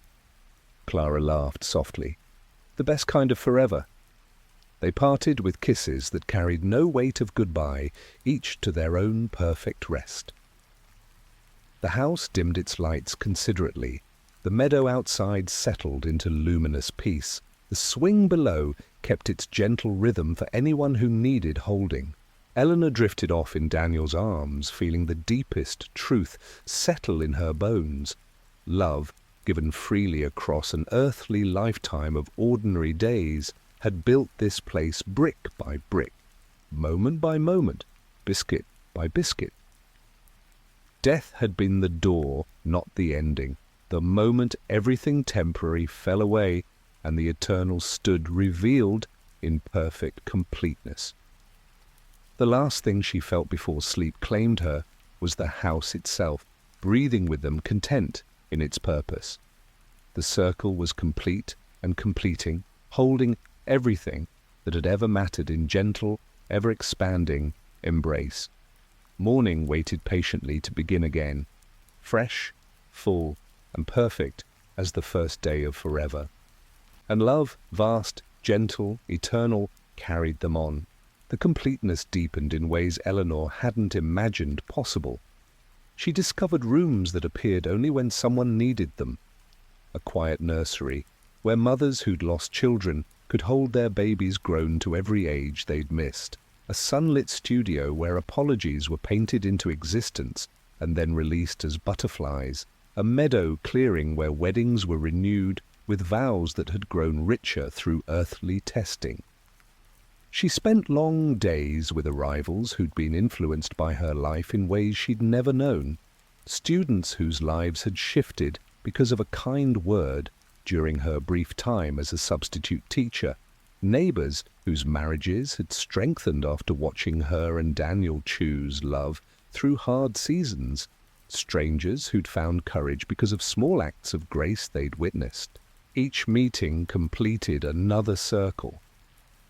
Clara laughed softly. "The best kind of forever." They parted with kisses that carried no weight of goodbye, each to their own perfect rest. The house dimmed its lights considerately. The meadow outside settled into luminous peace. The swing below kept its gentle rhythm for anyone who needed holding. Eleanor drifted off in Daniel's arms, feeling the deepest truth settle in her bones. Love, given freely across an earthly lifetime of ordinary days, had built this place brick by brick, moment by moment, biscuit by biscuit. Death had been the door, not the ending. The moment everything temporary fell away and the eternal stood revealed in perfect completeness. The last thing she felt before sleep claimed her was the house itself, breathing with them, content in its purpose. The circle was complete and completing, holding everything that had ever mattered in gentle, ever-expanding embrace. Morning waited patiently to begin again, fresh, full, and perfect as the first day of forever. And love, vast, gentle, eternal, carried them on. The completeness deepened in ways Eleanor hadn't imagined possible. She discovered rooms that appeared only when someone needed them. A quiet nursery, where mothers who'd lost children could hold their babies grown to every age they'd missed. A sunlit studio where apologies were painted into existence and then released as butterflies. A meadow clearing where weddings were renewed with vows that had grown richer through earthly testing. She spent long days with arrivals who'd been influenced by her life in ways she'd never known. Students whose lives had shifted because of a kind word during her brief time as a substitute teacher. Neighbors whose marriages had strengthened after watching her and Daniel choose love through hard seasons. Strangers who'd found courage because of small acts of grace they'd witnessed. Each meeting completed another circle.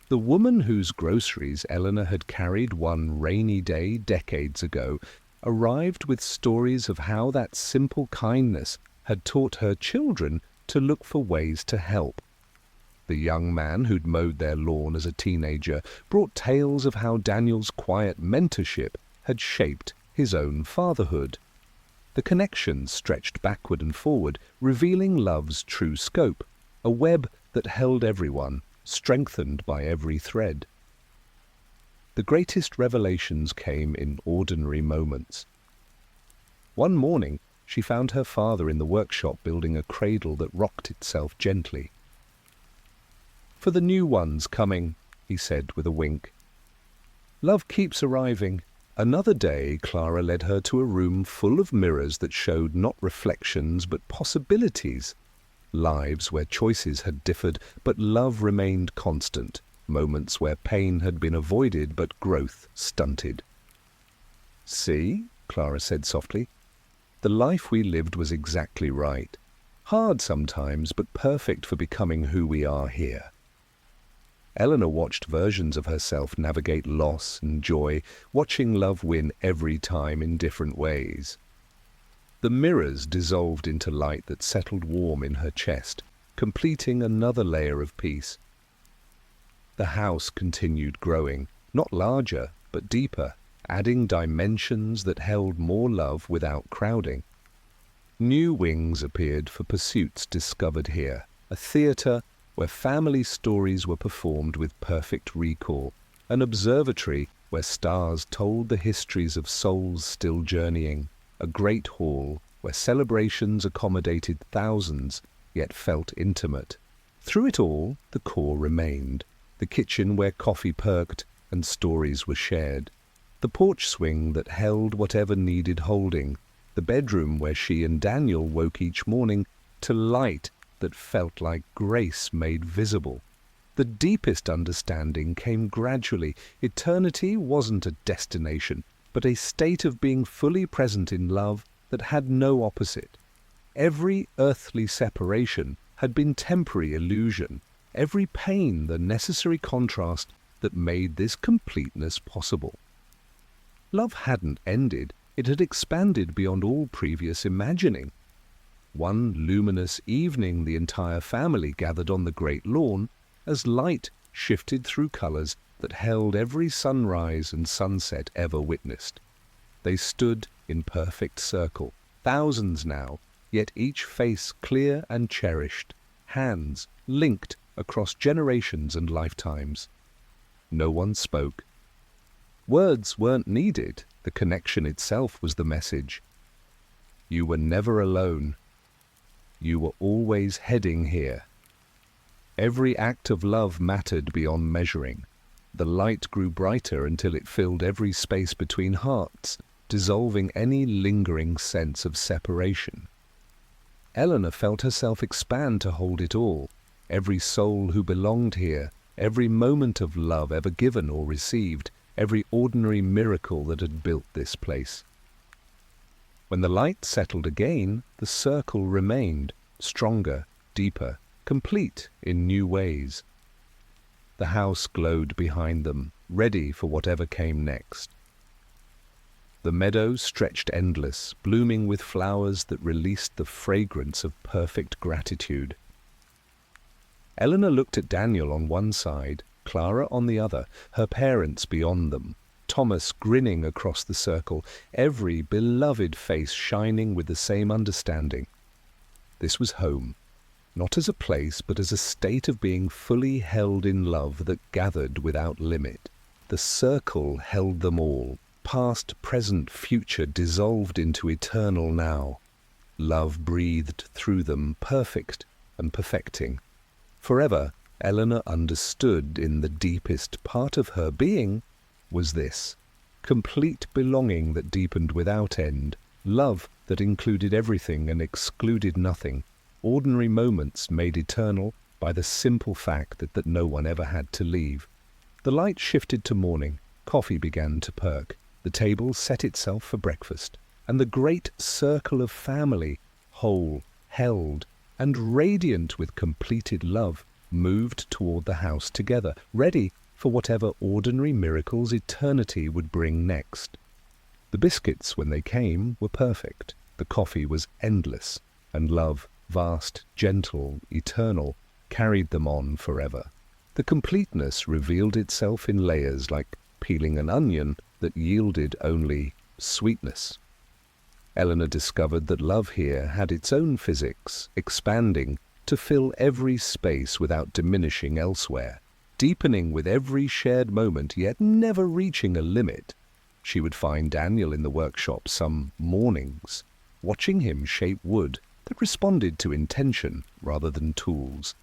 The woman whose groceries Eleanor had carried one rainy day decades ago arrived with stories of how that simple kindness had taught her children to look for ways to help. The young man who'd mowed their lawn as a teenager brought tales of how Daniel's quiet mentorship had shaped his own fatherhood. The connections stretched backward and forward, revealing love's true scope, a web that held everyone, strengthened by every thread. The greatest revelations came in ordinary moments. One morning, she found her father in the workshop building a cradle that rocked itself gently. "For the new ones coming," he said with a wink. Love keeps arriving. Another day, Clara led her to a room full of mirrors that showed not reflections but possibilities. Lives where choices had differed but love remained constant. Moments where pain had been avoided but growth stunted. "See," Clara said softly, "the life we lived was exactly right. Hard sometimes, but perfect for becoming who we are here." Eleanor watched versions of herself navigate loss and joy, watching love win every time in different ways. The mirrors dissolved into light that settled warm in her chest, completing another layer of peace. The house continued growing, not larger, but deeper, adding dimensions that held more love without crowding. New wings appeared for pursuits discovered here, a theatre where family stories were performed with perfect recall, an observatory where stars told the histories of souls still journeying, a great hall where celebrations accommodated thousands, yet felt intimate. Through it all, the core remained, the kitchen where coffee perked and stories were shared, the porch swing that held whatever needed holding, the bedroom where she and Daniel woke each morning to light that felt like grace made visible. The deepest understanding came gradually. Eternity wasn't a destination, but a state of being fully present in love that had no opposite. Every earthly separation had been temporary illusion, every pain the necessary contrast that made this completeness possible. Love hadn't ended, it had expanded beyond all previous imagining. One luminous evening the entire family gathered on the great lawn as light shifted through colours that held every sunrise and sunset ever witnessed. They stood in perfect circle, thousands now, yet each face clear and cherished, hands linked across generations and lifetimes. No one spoke. Words weren't needed, the connection itself was the message. You were never alone. You were always heading here. Every act of love mattered beyond measuring. The light grew brighter until it filled every space between hearts, dissolving any lingering sense of separation. Eleanor felt herself expand to hold it all, every soul who belonged here, every moment of love ever given or received, every ordinary miracle that had built this place. When the light settled again, the circle remained, stronger, deeper, complete in new ways. The house glowed behind them, ready for whatever came next. The meadow stretched endless, blooming with flowers that released the fragrance of perfect gratitude. Eleanor looked at Daniel on one side, Clara on the other, her parents beyond them, Thomas grinning across the circle, every beloved face shining with the same understanding. This was home, not as a place, but as a state of being fully held in love that gathered without limit. The circle held them all, past, present, future dissolved into eternal now. Love breathed through them, perfect and perfecting. Forever, Eleanor understood in the deepest part of her being was this: complete belonging that deepened without end, love that included everything and excluded nothing, ordinary moments made eternal by the simple fact that no one ever had to leave. The light shifted to morning, coffee began to perk, the table set itself for breakfast, and the great circle of family, whole, held, and radiant with completed love, moved toward the house together, ready for whatever ordinary miracles eternity would bring next. The biscuits, when they came, were perfect. The coffee was endless, and love, vast, gentle, eternal, carried them on forever. The completeness revealed itself in layers like peeling an onion that yielded only sweetness. Eleanor discovered that love here had its own physics, expanding to fill every space without diminishing elsewhere, deepening with every shared moment, yet never reaching a limit. She would find Daniel in the workshop some mornings, watching him shape wood that responded to intention rather than tools.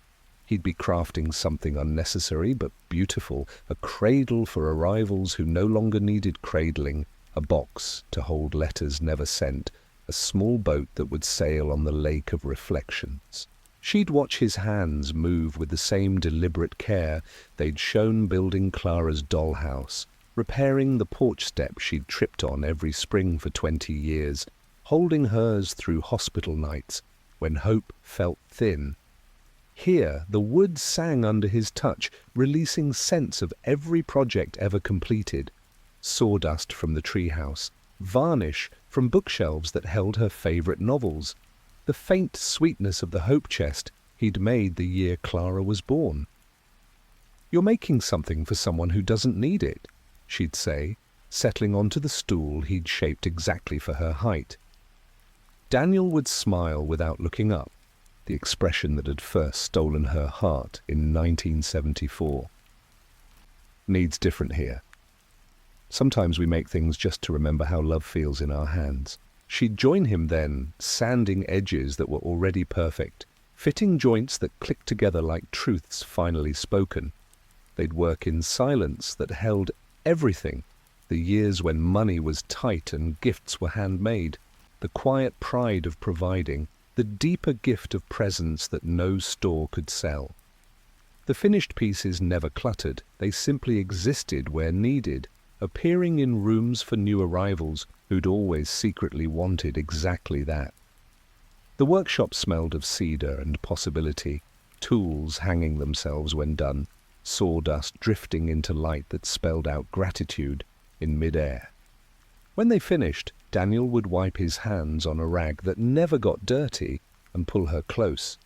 He'd be crafting something unnecessary but beautiful, a cradle for arrivals who no longer needed cradling, a box to hold letters never sent, a small boat that would sail on the lake of reflections. She'd watch his hands move with the same deliberate care they'd shown building Clara's dollhouse, repairing the porch step she'd tripped on every spring for 20 years, holding hers through hospital nights when hope felt thin. Here the wood sang under his touch, releasing scents of every project ever completed. Sawdust from the treehouse, varnish from bookshelves that held her favourite novels, the faint sweetness of the hope chest he'd made the year Clara was born. "You're making something for someone who doesn't need it," she'd say, settling onto the stool he'd shaped exactly for her height. Daniel would smile without looking up, the expression that had first stolen her heart in 1974. "Needs different here. Sometimes we make things just to remember how love feels in our hands." She'd join him then, sanding edges that were already perfect, fitting joints that clicked together like truths finally spoken. They'd work in silence that held everything, the years when money was tight and gifts were handmade, the quiet pride of providing, the deeper gift of presence that no store could sell. The finished pieces never cluttered, they simply existed where needed, appearing in rooms for new arrivals who'd always secretly wanted exactly that. The workshop smelled of cedar and possibility, tools hanging themselves when done, sawdust drifting into light that spelled out gratitude in mid-air. When they finished, Daniel would wipe his hands on a rag that never got dirty and pull her close,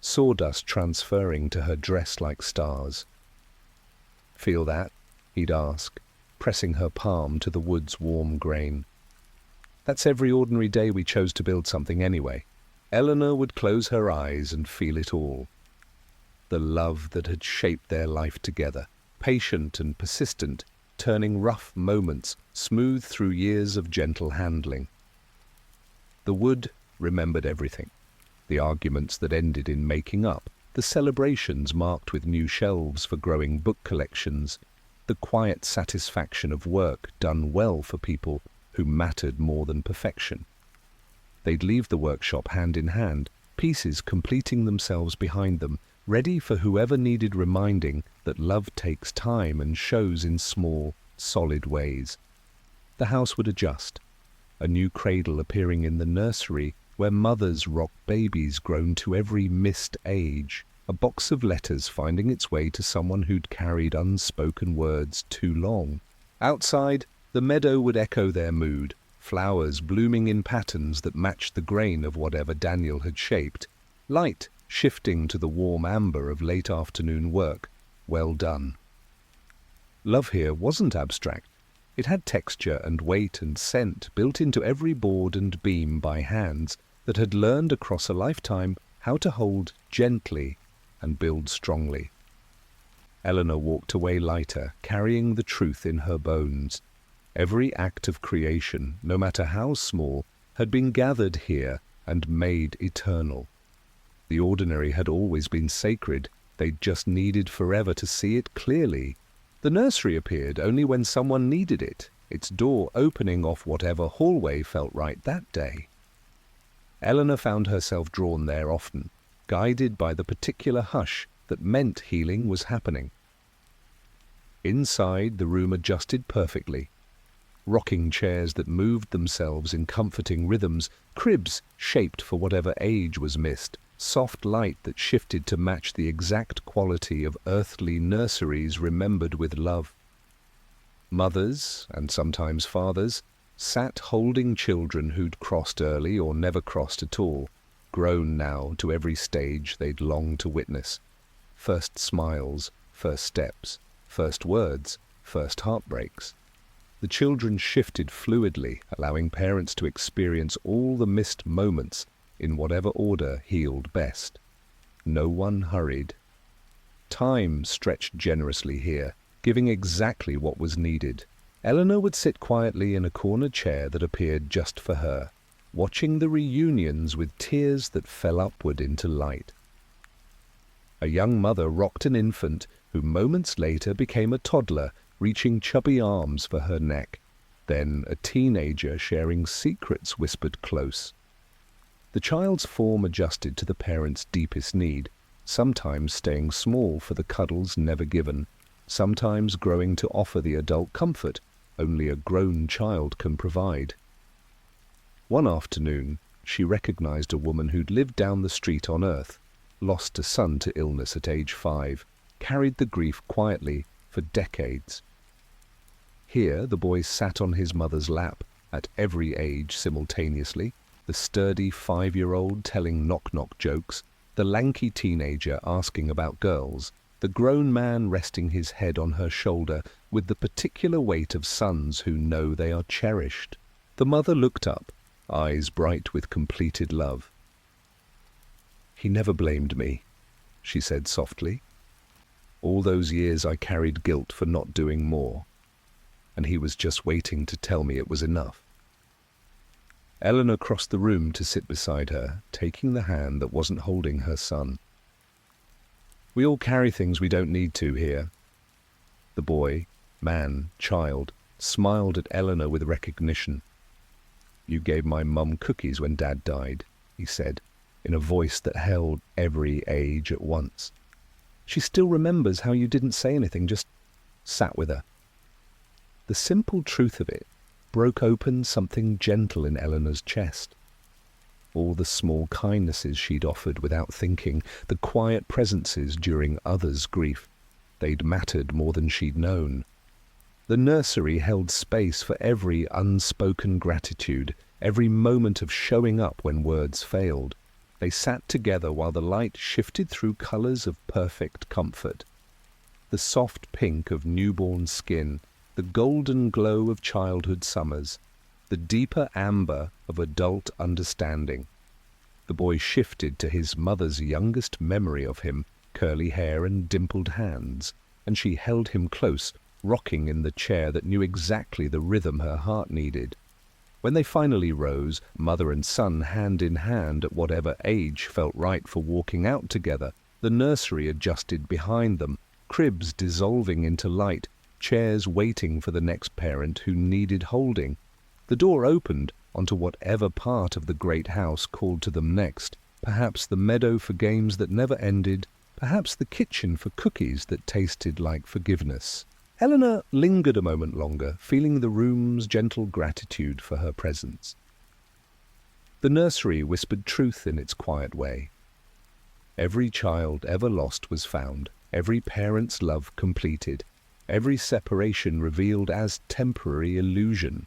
sawdust transferring to her dress like stars. "Feel that?" he'd ask, pressing her palm to the wood's warm grain. That's every ordinary day we chose to build something anyway. Eleanor would close her eyes and feel it all. The love that had shaped their life together, patient and persistent, turning rough moments smooth through years of gentle handling. The wood remembered everything. The arguments that ended in making up, the celebrations marked with new shelves for growing book collections, the quiet satisfaction of work done well for people who mattered more than perfection. They'd leave the workshop hand in hand, pieces completing themselves behind them, ready for whoever needed reminding that love takes time and shows in small, solid ways. The house would adjust, a new cradle appearing in the nursery where mothers rocked babies grown to every missed age, a box of letters finding its way to someone who'd carried unspoken words too long. Outside, the meadow would echo their mood, flowers blooming in patterns that matched the grain of whatever Daniel had shaped, light shifting to the warm amber of late afternoon work. Well done. Love here wasn't abstract. It had texture and weight and scent built into every board and beam by hands that had learned across a lifetime how to hold gently and build strongly. Eleanor walked away lighter, carrying the truth in her bones. Every act of creation, no matter how small, had been gathered here and made eternal. The ordinary had always been sacred. They'd just needed forever to see it clearly. The nursery appeared only when someone needed it, its door opening off whatever hallway felt right that day. Eleanor found herself drawn there often, guided by the particular hush that meant healing was happening. Inside, the room adjusted perfectly. Rocking chairs that moved themselves in comforting rhythms, cribs shaped for whatever age was missed, soft light that shifted to match the exact quality of earthly nurseries remembered with love. Mothers, and sometimes fathers, sat holding children who'd crossed early or never crossed at all, grown now to every stage they'd longed to witness. First smiles, first steps, first words, first heartbreaks. The children shifted fluidly, allowing parents to experience all the missed moments in whatever order healed best. No one hurried. Time stretched generously here, giving exactly what was needed. Eleanor would sit quietly in a corner chair that appeared just for her, watching the reunions with tears that fell upward into light. A young mother rocked an infant who moments later became a toddler, reaching chubby arms for her neck. Then a teenager sharing secrets whispered close. The child's form adjusted to the parent's deepest need, sometimes staying small for the cuddles never given, sometimes growing to offer the adult comfort only a grown child can provide. One afternoon, she recognized a woman who'd lived down the street on Earth, lost a son to illness at age 5, carried the grief quietly for decades. Here, the boy sat on his mother's lap, at every age simultaneously, the sturdy 5-year-old telling knock-knock jokes, the lanky teenager asking about girls, the grown man resting his head on her shoulder with the particular weight of sons who know they are cherished. The mother looked up, eyes bright with completed love. "He never blamed me," she said softly. "All those years I carried guilt for not doing more, and he was just waiting to tell me it was enough." Eleanor crossed the room to sit beside her, taking the hand that wasn't holding her son. "We all carry things we don't need to here." The boy, man, child, smiled at Eleanor with recognition. "You gave my mum cookies when Dad died," he said, in a voice that held every age at once. "She still remembers how you didn't say anything, just sat with her." The simple truth of it broke open something gentle in Eleanor's chest. All the small kindnesses she'd offered without thinking, the quiet presences during others' grief, they'd mattered more than she'd known. The nursery held space for every unspoken gratitude, every moment of showing up when words failed. They sat together while the light shifted through colors of perfect comfort. The soft pink of newborn skin, the golden glow of childhood summers, the deeper amber of adult understanding. The boy shifted to his mother's youngest memory of him, curly hair and dimpled hands, and she held him close, rocking in the chair that knew exactly the rhythm her heart needed. When they finally rose, mother and son hand in hand at whatever age felt right for walking out together, the nursery adjusted behind them, cribs dissolving into light, chairs waiting for the next parent who needed holding. The door opened onto whatever part of the great house called to them next, perhaps the meadow for games that never ended, perhaps the kitchen for cookies that tasted like forgiveness. Eleanor lingered a moment longer, feeling the room's gentle gratitude for her presence. The nursery whispered truth in its quiet way. Every child ever lost was found, every parent's love completed, every separation revealed as temporary illusion.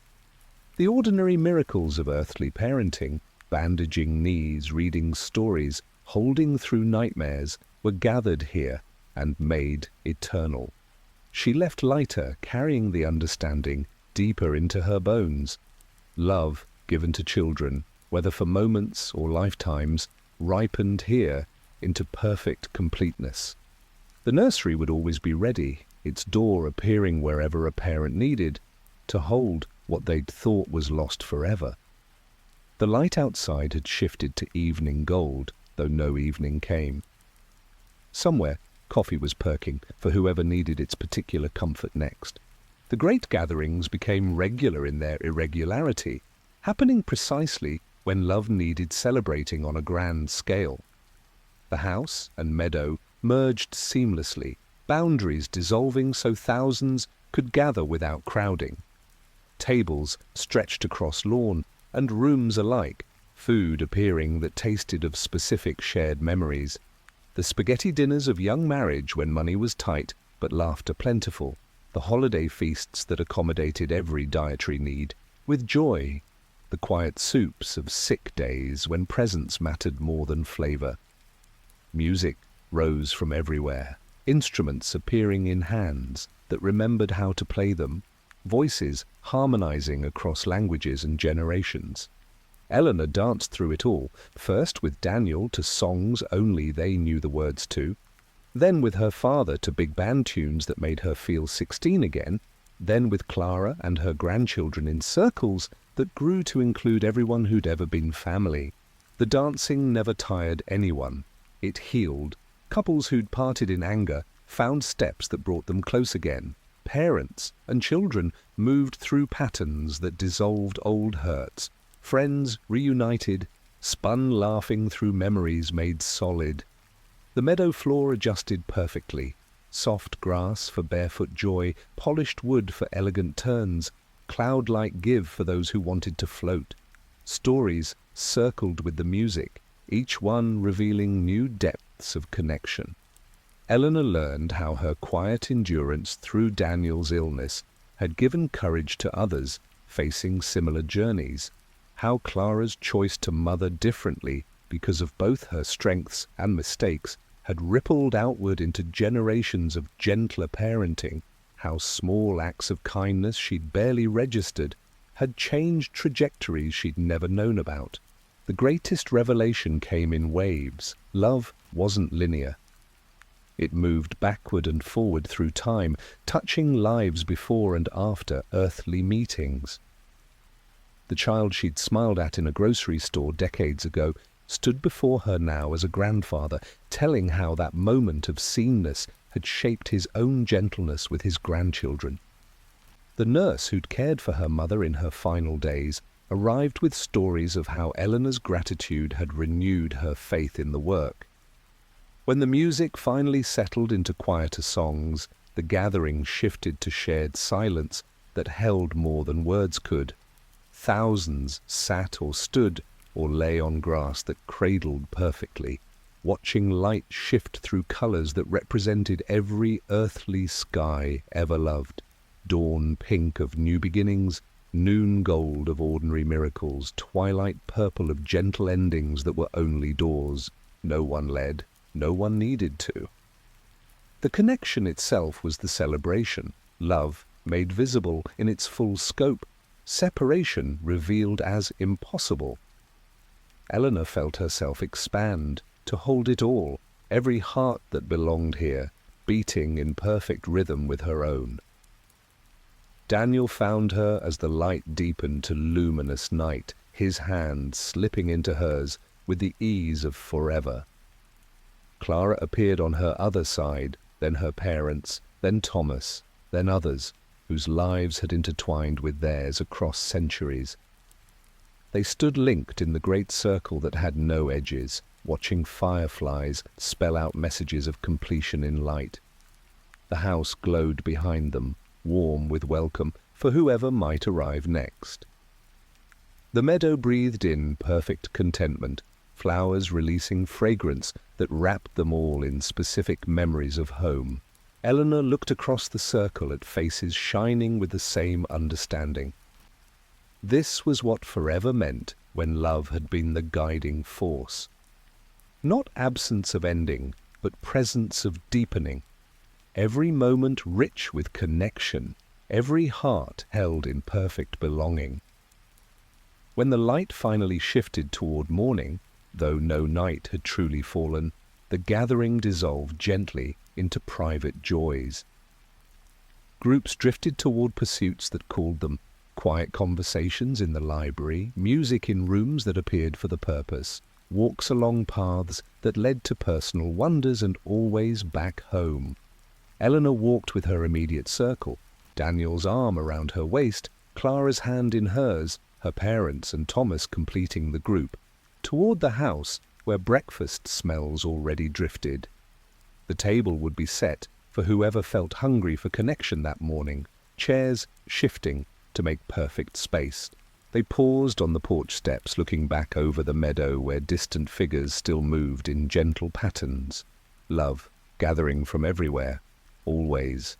The ordinary miracles of earthly parenting, bandaging knees, reading stories, holding through nightmares, were gathered here and made eternal. She left lighter, carrying the understanding deeper into her bones. Love given to children, whether for moments or lifetimes, ripened here into perfect completeness. The nursery would always be ready, its door appearing wherever a parent needed, to hold what they'd thought was lost forever. The light outside had shifted to evening gold, though no evening came. Somewhere, coffee was perking for whoever needed its particular comfort next. The great gatherings became regular in their irregularity, happening precisely when love needed celebrating on a grand scale. The house and meadow merged seamlessly, boundaries dissolving so thousands could gather without crowding. Tables stretched across lawn and rooms alike, food appearing that tasted of specific shared memories. The spaghetti dinners of young marriage when money was tight but laughter plentiful, the holiday feasts that accommodated every dietary need, with joy, the quiet soups of sick days when presence mattered more than flavor. Music rose from everywhere, instruments appearing in hands that remembered how to play them, voices harmonizing across languages and generations. Eleanor danced through it all, first with Daniel to songs only they knew the words to, then with her father to big band tunes that made her feel 16 again, then with Clara and her grandchildren in circles that grew to include everyone who'd ever been family. The dancing never tired anyone. It healed. Couples who'd parted in anger found steps that brought them close again. Parents and children moved through patterns that dissolved old hurts. Friends reunited, spun laughing through memories made solid. The meadow floor adjusted perfectly. Soft grass for barefoot joy, polished wood for elegant turns, cloud-like give for those who wanted to float. Stories circled with the music, each one revealing new depths of connection. Eleanor learned how her quiet endurance through Daniel's illness had given courage to others facing similar journeys, how Clara's choice to mother differently because of both her strengths and mistakes had rippled outward into generations of gentler parenting, how small acts of kindness she'd barely registered had changed trajectories she'd never known about. The greatest revelation came in waves. Love wasn't linear. It moved backward and forward through time, touching lives before and after earthly meetings. The child she'd smiled at in a grocery store decades ago stood before her now as a grandfather, telling how that moment of seenness had shaped his own gentleness with his grandchildren. The nurse who'd cared for her mother in her final days arrived with stories of how Eleanor's gratitude had renewed her faith in the work. When the music finally settled into quieter songs, the gathering shifted to shared silence that held more than words could. Thousands sat or stood or lay on grass that cradled perfectly, watching light shift through colors that represented every earthly sky ever loved. dawn pink of new beginnings, noon gold of ordinary miracles, twilight purple of gentle endings that were only doors. No one led, no one needed to. The connection itself was the celebration, love made visible in its full scope, separation revealed as impossible. Eleanor felt herself expand, to hold it all, every heart that belonged here, beating in perfect rhythm with her own. Daniel found her as the light deepened to luminous night, his hand slipping into hers with the ease of forever. Clara appeared on her other side, then her parents, then Thomas, then others, whose lives had intertwined with theirs across centuries. They stood linked in the great circle that had no edges, watching fireflies spell out messages of completion in light. The house glowed behind them, warm with welcome for whoever might arrive next. The meadow breathed in perfect contentment, flowers releasing fragrance that wrapped them all in specific memories of home. Eleanor looked across the circle at faces shining with the same understanding. This was what forever meant when love had been the guiding force. Not absence of ending, but presence of deepening. Every moment rich with connection, every heart held in perfect belonging. When the light finally shifted toward morning, though no night had truly fallen, the gathering dissolved gently into private joys. Groups drifted toward pursuits that called them, quiet conversations in the library, music in rooms that appeared for the purpose, walks along paths that led to personal wonders and always back home. Eleanor walked with her immediate circle, Daniel's arm around her waist, Clara's hand in hers, her parents and Thomas completing the group, toward the house where breakfast smells already drifted. The table would be set for whoever felt hungry for connection that morning, chairs shifting to make perfect space. They paused on the porch steps, looking back over the meadow where distant figures still moved in gentle patterns. Love gathering from everywhere, always.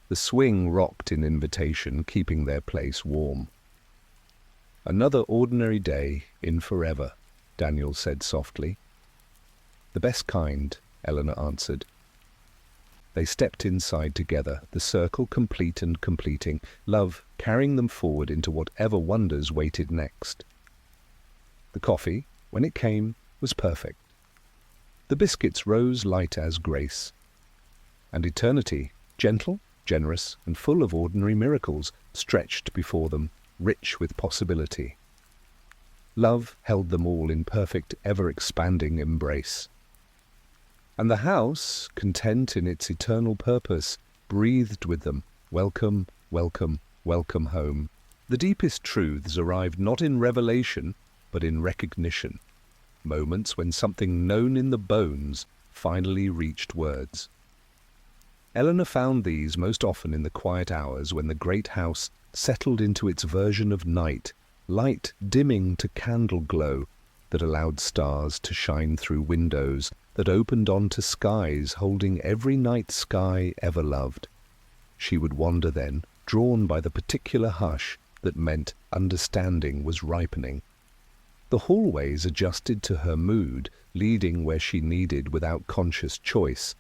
The swing rocked in invitation, keeping their place warm. "Another ordinary day in forever," Daniel said softly. "The best kind," Eleanor answered. They stepped inside together, the circle complete and completing, love carrying them forward into whatever wonders waited next. The coffee, when it came, was perfect. The biscuits rose light as grace. And eternity, gentle, generous, and full of ordinary miracles, stretched before them, rich with possibility. Love held them all in perfect, ever-expanding embrace. And the house, content in its eternal purpose, breathed with them, welcome, welcome, welcome home. The deepest truths arrived not in revelation, but in recognition. Moments when something known in the bones finally reached words. Eleanor found these most often in the quiet hours when the great house settled into its version of night, light dimming to candle glow that allowed stars to shine through windows that opened onto skies holding every night sky ever loved. She would wander then, drawn by the particular hush that meant understanding was ripening. The hallways adjusted to her mood, leading where she needed without conscious choice,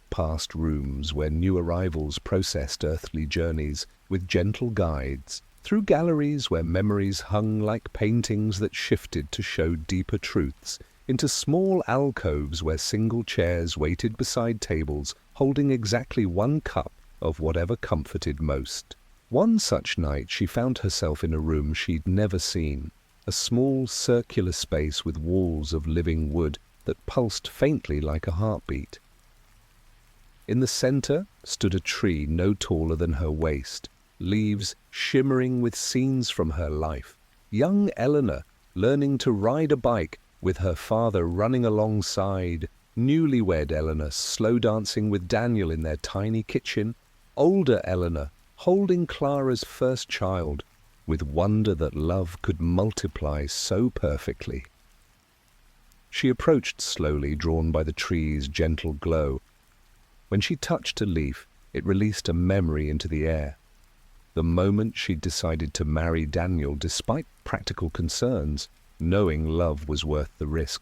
past rooms where new arrivals processed earthly journeys with gentle guides, through galleries where memories hung like paintings that shifted to show deeper truths, into small alcoves where single chairs waited beside tables holding exactly one cup of whatever comforted most. One such night she found herself in a room she'd never seen, a small circular space with walls of living wood that pulsed faintly like a heartbeat. In the center stood a tree no taller than her waist, leaves shimmering with scenes from her life. Young Eleanor learning to ride a bike with her father running alongside, newlywed Eleanor slow dancing with Daniel in their tiny kitchen, older Eleanor holding Clara's first child, with wonder that love could multiply so perfectly. She approached slowly, drawn by the tree's gentle glow. When she touched a leaf, It released a memory into the air. The moment she'd decided to marry Daniel despite practical concerns, knowing love was worth the risk.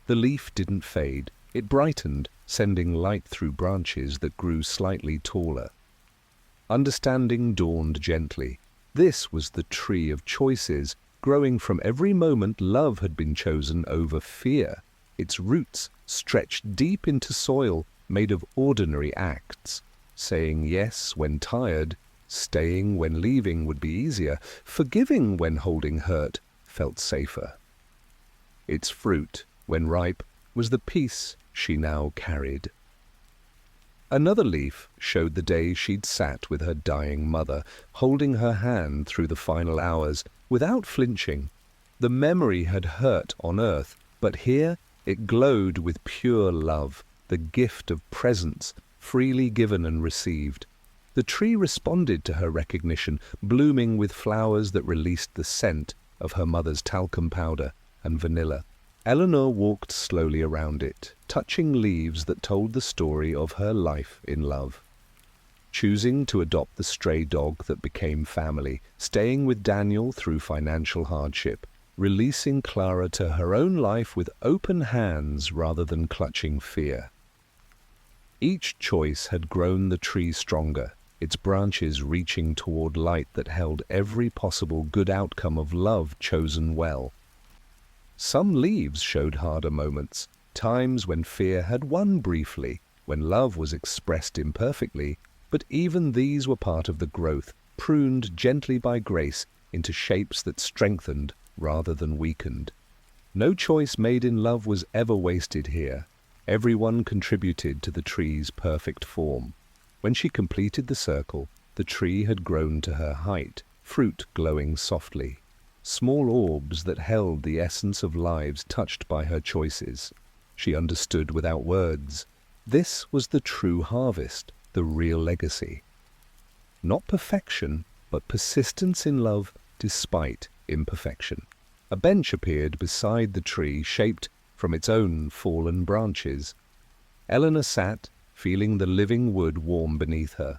The leaf didn't fade. It brightened, sending light through branches that grew slightly taller. Understanding dawned gently. This was the tree of choices, growing from every moment love had been chosen over fear. Its roots stretched deep into soil made of ordinary acts, saying yes when tired, staying when leaving would be easier, forgiving when holding hurt felt safer. Its fruit, when ripe, was the peace she now carried. Another leaf showed the day she'd sat with her dying mother, holding her hand through the final hours, without flinching. The memory had hurt on earth, but here it glowed with pure love, the gift of presence, freely given and received. The tree responded to her recognition, blooming with flowers that released the scent of her mother's talcum powder and vanilla. Eleanor walked slowly around it, touching leaves that told the story of her life in love. Choosing to adopt the stray dog that became family, staying with Daniel through financial hardship, releasing Clara to her own life with open hands rather than clutching fear. Each choice had grown the tree stronger, its branches reaching toward light that held every possible good outcome of love chosen well. Some leaves showed harder moments, times when fear had won briefly, when love was expressed imperfectly, but even these were part of the growth, pruned gently by grace into shapes that strengthened rather than weakened. No choice made in love was ever wasted here. Everyone contributed to the tree's perfect form. When she completed the circle, the tree had grown to her height, fruit glowing softly. Small orbs that held the essence of lives touched by her choices. She understood without words. This was the true harvest, the real legacy. Not perfection, but persistence in love despite imperfection. A bench appeared beside the tree, shaped from its own fallen branches. Eleanor sat, feeling the living wood warm beneath her.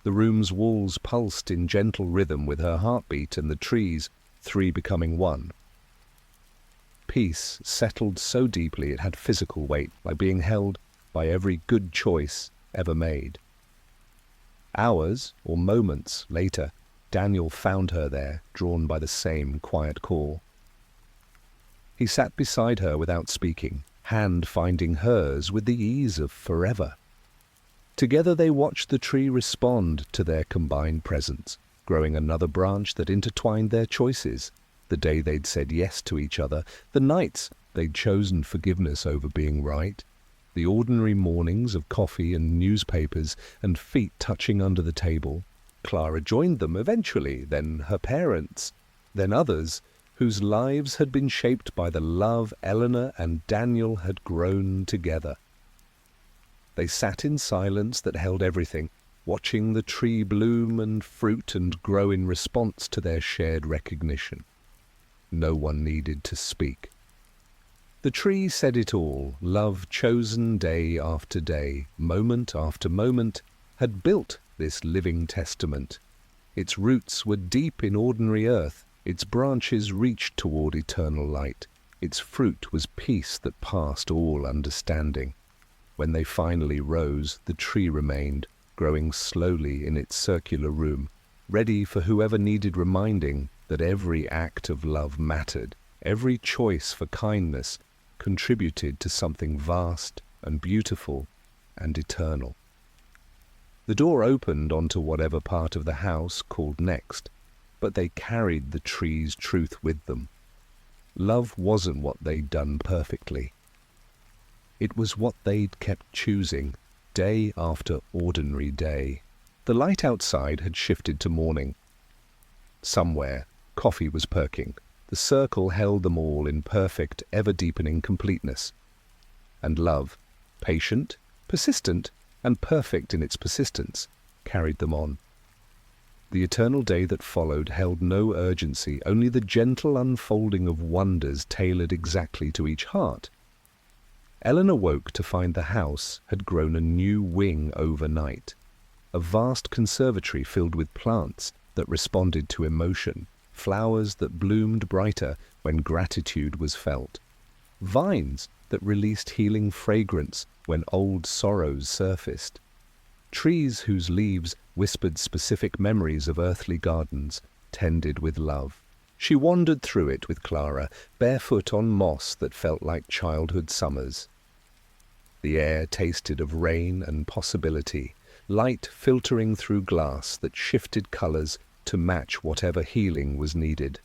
The room's walls pulsed in gentle rhythm with her heartbeat and the trees, three becoming one. Peace settled so deeply it had physical weight, like being held by every good choice ever made. Hours, or moments, later, Daniel found her there, drawn by the same quiet call. He sat beside her without speaking, hand finding hers with the ease of forever. Together they watched the tree respond to their combined presence, growing another branch that intertwined their choices, the day they'd said yes to each other, the nights they'd chosen forgiveness over being right, the ordinary mornings of coffee and newspapers and feet touching under the table. Clara joined them eventually, then her parents, then others whose lives had been shaped by the love Eleanor and Daniel had grown together. They sat in silence that held everything, watching the tree bloom and fruit and grow in response to their shared recognition. No one needed to speak. The tree said it all. Love chosen day after day, moment after moment, had built this living testament. Its roots were deep in ordinary earth, its branches reached toward eternal light. Its fruit was peace that passed all understanding. When they finally rose, the tree remained, growing slowly in its circular room, ready for whoever needed reminding that every act of love mattered, every choice for kindness contributed to something vast and beautiful and eternal. The door opened onto whatever part of the house called next, but they carried the tree's truth with them. Love wasn't what they'd done perfectly. It was what they'd kept choosing, day after ordinary day. The light outside had shifted to morning. Somewhere, coffee was perking. The circle held them all in perfect, ever-deepening completeness. And love, patient, persistent, and perfect in its persistence, carried them on. The eternal day that followed held no urgency, only the gentle unfolding of wonders tailored exactly to each heart. Eleanor woke to find the house had grown a new wing overnight. a vast conservatory filled with plants that responded to emotion, flowers that bloomed brighter when gratitude was felt, vines that released healing fragrance when old sorrows surfaced, trees whose leaves whispered specific memories of earthly gardens tended with love. She wandered through it with Clara, barefoot on moss that felt like childhood summers. The air tasted of rain and possibility, light filtering through glass that shifted colors to match whatever healing was needed.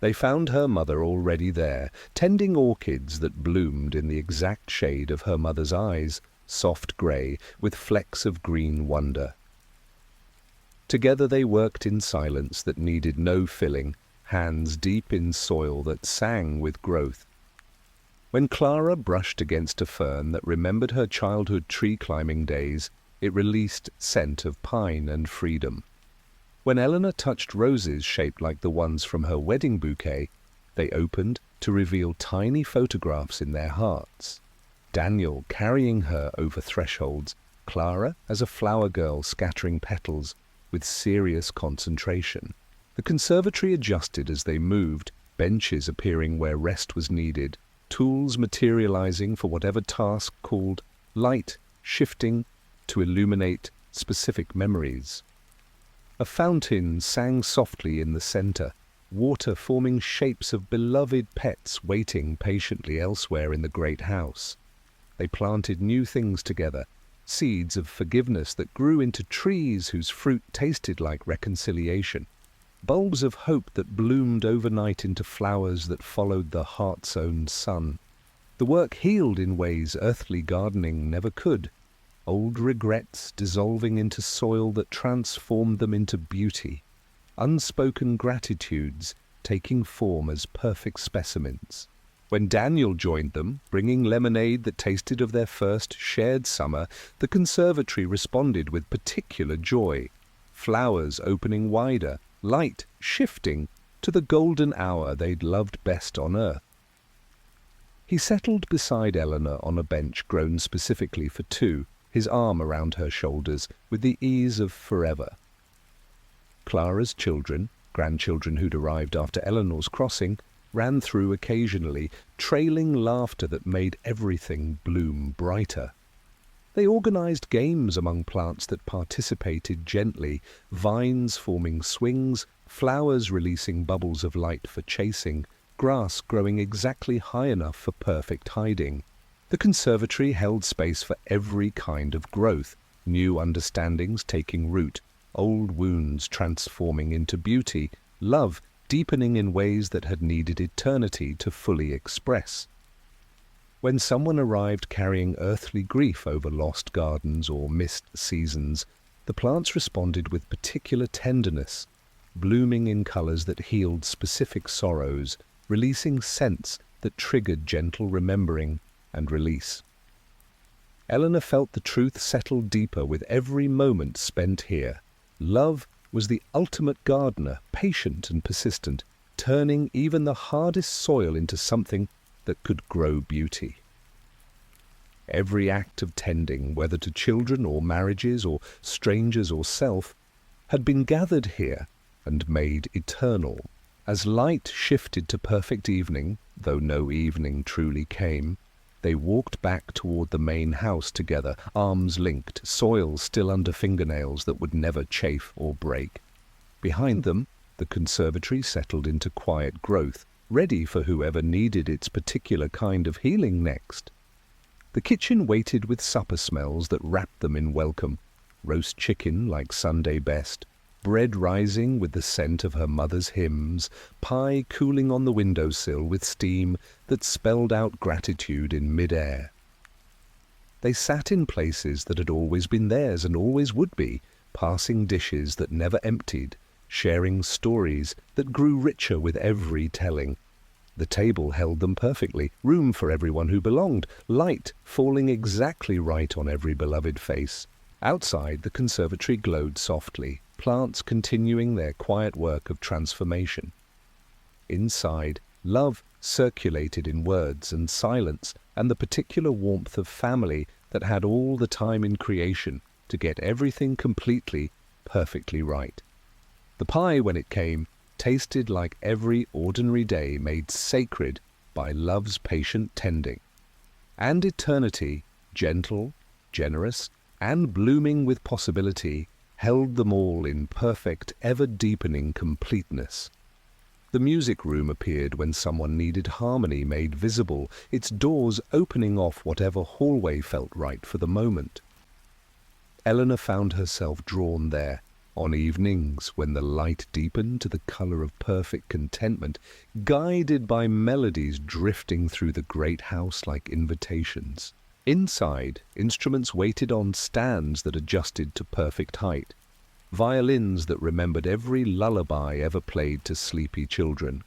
They found her mother already there, tending orchids that bloomed in the exact shade of her mother's eyes, soft grey with flecks of green wonder. Together they worked in silence that needed no filling, hands deep in soil that sang with growth. When Clara brushed against a fern that remembered her childhood tree-climbing days, it released scent of pine and freedom. When Eleanor touched roses shaped like the ones from her wedding bouquet, they opened to reveal tiny photographs in their hearts. Daniel carrying her over thresholds, Clara as a flower girl scattering petals with serious concentration. The conservatory adjusted as they moved, benches appearing where rest was needed, tools materializing for whatever task called, light shifting to illuminate specific memories. A fountain sang softly in the center, water forming shapes of beloved pets waiting patiently elsewhere in the great house. They planted new things together, seeds of forgiveness that grew into trees whose fruit tasted like reconciliation, bulbs of hope that bloomed overnight into flowers that followed the heart's own sun. The work healed in ways earthly gardening never could, old regrets dissolving into soil that transformed them into beauty, unspoken gratitudes taking form as perfect specimens. When Daniel joined them, bringing lemonade that tasted of their first shared summer, the conservatory responded with particular joy, flowers opening wider, light shifting to the golden hour they'd loved best on earth. He settled beside Eleanor on a bench grown specifically for two, his arm around her shoulders with the ease of forever. Clara's children, grandchildren who'd arrived after Eleanor's crossing, ran through occasionally, trailing laughter that made everything bloom brighter. They organized games among plants that participated gently, vines forming swings, flowers releasing bubbles of light for chasing, grass growing exactly high enough for perfect hiding. The conservatory held space for every kind of growth, new understandings taking root, old wounds transforming into beauty, love deepening in ways that had needed eternity to fully express. When someone arrived carrying earthly grief over lost gardens or missed seasons, the plants responded with particular tenderness, blooming in colors that healed specific sorrows, releasing scents that triggered gentle remembering and release. Eleanor felt the truth settle deeper with every moment spent here. Love was the ultimate gardener, patient and persistent, turning even the hardest soil into something that could grow beauty. Every act of tending, whether to children or marriages or strangers or self, had been gathered here and made eternal. As light shifted to perfect evening, though no evening truly came, they walked back toward the main house together, arms linked, soil still under fingernails that would never chafe or break. Behind them, the conservatory settled into quiet growth, ready for whoever needed its particular kind of healing next. The kitchen waited with supper smells that wrapped them in welcome, roast chicken like Sunday best, bread rising with the scent of her mother's hymns, pie cooling on the windowsill with steam that spelled out gratitude in mid-air. They sat in places that had always been theirs and always would be, passing dishes that never emptied, sharing stories that grew richer with every telling. The table held them perfectly, room for everyone who belonged, light falling exactly right on every beloved face. Outside, the conservatory glowed softly, plants continuing their quiet work of transformation. Inside, love circulated in words and silence, and the particular warmth of family that had all the time in creation, to get everything completely, perfectly right. The pie, when it came, tasted like every ordinary day made sacred by love's patient tending. And eternity, gentle, generous, and blooming with possibility, held them all in perfect, ever-deepening completeness. The music room appeared when someone needed harmony made visible, its doors opening off whatever hallway felt right for the moment. Eleanor found herself drawn there, on evenings when the light deepened to the color of perfect contentment, guided by melodies drifting through the great house like invitations. Inside, instruments waited on stands that adjusted to perfect height, violins that remembered every lullaby ever played to sleepy children,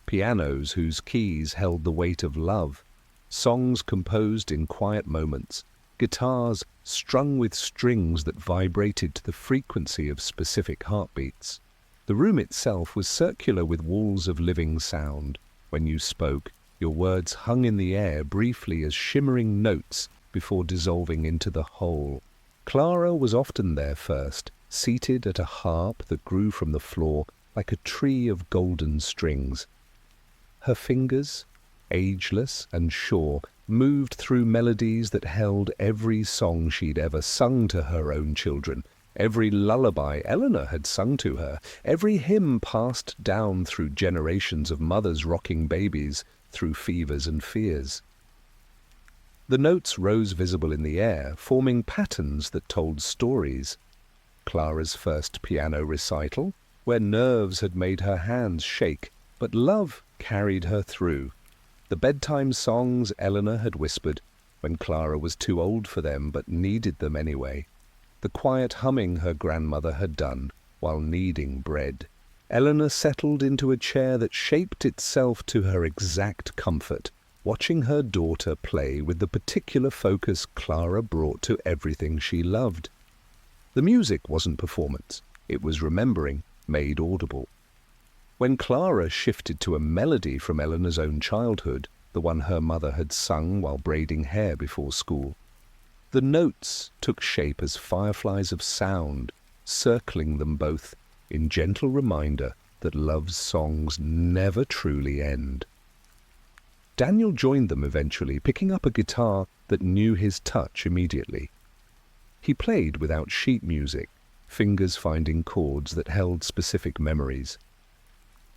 pianos whose keys held the weight of love, songs composed in quiet moments, guitars strung with strings that vibrated to the frequency of specific heartbeats. The room itself was circular with walls of living sound. When you spoke, your words hung in the air briefly as shimmering notes before dissolving into the whole. Clara was often there first, seated at a harp that grew from the floor like a tree of golden strings. Her fingers, ageless and sure, moved through melodies that held every song she'd ever sung to her own children, every lullaby Eleanor had sung to her, every hymn passed down through generations of mothers rocking babies through fevers and fears. The notes rose visible in the air, forming patterns that told stories. Clara's first piano recital, where nerves had made her hands shake, but love carried her through. The bedtime songs Eleanor had whispered, when Clara was too old for them but needed them anyway. The quiet humming her grandmother had done while kneading bread. Eleanor settled into a chair that shaped itself to her exact comfort, watching her daughter play with the particular focus Clara brought to everything she loved. The music wasn't performance, it was remembering made audible. When Clara shifted to a melody from Eleanor's own childhood, the one her mother had sung while braiding hair before school, the notes took shape as fireflies of sound, circling them both in gentle reminder that love's songs never truly end. Daniel joined them eventually, picking up a guitar that knew his touch immediately. He played without sheet music, fingers finding chords that held specific memories.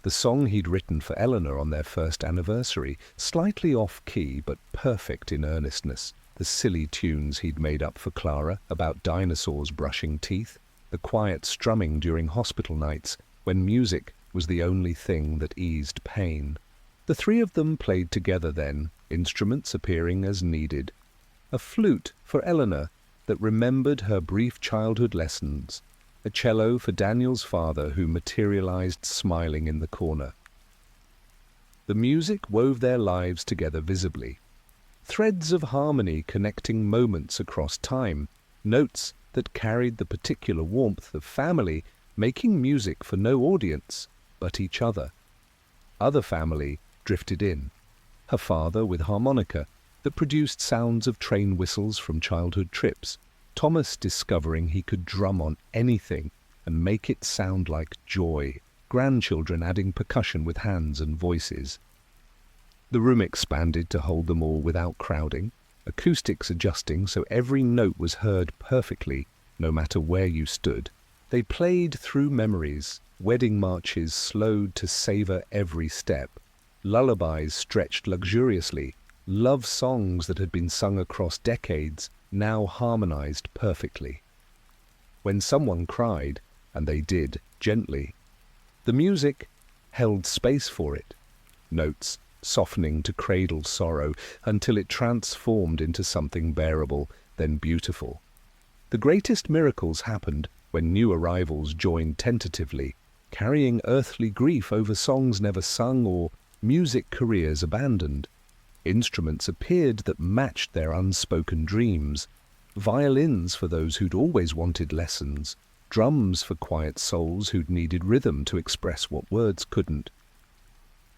The song he'd written for Eleanor on their first anniversary, slightly off-key but perfect in earnestness, the silly tunes he'd made up for Clara about dinosaurs brushing teeth, the quiet strumming during hospital nights when music was the only thing that eased pain. The three of them played together then, instruments appearing as needed. A flute for Eleanor that remembered her brief childhood lessons, a cello for Daniel's father who materialized smiling in the corner. The music wove their lives together visibly. Threads of harmony connecting moments across time, notes that carried the particular warmth of family, making music for no audience but each other. Other family drifted in. Her father with harmonica that produced sounds of train whistles from childhood trips, Thomas discovering he could drum on anything and make it sound like joy, grandchildren adding percussion with hands and voices. The room expanded to hold them all without crowding, acoustics adjusting so every note was heard perfectly, no matter where you stood. They played through memories, wedding marches slowed to savor every step, lullabies stretched luxuriously, love songs that had been sung across decades now harmonized perfectly. When someone cried, and they did, gently, the music held space for it, notes softening to cradle sorrow until it transformed into something bearable, then beautiful. The greatest miracles happened when new arrivals joined tentatively, carrying earthly grief over songs never sung or music careers abandoned. Instruments appeared that matched their unspoken dreams, violins for those who'd always wanted lessons, drums for quiet souls who'd needed rhythm to express what words couldn't.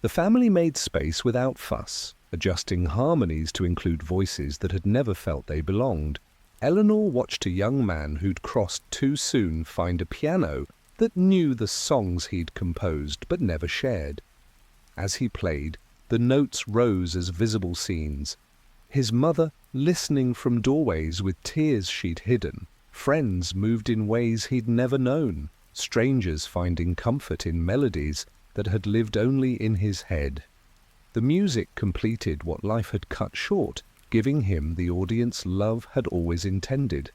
The family made space without fuss, adjusting harmonies to include voices that had never felt they belonged. Eleanor watched a young man who'd crossed too soon find a piano that knew the songs he'd composed but never shared. As he played, the notes rose as visible scenes. His mother listening from doorways with tears she'd hidden, friends moved in ways he'd never known, strangers finding comfort in melodies that had lived only in his head. The music completed what life had cut short, giving him the audience love had always intended.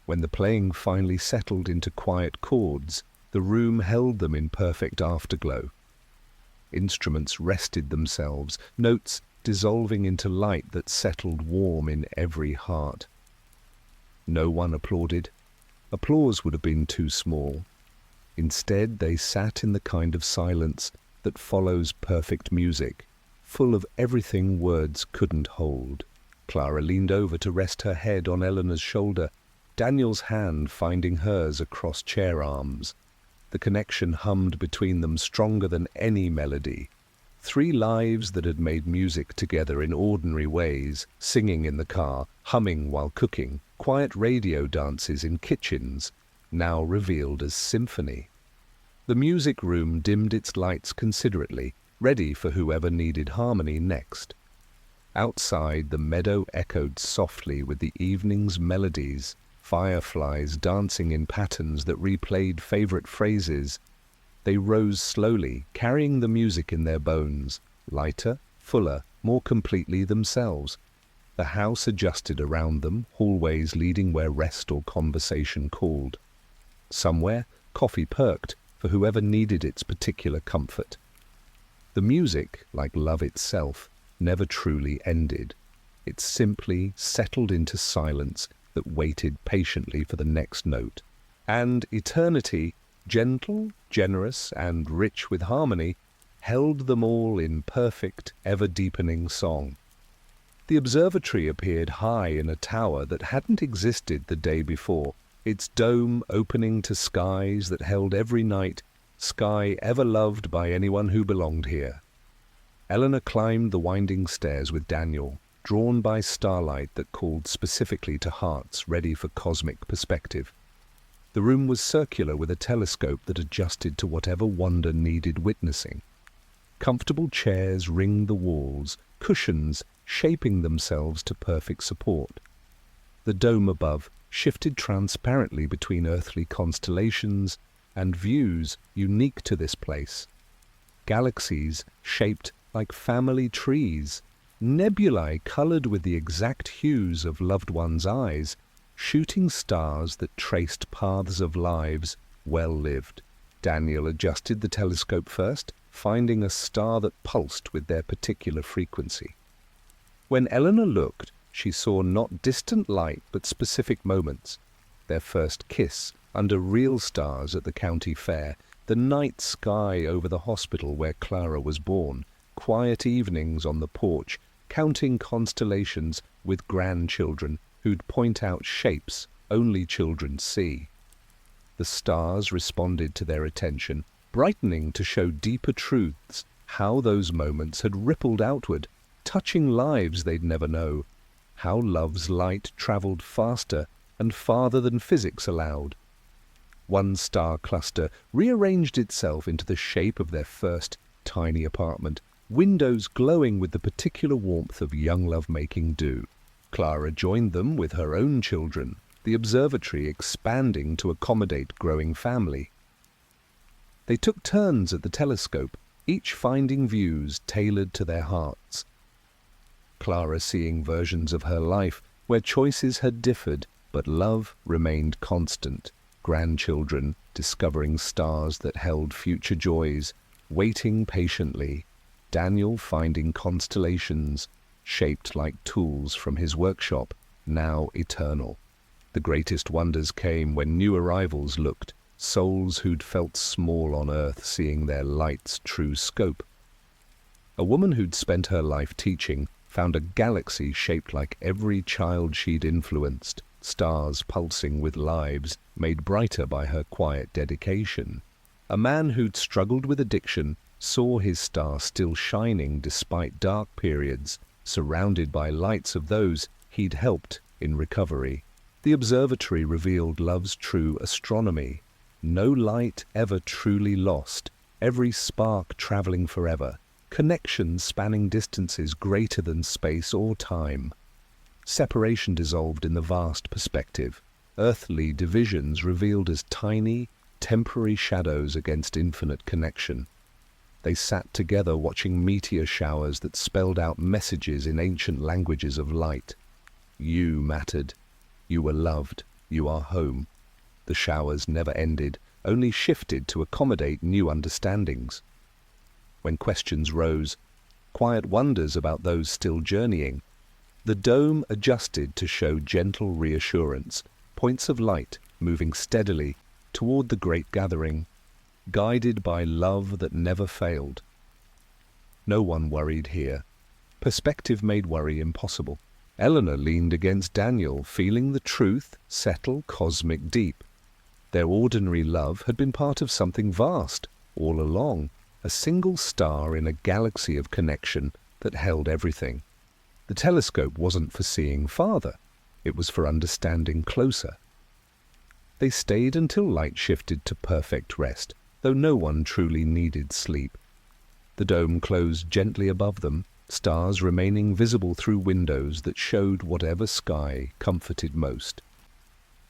When the playing finally settled into quiet chords, the room held them in perfect afterglow. Instruments rested themselves, notes dissolving into light that settled warm in every heart. No one applauded. Applause would have been too small. Instead, they sat in the kind of silence that follows perfect music, full of everything words couldn't hold. Clara leaned over to rest her head on Eleanor's shoulder, Daniel's hand finding hers across chair arms. The connection hummed between them stronger than any melody. 3 lives that had made music together in ordinary ways, singing in the car, humming while cooking, quiet radio dances in kitchens, now revealed as symphony. The music room dimmed its lights considerately, ready for whoever needed harmony next. Outside, the meadow echoed softly with the evening's melodies, fireflies dancing in patterns that replayed favorite phrases. They rose slowly, carrying the music in their bones, lighter, fuller, more completely themselves. The house adjusted around them, hallways leading where rest or conversation called. Somewhere, coffee perked for whoever needed its particular comfort. The music, like love itself, never truly ended. It simply settled into silence that waited patiently for the next note. And eternity, gentle, generous, and rich with harmony, held them all in perfect, ever-deepening song. The observatory appeared high in a tower that hadn't existed the day before, its dome opening to skies that held every night, sky ever loved by anyone who belonged here. Eleanor climbed the winding stairs with Daniel, drawn by starlight that called specifically to hearts ready for cosmic perspective. The room was circular with a telescope that adjusted to whatever wonder needed witnessing. Comfortable chairs ringed the walls, cushions shaping themselves to perfect support. The dome above shifted transparently between earthly constellations and views unique to this place. Galaxies shaped like family trees, nebulae colored with the exact hues of loved ones' eyes, shooting stars that traced paths of lives well lived. Daniel adjusted the telescope first, finding a star that pulsed with their particular frequency. When Eleanor looked, she saw not distant light but specific moments. Their first kiss under real stars at the county fair, the night sky over the hospital where Clara was born, quiet evenings on the porch, counting constellations with grandchildren who'd point out shapes only children see. The stars responded to their attention, brightening to show deeper truths, how those moments had rippled outward, touching lives they'd never know, how love's light traveled faster and farther than physics allowed. One star cluster rearranged itself into the shape of their first tiny apartment, windows glowing with the particular warmth of young love-making dew. Clara joined them with her own children, the observatory expanding to accommodate growing family. They took turns at the telescope, each finding views tailored to their hearts. Clara seeing versions of her life where choices had differed, but love remained constant. Grandchildren discovering stars that held future joys, waiting patiently. Daniel finding constellations shaped like tools from his workshop, now eternal. The greatest wonders came when new arrivals looked, souls who'd felt small on earth seeing their light's true scope. A woman who'd spent her life teaching found a galaxy shaped like every child she'd influenced, stars pulsing with lives made brighter by her quiet dedication. A man who'd struggled with addiction saw his star still shining despite dark periods, surrounded by lights of those he'd helped in recovery. The observatory revealed love's true astronomy. No light ever truly lost, every spark traveling forever, connections spanning distances greater than space or time. Separation dissolved in the vast perspective, earthly divisions revealed as tiny, temporary shadows against infinite connection. They sat together watching meteor showers that spelled out messages in ancient languages of light. You mattered. You were loved. You are home. The showers never ended, only shifted to accommodate new understandings. When questions rose, quiet wonders about those still journeying, the dome adjusted to show gentle reassurance, points of light moving steadily toward the great gathering, guided by love that never failed. No one worried here. Perspective made worry impossible. Eleanor leaned against Daniel, feeling the truth settle cosmic deep. Their ordinary love had been part of something vast, all along, a single star in a galaxy of connection that held everything. The telescope wasn't for seeing farther, it was for understanding closer. They stayed until light shifted to perfect rest, though no one truly needed sleep. The dome closed gently above them, stars remaining visible through windows that showed whatever sky comforted most.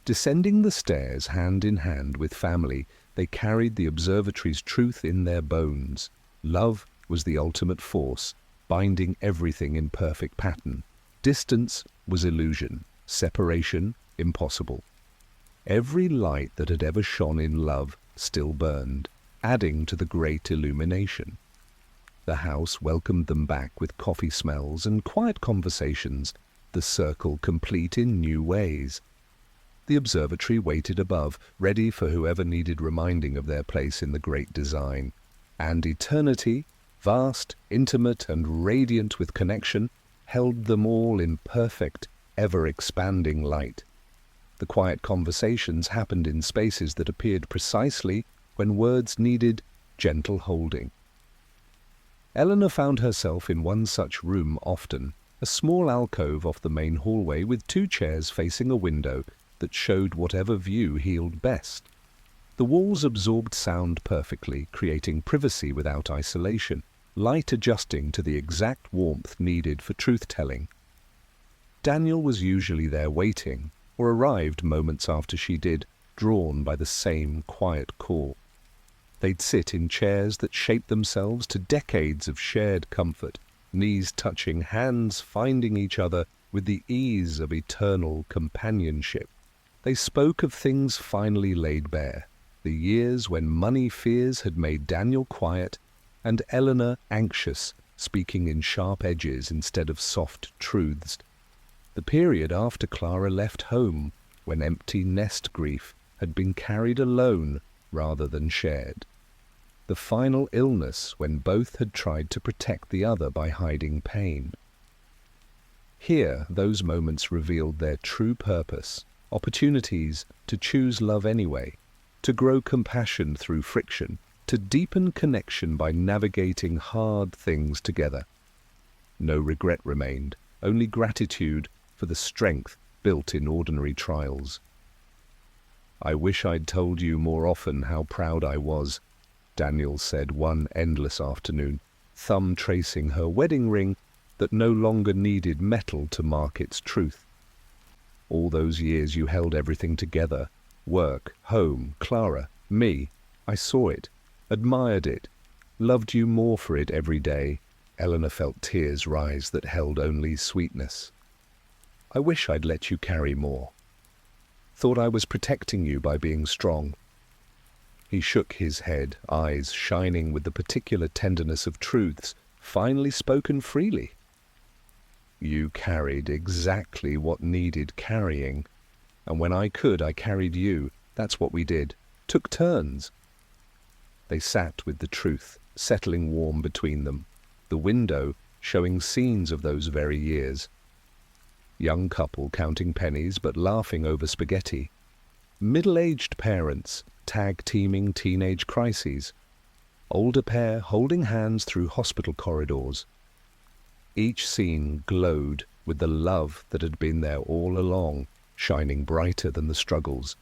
Descending the stairs hand in hand with family, they carried the observatory's truth in their bones. Love was the ultimate force, binding everything in perfect pattern. Distance was illusion, separation impossible. Every light that had ever shone in love still burned, adding to the great illumination. The house welcomed them back with coffee smells and quiet conversations, the circle complete in new ways. The observatory waited above, ready for whoever needed reminding of their place in the great design. And eternity, vast, intimate, and radiant with connection, held them all in perfect, ever-expanding light. The quiet conversations happened in spaces that appeared precisely when words needed gentle holding. Eleanor found herself in one such room often, a small alcove off the main hallway with two chairs facing a window that showed whatever view healed best. The walls absorbed sound perfectly, creating privacy without isolation, light adjusting to the exact warmth needed for truth-telling. Daniel was usually there waiting, or arrived moments after she did, drawn by the same quiet call. They'd sit in chairs that shaped themselves to decades of shared comfort, knees touching, hands finding each other with the ease of eternal companionship. They spoke of things finally laid bare, the years when money fears had made Daniel quiet and Eleanor anxious, speaking in sharp edges instead of soft truths. The period after Clara left home, when empty nest grief had been carried alone rather than shared. The final illness when both had tried to protect the other by hiding pain. Here, those moments revealed their true purpose, opportunities to choose love anyway, to grow compassion through friction, to deepen connection by navigating hard things together. No regret remained, only gratitude for the strength built in ordinary trials. "I wish I'd told you more often how proud I was," Daniel said one endless afternoon, thumb tracing her wedding ring that no longer needed metal to mark its truth. "All those years you held everything together, work, home, Clara, me. I saw it, admired it, loved you more for it every day." Eleanor felt tears rise that held only sweetness. "I wish I'd let you carry more. Thought I was protecting you by being strong." He shook his head, eyes shining with the particular tenderness of truths, finally spoken freely. "You carried exactly what needed carrying, and when I could, I carried you. That's what we did. Took turns." They sat with the truth, settling warm between them, the window showing scenes of those very years. Young couple counting pennies but laughing over spaghetti. Middle-aged parents tag-teaming teenage crises. Older pair holding hands through hospital corridors. Each scene glowed with the love that had been there all along, shining brighter than the struggles.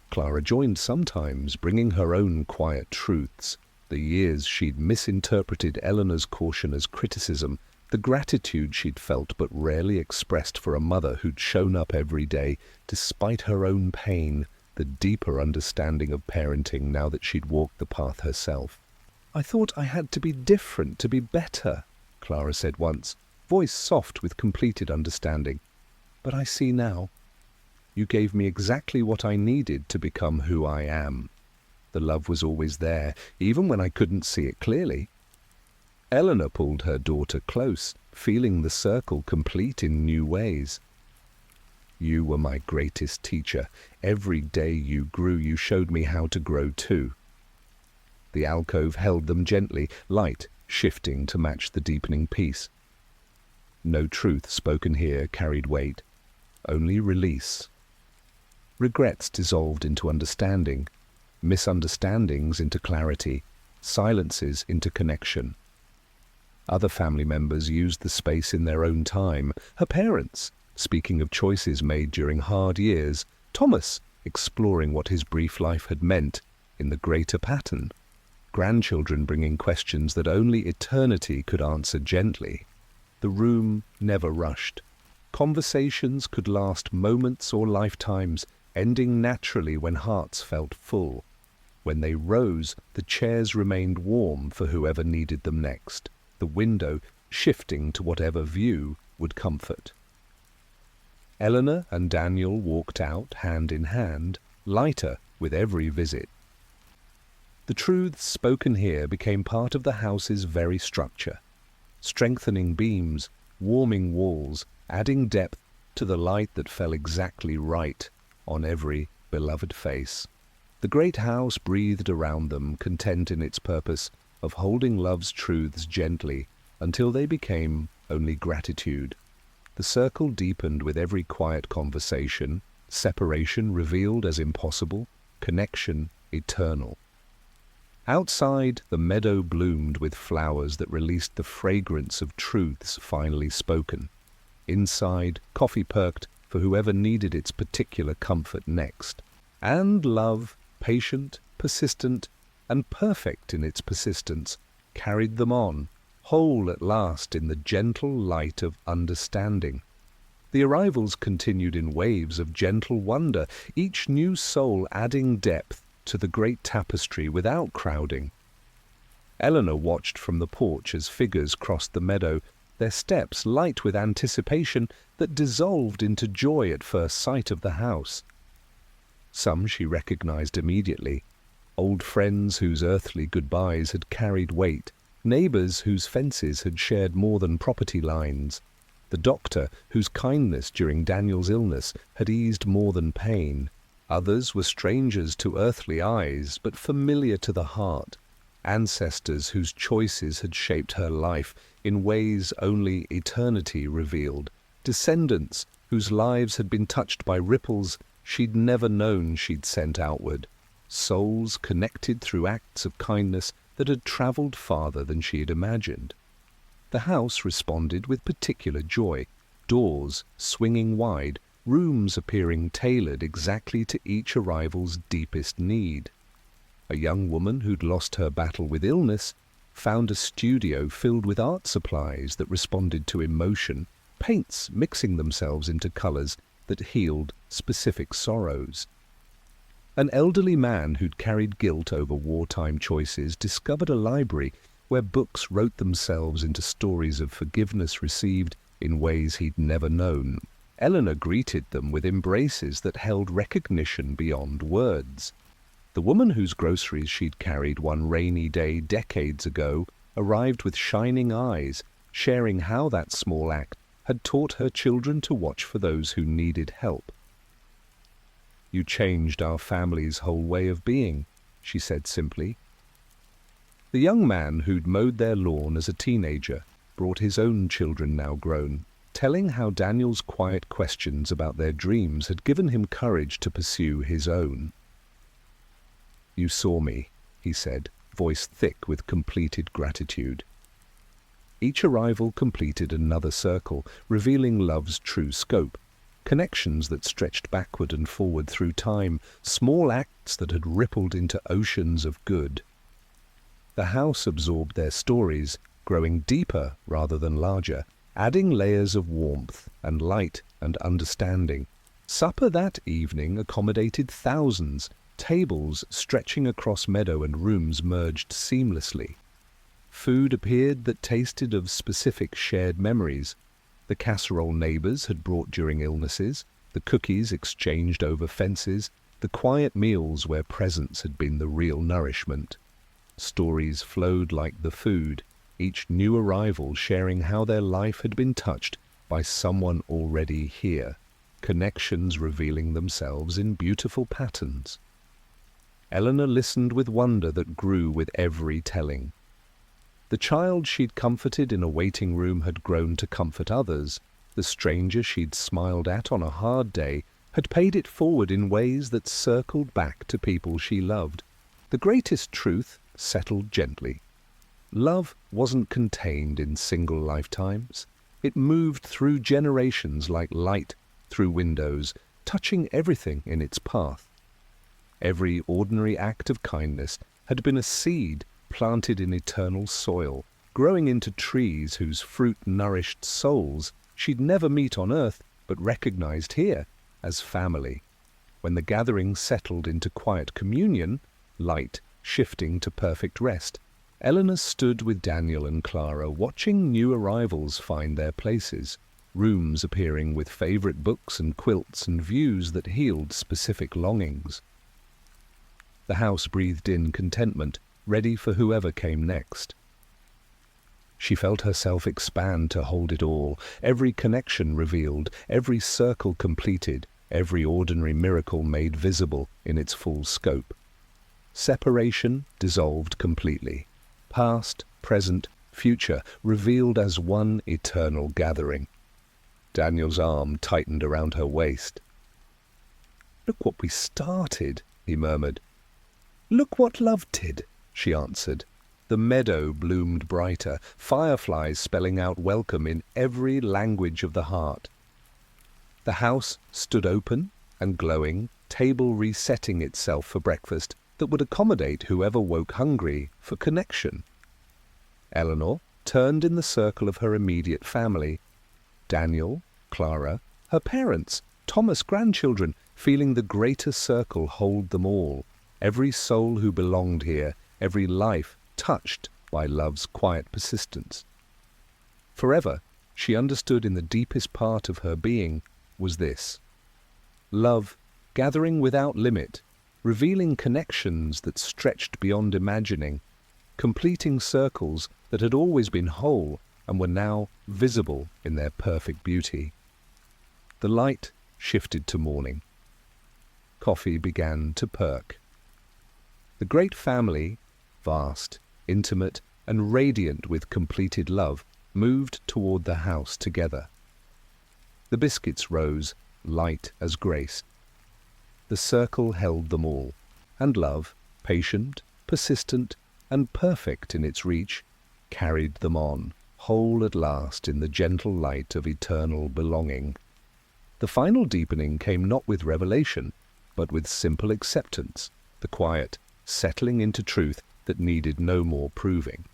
Clara joined sometimes, bringing her own quiet truths. The years she'd misinterpreted Eleanor's caution as criticism, the gratitude she'd felt but rarely expressed for a mother who'd shown up every day, despite her own pain, the deeper understanding of parenting now that she'd walked the path herself. "I thought I had to be different to be better," Clara said once, voice soft with completed understanding. "But I see now. You gave me exactly what I needed to become who I am." The love was always there, even when I couldn't see it clearly. Eleanor pulled her daughter close, feeling the circle complete in new ways. "You were my greatest teacher. Every day you grew, you showed me how to grow too." The alcove held them gently, light shifting to match the deepening peace. No truth spoken here carried weight, only release. Regrets dissolved into understanding, misunderstandings into clarity, silences into connection. Other family members used the space in their own time. Her parents, speaking of choices made during hard years, Thomas, exploring what his brief life had meant in the greater pattern, grandchildren bringing questions that only eternity could answer gently. The room never rushed. Conversations could last moments or lifetimes, ending naturally when hearts felt full. When they rose, the chairs remained warm for whoever needed them next, the window shifting to whatever view would comfort. Eleanor and Daniel walked out hand in hand, lighter with every visit. The truths spoken here became part of the house's very structure, strengthening beams, warming walls, adding depth to the light that fell exactly right on every beloved face. The great house breathed around them, content in its purpose of holding love's truths gently until they became only gratitude. The circle deepened with every quiet conversation, separation revealed as impossible, connection eternal. Outside, the meadow bloomed with flowers that released the fragrance of truths finally spoken. Inside, coffee perked for whoever needed its particular comfort next. And love, patient, persistent, and perfect in its persistence, carried them on, whole at last in the gentle light of understanding. The arrivals continued in waves of gentle wonder, each new soul adding depth to the great tapestry without crowding. Eleanor watched from the porch as figures crossed the meadow, their steps light with anticipation that dissolved into joy at first sight of the house. Some she recognized immediately, old friends whose earthly goodbyes had carried weight, neighbors whose fences had shared more than property lines, the doctor whose kindness during Daniel's illness had eased more than pain. Others were strangers to earthly eyes, but familiar to the heart, ancestors whose choices had shaped her life in ways only eternity revealed, descendants whose lives had been touched by ripples she'd never known she'd sent outward, souls connected through acts of kindness that had traveled farther than she had imagined. The house responded with particular joy, doors swinging wide, rooms appearing tailored exactly to each arrival's deepest need. A young woman who'd lost her battle with illness found a studio filled with art supplies that responded to emotion, paints mixing themselves into colors that healed specific sorrows. An elderly man who'd carried guilt over wartime choices discovered a library where books wrote themselves into stories of forgiveness received in ways he'd never known. Eleanor greeted them with embraces that held recognition beyond words. The woman whose groceries she'd carried one rainy day decades ago arrived with shining eyes, sharing how that small act had taught her children to watch for those who needed help. "You changed our family's whole way of being," she said simply. The young man who'd mowed their lawn as a teenager brought his own children now grown, telling how Daniel's quiet questions about their dreams had given him courage to pursue his own. "You saw me," he said, voice thick with completed gratitude. Each arrival completed another circle, revealing love's true scope, connections that stretched backward and forward through time, small acts that had rippled into oceans of good. The house absorbed their stories, growing deeper rather than larger, adding layers of warmth and light and understanding. Supper that evening accommodated thousands, tables stretching across meadow and rooms merged seamlessly. Food appeared that tasted of specific shared memories. The casserole neighbors had brought during illnesses, the cookies exchanged over fences, the quiet meals where presence had been the real nourishment. Stories flowed like the food, each new arrival sharing how their life had been touched by someone already here, connections revealing themselves in beautiful patterns. Eleanor listened with wonder that grew with every telling. The child she'd comforted in a waiting room had grown to comfort others. The stranger she'd smiled at on a hard day had paid it forward in ways that circled back to people she loved. The greatest truth settled gently. Love wasn't contained in single lifetimes. It moved through generations like light through windows, touching everything in its path. Every ordinary act of kindness had been a seed planted in eternal soil, growing into trees whose fruit nourished souls she'd never meet on earth but recognized here as family. When the gathering settled into quiet communion, light shifting to perfect rest, Eleanor stood with Daniel and Clara, watching new arrivals find their places, rooms appearing with favorite books and quilts and views that healed specific longings. The house breathed in contentment, ready for whoever came next. She felt herself expand to hold it all, every connection revealed, every circle completed, every ordinary miracle made visible in its full scope. Separation dissolved completely. Past, present, future revealed as one eternal gathering. Daniel's arm tightened around her waist. "Look what we started," he murmured. "Look what love did," she answered. The meadow bloomed brighter, fireflies spelling out welcome in every language of the heart. The house stood open and glowing, table resetting itself for breakfast that would accommodate whoever woke hungry for connection. Eleanor turned in the circle of her immediate family. Daniel, Clara, her parents, Thomas' grandchildren, feeling the greater circle hold them all, every soul who belonged here, every life touched by love's quiet persistence. Forever, she understood in the deepest part of her being, was this: love, gathering without limit, revealing connections that stretched beyond imagining, completing circles that had always been whole and were now visible in their perfect beauty. The light shifted to morning. Coffee began to perk. The great family, vast, intimate, and radiant with completed love, moved toward the house together. The biscuits rose, light as grace. The circle held them all, and love, patient, persistent, and perfect in its reach, carried them on, whole at last in the gentle light of eternal belonging. The final deepening came not with revelation, but with simple acceptance, the quiet, settling into truth that needed no more proving.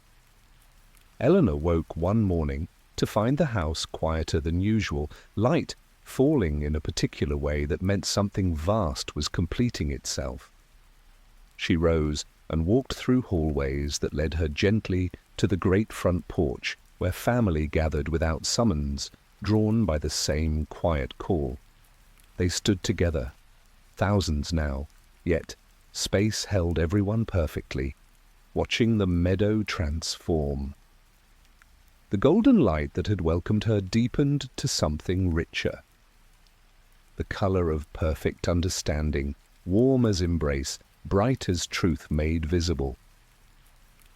Eleanor woke one morning to find the house quieter than usual, light falling in a particular way that meant something vast was completing itself. She rose and walked through hallways that led her gently to the great front porch where family gathered without summons, drawn by the same quiet call. They stood together, thousands now, yet space held everyone perfectly, watching the meadow transform. The golden light that had welcomed her deepened to something richer. The color of perfect understanding, warm as embrace, bright as truth made visible.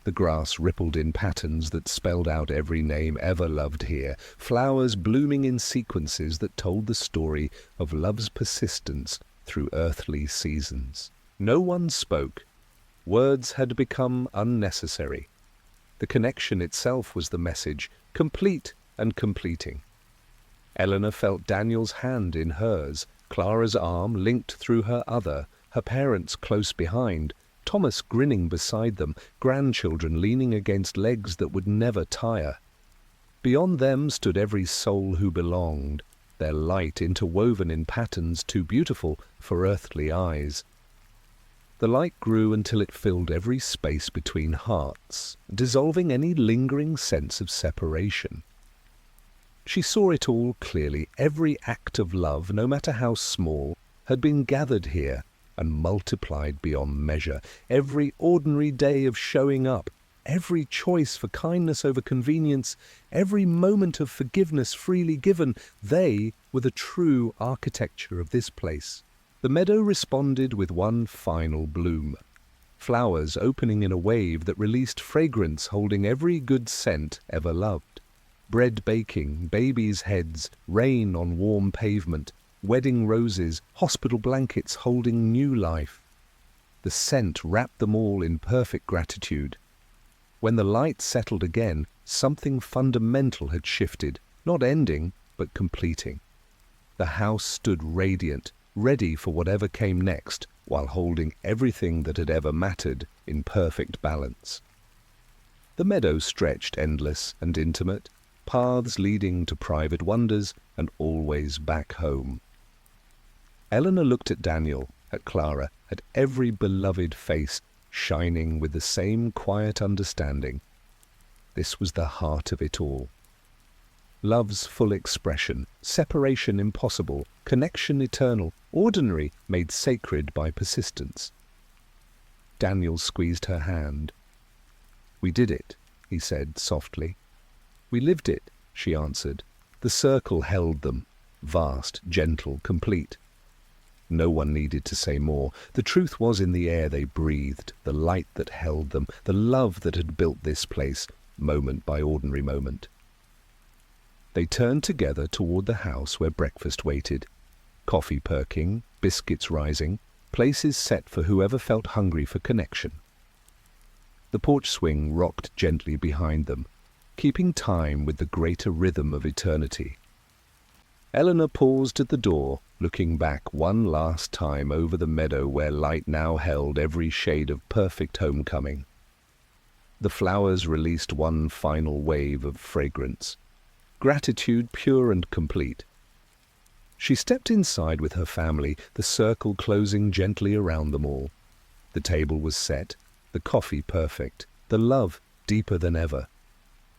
The grass rippled in patterns that spelled out every name ever loved here, flowers blooming in sequences that told the story of love's persistence through earthly seasons. No one spoke. Words had become unnecessary. The connection itself was the message, complete and completing. Eleanor felt Daniel's hand in hers, Clara's arm linked through her other, her parents close behind, Thomas grinning beside them, grandchildren leaning against legs that would never tire. Beyond them stood every soul who belonged, their light interwoven in patterns too beautiful for earthly eyes. The light grew until it filled every space between hearts, dissolving any lingering sense of separation. She saw it all clearly. Every act of love, no matter how small, had been gathered here and multiplied beyond measure. Every ordinary day of showing up, every choice for kindness over convenience, every moment of forgiveness freely given, they were the true architecture of this place. The meadow responded with one final bloom. Flowers opening in a wave that released fragrance holding every good scent ever loved. Bread baking, babies' heads, rain on warm pavement, wedding roses, hospital blankets holding new life. The scent wrapped them all in perfect gratitude. When the light settled again, something fundamental had shifted, not ending, but completing. The house stood radiant, ready for whatever came next, while holding everything that had ever mattered in perfect balance. The meadow stretched endless and intimate, paths leading to private wonders and always back home. Eleanor looked at Daniel, at Clara, at every beloved face, shining with the same quiet understanding. This was the heart of it all. Love's full expression, separation impossible, connection eternal, ordinary made sacred by persistence. Daniel squeezed her hand. "We did it," he said softly. "We lived it," she answered. The circle held them, vast, gentle, complete. No one needed to say more. The truth was in the air they breathed, the light that held them, the love that had built this place, moment by ordinary moment. They turned together toward the house where breakfast waited. Coffee perking, biscuits rising, places set for whoever felt hungry for connection. The porch swing rocked gently behind them, keeping time with the greater rhythm of eternity. Eleanor paused at the door, looking back one last time over the meadow where light now held every shade of perfect homecoming. The flowers released one final wave of fragrance, gratitude pure and complete. She stepped inside with her family, the circle closing gently around them all. The table was set, the coffee perfect, the love deeper than ever.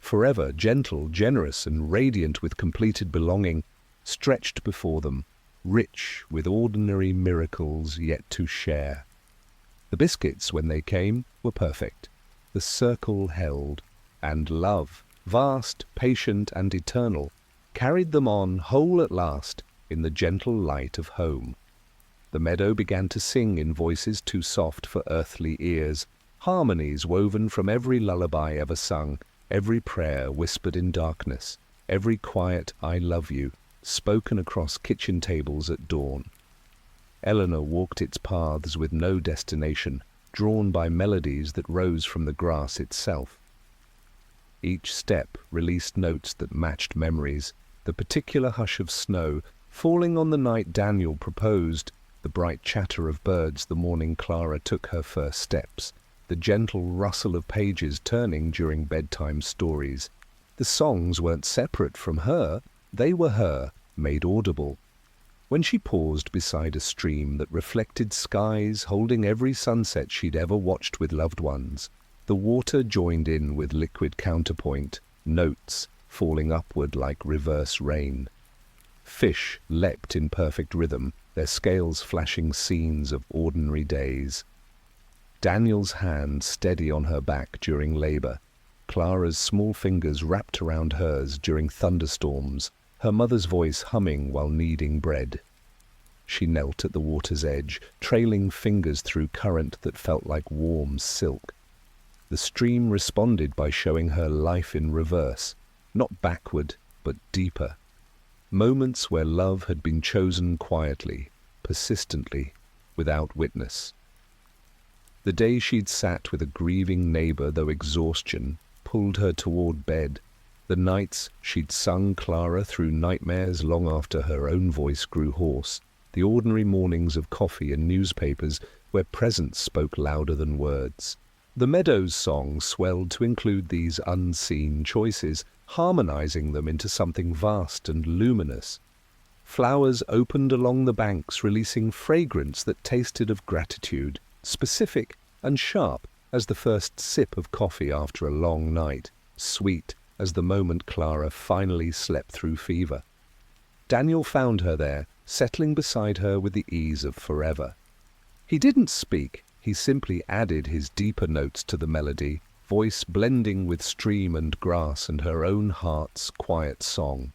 Forever gentle, generous, and radiant with completed belonging, stretched before them, rich with ordinary miracles yet to share. The biscuits, when they came, were perfect. The circle held, and love, vast, patient, and eternal, carried them on whole at last in the gentle light of home. The meadow began to sing in voices too soft for earthly ears, harmonies woven from every lullaby ever sung, every prayer whispered in darkness, every quiet "I love you" spoken across kitchen tables at dawn. Eleanor walked its paths with no destination, drawn by melodies that rose from the grass itself. Each step released notes that matched memories, the particular hush of snow falling on the night Daniel proposed, the bright chatter of birds the morning Clara took her first steps, the gentle rustle of pages turning during bedtime stories. The songs weren't separate from her, they were her, made audible. When she paused beside a stream that reflected skies holding every sunset she'd ever watched with loved ones, the water joined in with liquid counterpoint, notes falling upward like reverse rain. Fish leapt in perfect rhythm, their scales flashing scenes of ordinary days. Daniel's hand steady on her back during labor, Clara's small fingers wrapped around hers during thunderstorms, her mother's voice humming while kneading bread. She knelt at the water's edge, trailing fingers through current that felt like warm silk. The stream responded by showing her life in reverse, not backward, but deeper. Moments where love had been chosen quietly, persistently, without witness. The day she'd sat with a grieving neighbor, though exhaustion pulled her toward bed, The nights she'd sung Clara through nightmares long after her own voice grew hoarse, the ordinary mornings of coffee and newspapers where presence spoke louder than words. The Meadows song swelled to include these unseen choices, harmonizing them into something vast and luminous. Flowers opened along the banks, releasing fragrance that tasted of gratitude, specific and sharp as the first sip of coffee after a long night, sweet as the moment Clara finally slept through fever. Daniel found her there, settling beside her with the ease of forever. He didn't speak, he simply added his deeper notes to the melody, voice blending with stream and grass and her own heart's quiet song.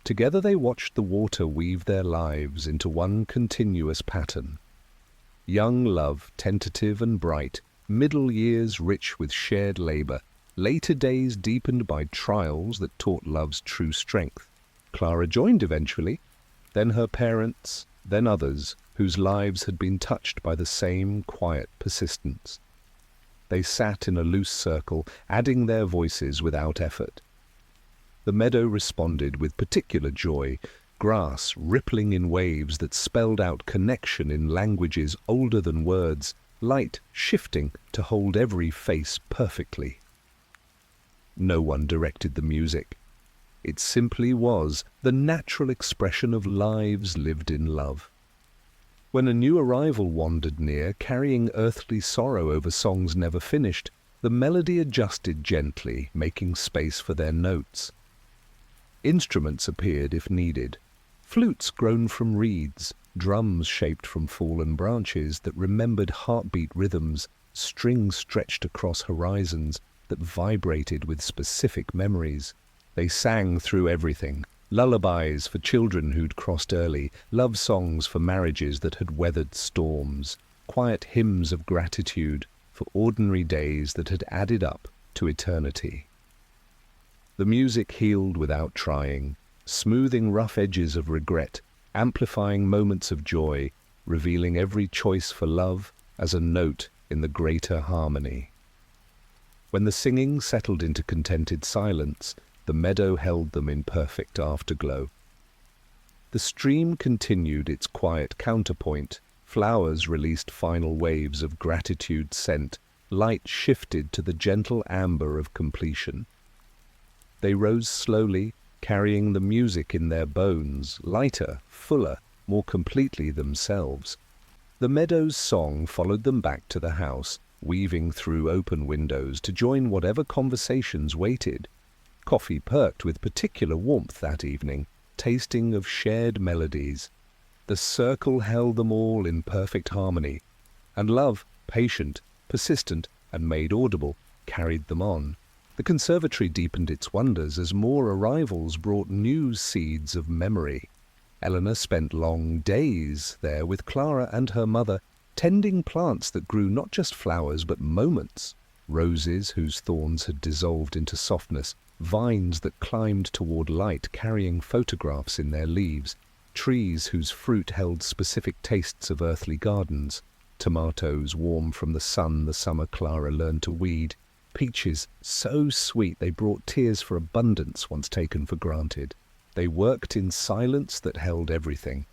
Together they watched the water weave their lives into one continuous pattern. Young love, tentative and bright, middle years rich with shared labor, later days deepened by trials that taught love's true strength. Clara joined eventually, then her parents, then others whose lives had been touched by the same quiet persistence. They sat in a loose circle, adding their voices without effort. The meadow responded with particular joy, grass rippling in waves that spelled out connection in languages older than words, light shifting to hold every face perfectly. No one directed the music. It simply was the natural expression of lives lived in love. When a new arrival wandered near, carrying earthly sorrow over songs never finished, the melody adjusted gently, making space for their notes. Instruments appeared if needed. Flutes grown from reeds, drums shaped from fallen branches that remembered heartbeat rhythms, strings stretched across horizons that vibrated with specific memories. They sang through everything. Lullabies for children who'd crossed early, love songs for marriages that had weathered storms, quiet hymns of gratitude for ordinary days that had added up to eternity. The music healed without trying, smoothing rough edges of regret, amplifying moments of joy, revealing every choice for love as a note in the greater harmony. When the singing settled into contented silence, the meadow held them in perfect afterglow. The stream continued its quiet counterpoint, flowers released final waves of gratitude scent, light shifted to the gentle amber of completion. They rose slowly, carrying the music in their bones, lighter, fuller, more completely themselves. The meadow's song followed them back to the house, weaving through open windows to join whatever conversations waited. Coffee perked with particular warmth that evening, tasting of shared melodies. The circle held them all in perfect harmony, and love, patient, persistent, and made audible, carried them on. The conservatory deepened its wonders as more arrivals brought new seeds of memory. Eleanor spent long days there with Clara and her mother, tending plants that grew not just flowers but moments, roses whose thorns had dissolved into softness, vines that climbed toward light carrying photographs in their leaves, trees whose fruit held specific tastes of earthly gardens, tomatoes warm from the sun the summer Clara learned to weed, peaches so sweet they brought tears for abundance once taken for granted. They worked in silence that held everything.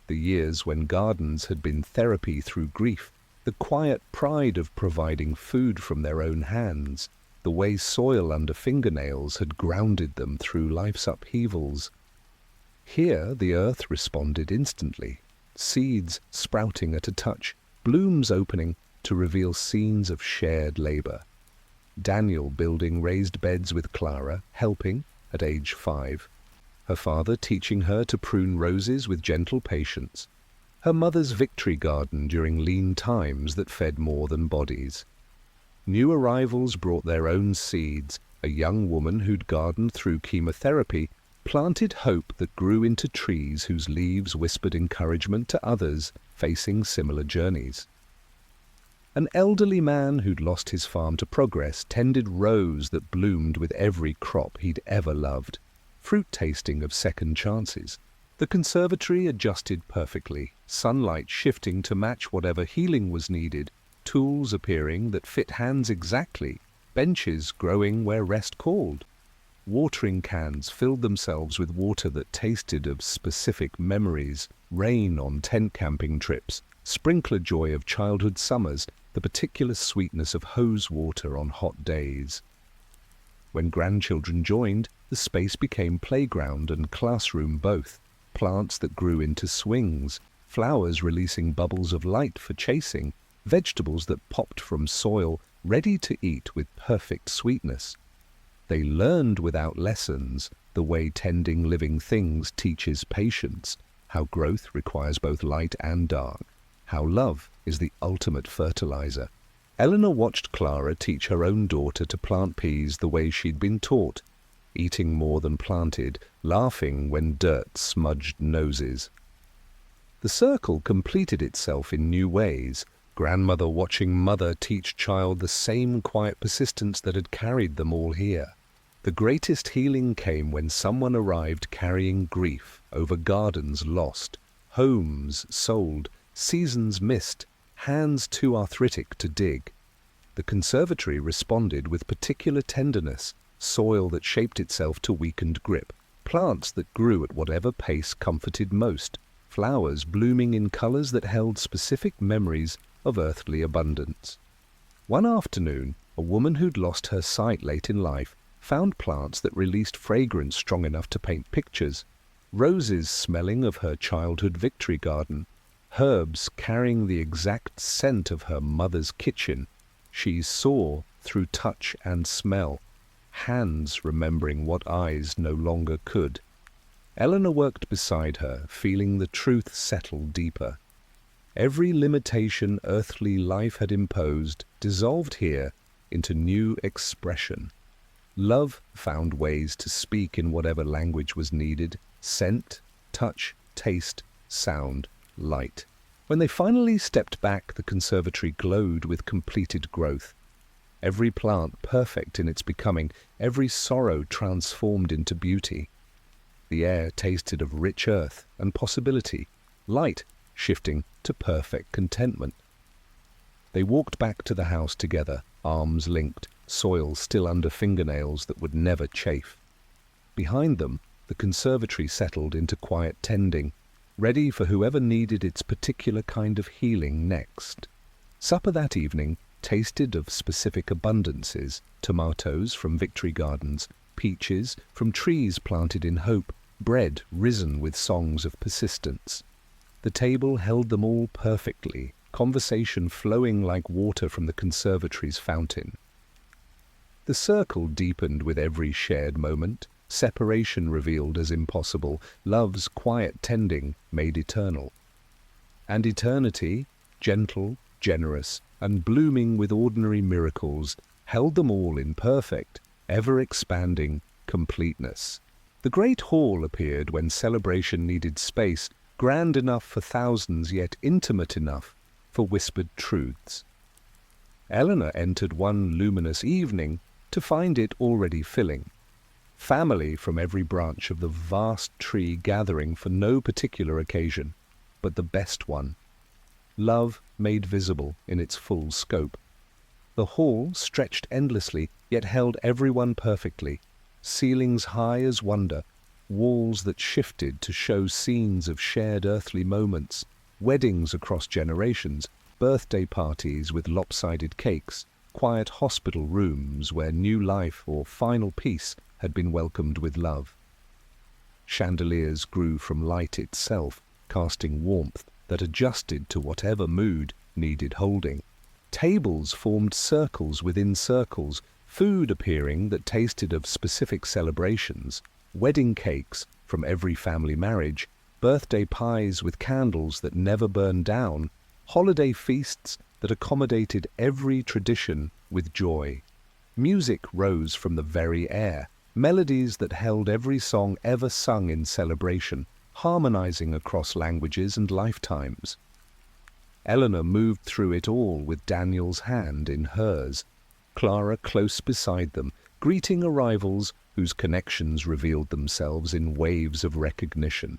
The years when gardens had been therapy through grief, the quiet pride of providing food from their own hands, the way soil under fingernails had grounded them through life's upheavals. Here the earth responded instantly, seeds sprouting at a touch, blooms opening to reveal scenes of shared labor. Daniel building raised beds with Clara, helping at age 5. Her father teaching her to prune roses with gentle patience. Her mother's victory garden during lean times that fed more than bodies. New arrivals brought their own seeds. A young woman who'd gardened through chemotherapy planted hope that grew into trees whose leaves whispered encouragement to others facing similar journeys. An elderly man who'd lost his farm to progress tended rows that bloomed with every crop he'd ever loved. Fruit tasting of second chances. The conservatory adjusted perfectly, sunlight shifting to match whatever healing was needed, tools appearing that fit hands exactly, benches growing where rest called. Watering cans filled themselves with water that tasted of specific memories, rain on tent camping trips, sprinkler joy of childhood summers, the particular sweetness of hose water on hot days. When grandchildren joined, the space became playground and classroom both. Plants that grew into swings, flowers releasing bubbles of light for chasing, vegetables that popped from soil, ready to eat with perfect sweetness. They learned without lessons the way tending living things teaches patience, how growth requires both light and dark, how love is the ultimate fertilizer. Eleanor watched Clara teach her own daughter to plant peas the way she'd been taught, eating more than planted, laughing when dirt smudged noses. The circle completed itself in new ways, grandmother watching mother teach child the same quiet persistence that had carried them all here. The greatest healing came when someone arrived carrying grief over gardens lost, homes sold, seasons missed, hands too arthritic to dig. The conservatory responded with particular tenderness, soil that shaped itself to weakened grip, plants that grew at whatever pace comforted most, flowers blooming in colors that held specific memories of earthly abundance. One afternoon, a woman who'd lost her sight late in life found plants that released fragrance strong enough to paint pictures, roses smelling of her childhood victory garden, herbs carrying the exact scent of her mother's kitchen. She saw through touch and smell, hands remembering what eyes no longer could. Eleanor worked beside her, feeling the truth settle deeper. Every limitation earthly life had imposed dissolved here into new expression. Love found ways to speak in whatever language was needed: scent, touch, taste, sound, light. When they finally stepped back, the conservatory glowed with completed growth. Every plant perfect in its becoming, every sorrow transformed into beauty. The air tasted of rich earth and possibility, light shifting to perfect contentment. They walked back to the house together, arms linked, soil still under fingernails that would never chafe. Behind them, the conservatory settled into quiet tending, ready for whoever needed its particular kind of healing next. Supper that evening tasted of specific abundances: tomatoes from victory gardens, peaches from trees planted in hope, bread risen with songs of persistence. The table held them all perfectly, conversation flowing like water from the conservatory's fountain. The circle deepened with every shared moment, separation revealed as impossible, love's quiet tending made eternal. And eternity, gentle, generous, and blooming with ordinary miracles, held them all in perfect, ever-expanding completeness. The great hall appeared when celebration needed space, grand enough for thousands, yet intimate enough for whispered truths. Eleanor entered one luminous evening to find it already filling. Family from every branch of the vast tree gathering for no particular occasion, but the best one. Love made visible in its full scope. The hall stretched endlessly, yet held everyone perfectly. Ceilings high as wonder, walls that shifted to show scenes of shared earthly moments, weddings across generations, birthday parties with lopsided cakes, quiet hospital rooms where new life or final peace had been welcomed with love. Chandeliers grew from light itself, casting warmth that adjusted to whatever mood needed holding. Tables formed circles within circles, food appearing that tasted of specific celebrations, wedding cakes from every family marriage, birthday pies with candles that never burned down, holiday feasts that accommodated every tradition with joy. Music rose from the very air, melodies that held every song ever sung in celebration, harmonizing across languages and lifetimes. Eleanor moved through it all with Daniel's hand in hers, Clara close beside them, greeting arrivals whose connections revealed themselves in waves of recognition.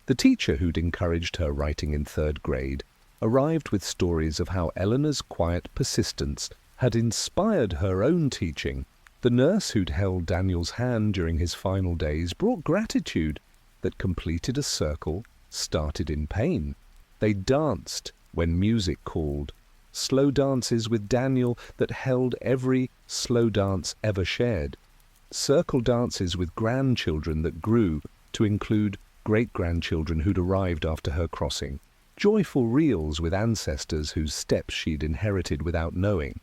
The teacher who'd encouraged her writing in 3rd grade arrived with stories of how Eleanor's quiet persistence had inspired her own teaching, The nurse who'd held Daniel's hand during his final days brought gratitude that completed a circle started in pain. They danced when music called, slow dances with Daniel that held every slow dance ever shared, circle dances with grandchildren that grew to include great-grandchildren who'd arrived after her crossing, joyful reels with ancestors whose steps she'd inherited without knowing.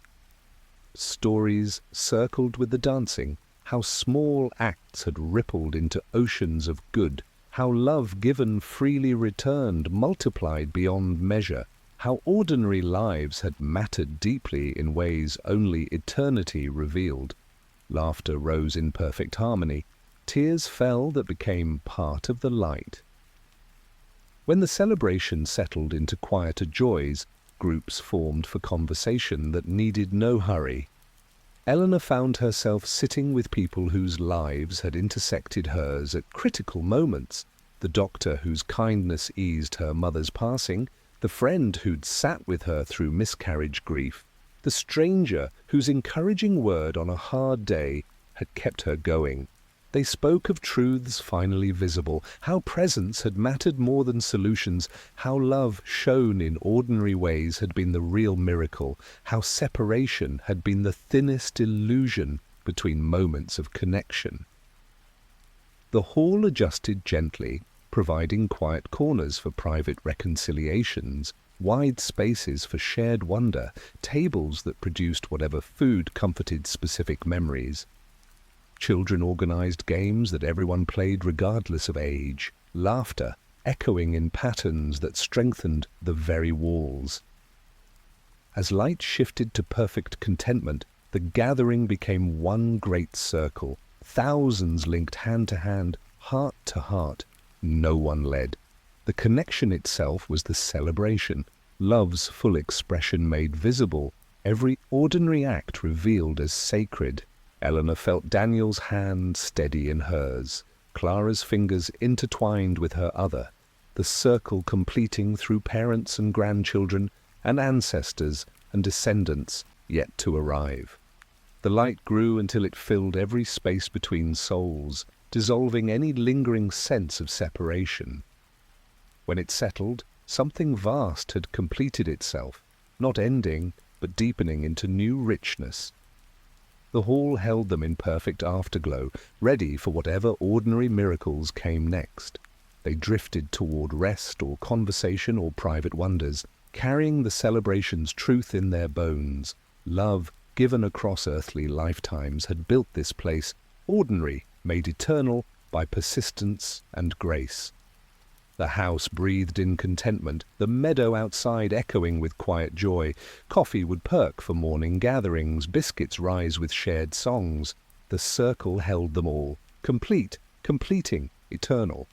Stories circled with the dancing, how small acts had rippled into oceans of good, how love given freely returned multiplied beyond measure, how ordinary lives had mattered deeply in ways only eternity revealed. Laughter rose in perfect harmony. Tears fell that became part of the light. When the celebration settled into quieter joys, groups formed for conversation that needed no hurry. Eleanor found herself sitting with people whose lives had intersected hers at critical moments. The doctor whose kindness eased her mother's passing, the friend who'd sat with her through miscarriage grief, the stranger whose encouraging word on a hard day had kept her going. They spoke of truths finally visible, how presence had mattered more than solutions, how love shown in ordinary ways had been the real miracle, how separation had been the thinnest illusion between moments of connection. The hall adjusted gently, providing quiet corners for private reconciliations, wide spaces for shared wonder, tables that produced whatever food comforted specific memories. Children organized games that everyone played regardless of age, laughter echoing in patterns that strengthened the very walls. As light shifted to perfect contentment, the gathering became one great circle. Thousands linked hand to hand, heart to heart. No one led. The connection itself was the celebration, love's full expression made visible, every ordinary act revealed as sacred. Eleanor felt Daniel's hand steady in hers, Clara's fingers intertwined with her other, the circle completing through parents and grandchildren and ancestors and descendants yet to arrive. The light grew until it filled every space between souls, dissolving any lingering sense of separation. When it settled, something vast had completed itself, not ending, but deepening into new richness. The hall held them in perfect afterglow, ready for whatever ordinary miracles came next. They drifted toward rest or conversation or private wonders, carrying the celebration's truth in their bones. Love, given across earthly lifetimes, had built this place, ordinary, made eternal by persistence and grace. The house breathed in contentment, the meadow outside echoing with quiet joy. Coffee would perk for morning gatherings, biscuits rise with shared songs. The circle held them all, complete, completing, eternal.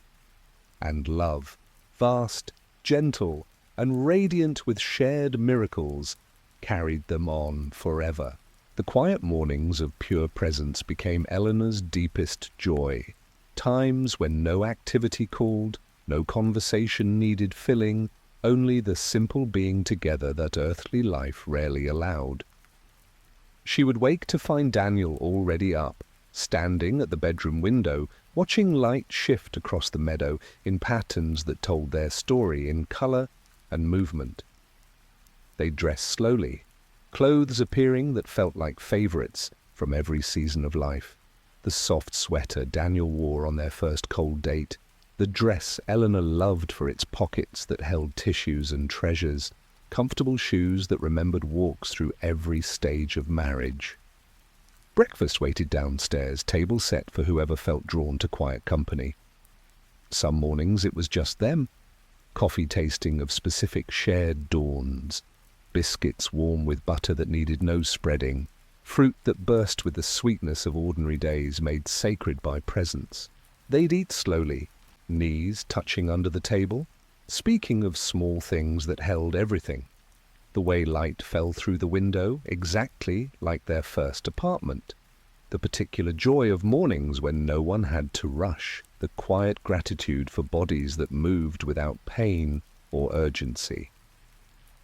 And love, vast, gentle, and radiant with shared miracles, carried them on forever. The quiet mornings of pure presence became Eleanor's deepest joy. Times when no activity called, no conversation needed filling, only the simple being together that earthly life rarely allowed. She would wake to find Daniel already up, standing at the bedroom window, watching light shift across the meadow in patterns that told their story in color and movement. They dressed slowly, clothes appearing that felt like favorites from every season of life. The soft sweater Daniel wore on their first cold date, the dress Eleanor loved for its pockets that held tissues and treasures, comfortable shoes that remembered walks through every stage of marriage. Breakfast waited downstairs, table set for whoever felt drawn to quiet company. Some mornings it was just them, coffee tasting of specific shared dawns, biscuits warm with butter that needed no spreading, fruit that burst with the sweetness of ordinary days made sacred by presence. They'd eat slowly, knees touching under the table, speaking of small things that held everything. The way light fell through the window, exactly like their first apartment. The particular joy of mornings when no one had to rush. The quiet gratitude for bodies that moved without pain or urgency.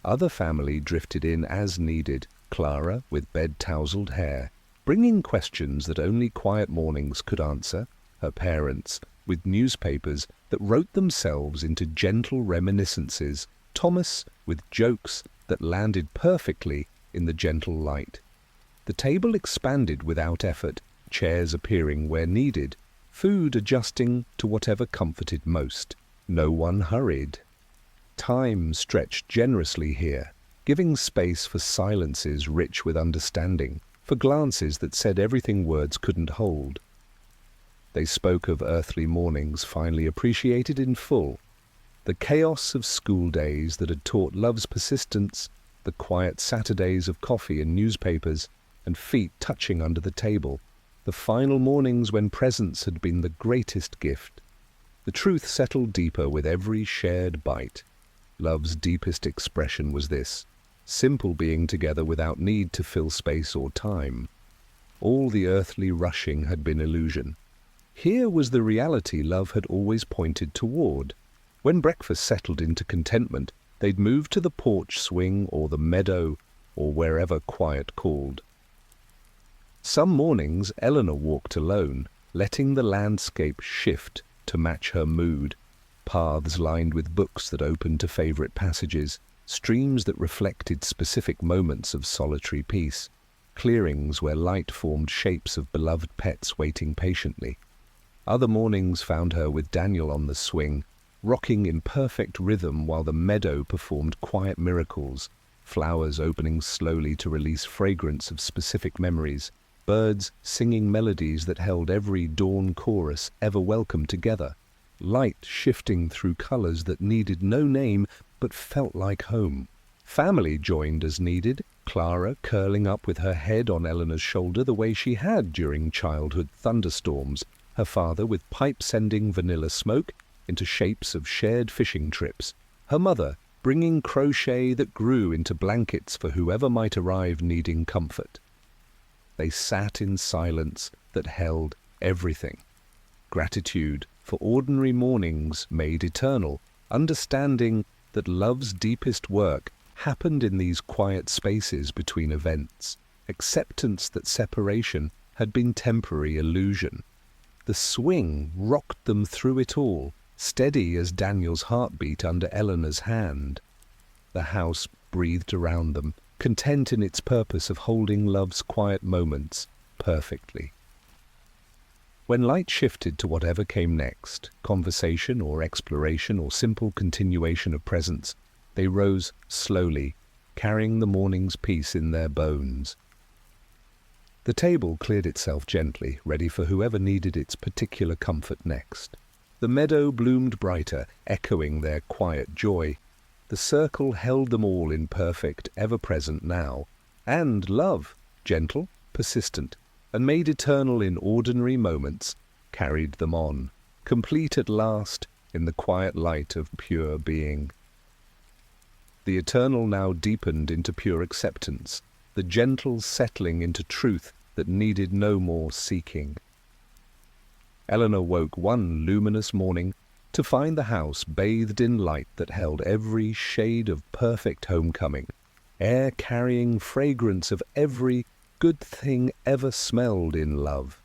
Other family drifted in as needed, Clara with bed-tousled hair, bringing questions that only quiet mornings could answer, her parents, with newspapers that wrote themselves into gentle reminiscences, Thomas with jokes that landed perfectly in the gentle light. The table expanded without effort, chairs appearing where needed, food adjusting to whatever comforted most. No one hurried. Time stretched generously here, giving space for silences rich with understanding, for glances that said everything words couldn't hold. They spoke of earthly mornings finally appreciated in full, the chaos of school days that had taught love's persistence, the quiet Saturdays of coffee and newspapers, and feet touching under the table, the final mornings when presence had been the greatest gift. The truth settled deeper with every shared bite. Love's deepest expression was this, simple being together without need to fill space or time. All the earthly rushing had been illusion. Here was the reality love had always pointed toward. When breakfast settled into contentment, they'd move to the porch swing or the meadow or wherever quiet called. Some mornings Eleanor walked alone, letting the landscape shift to match her mood. Paths lined with books that opened to favorite passages, streams that reflected specific moments of solitary peace, clearings where light formed shapes of beloved pets waiting patiently. Other mornings found her with Daniel on the swing, rocking in perfect rhythm while the meadow performed quiet miracles, flowers opening slowly to release fragrance of specific memories, birds singing melodies that held every dawn chorus ever welcome together, light shifting through colors that needed no name but felt like home. Family joined as needed, Clara curling up with her head on Eleanor's shoulder the way she had during childhood thunderstorms, her father with pipe sending vanilla smoke into shapes of shared fishing trips, her mother bringing crochet that grew into blankets for whoever might arrive needing comfort. They sat in silence that held everything. Gratitude for ordinary mornings made eternal, understanding that love's deepest work happened in these quiet spaces between events, acceptance that separation had been temporary illusion. The swing rocked them through it all, steady as Daniel's heartbeat under Eleanor's hand. The house breathed around them, content in its purpose of holding love's quiet moments perfectly. When light shifted to whatever came next, conversation or exploration or simple continuation of presence, they rose slowly, carrying the morning's peace in their bones. The table cleared itself gently, ready for whoever needed its particular comfort next. The meadow bloomed brighter, echoing their quiet joy. The circle held them all in perfect, ever-present now, and love, gentle, persistent, and made eternal in ordinary moments, carried them on, complete at last in the quiet light of pure being. The eternal now deepened into pure acceptance, the gentle settling into truth that needed no more seeking. Eleanor woke one luminous morning to find the house bathed in light that held every shade of perfect homecoming, air carrying fragrance of every good thing ever smelled in love.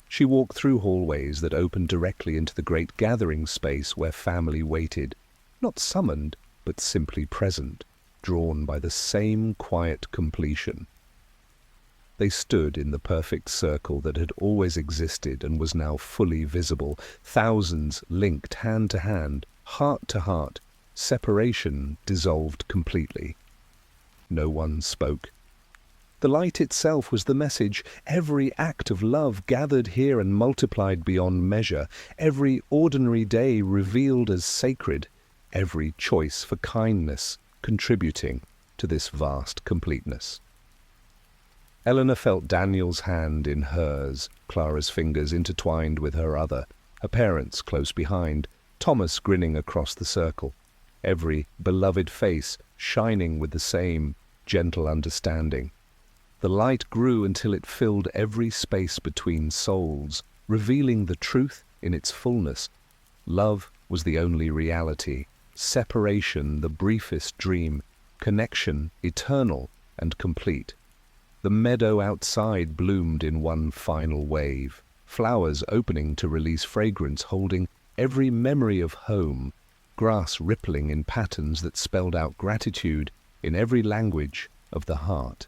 She walked through hallways that opened directly into the great gathering space where family waited, not summoned, but simply present, drawn by the same quiet completion. They stood in the perfect circle that had always existed and was now fully visible, thousands linked hand to hand, heart to heart, separation dissolved completely. No one spoke. The light itself was the message, every act of love gathered here and multiplied beyond measure, every ordinary day revealed as sacred, every choice for kindness contributing to this vast completeness. Eleanor felt Daniel's hand in hers, Clara's fingers intertwined with her other, her parents close behind, Thomas grinning across the circle, every beloved face shining with the same gentle understanding. The light grew until it filled every space between souls, revealing the truth in its fullness. Love was the only reality, separation the briefest dream, connection eternal and complete. The meadow outside bloomed in one final wave, flowers opening to release fragrance holding every memory of home, grass rippling in patterns that spelled out gratitude in every language of the heart.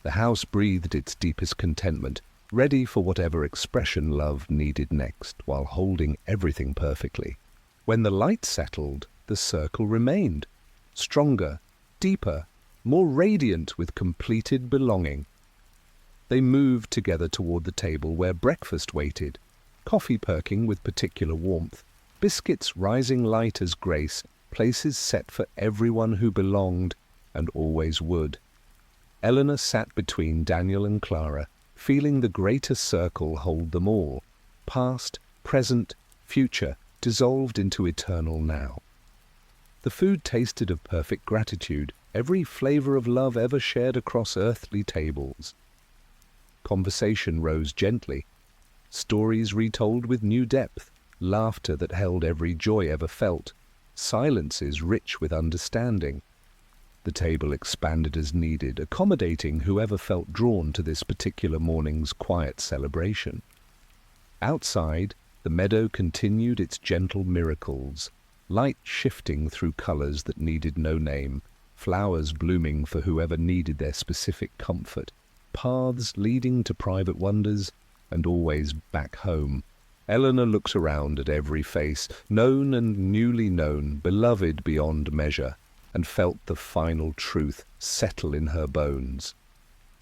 The house breathed its deepest contentment, ready for whatever expression love needed next, while holding everything perfectly. When the light settled, the circle remained, stronger, deeper, more radiant with completed belonging. They moved together toward the table where breakfast waited, coffee perking with particular warmth, biscuits rising light as grace, places set for everyone who belonged and always would. Eleanor sat between Daniel and Clara, feeling the greater circle hold them all, past, present, future, dissolved into eternal now. The food tasted of perfect gratitude, every flavor of love ever shared across earthly tables. Conversation rose gently, stories retold with new depth, laughter that held every joy ever felt, silences rich with understanding. The table expanded as needed, accommodating whoever felt drawn to this particular morning's quiet celebration. Outside, the meadow continued its gentle miracles, light shifting through colors that needed no name, flowers blooming for whoever needed their specific comfort, paths leading to private wonders, and always back home. Eleanor looked around at every face, known and newly known, beloved beyond measure, and felt the final truth settle in her bones.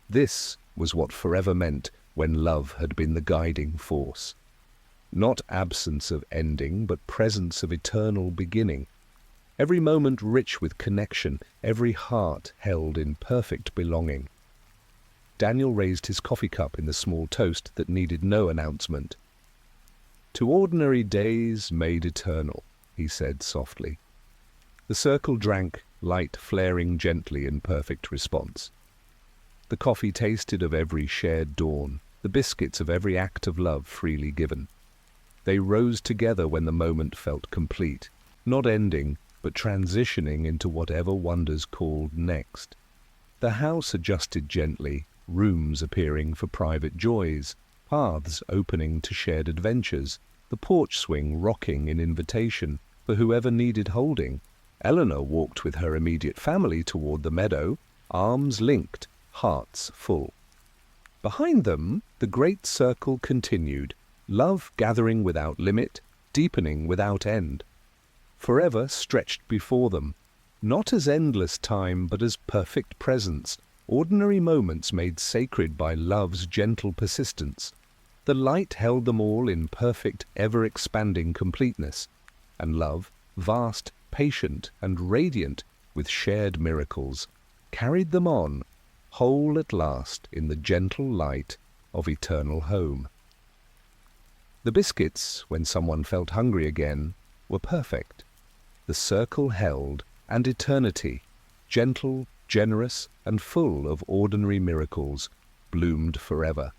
This was what forever meant when love had been the guiding force. Not absence of ending, but presence of eternal beginning. Every moment rich with connection, every heart held in perfect belonging. Daniel raised his coffee cup in the small toast that needed no announcement. "To ordinary days made eternal," he said softly. The circle drank, light flaring gently in perfect response. The coffee tasted of every shared dawn, the biscuits of every act of love freely given. They rose together when the moment felt complete, not ending, but transitioning into whatever wonders called next. The house adjusted gently, rooms appearing for private joys, paths opening to shared adventures, the porch swing rocking in invitation for whoever needed holding. Eleanor walked with her immediate family toward the meadow, arms linked, hearts full. Behind them, the great circle continued, love gathering without limit, deepening without end. Forever stretched before them, not as endless time, but as perfect presence, ordinary moments made sacred by love's gentle persistence. The light held them all in perfect, ever-expanding completeness, and love, vast, patient, and radiant with shared miracles, carried them on, whole at last in the gentle light of eternal home. The biscuits, when someone felt hungry again, were perfect. The circle held, and eternity, gentle, generous, and full of ordinary miracles, bloomed forever.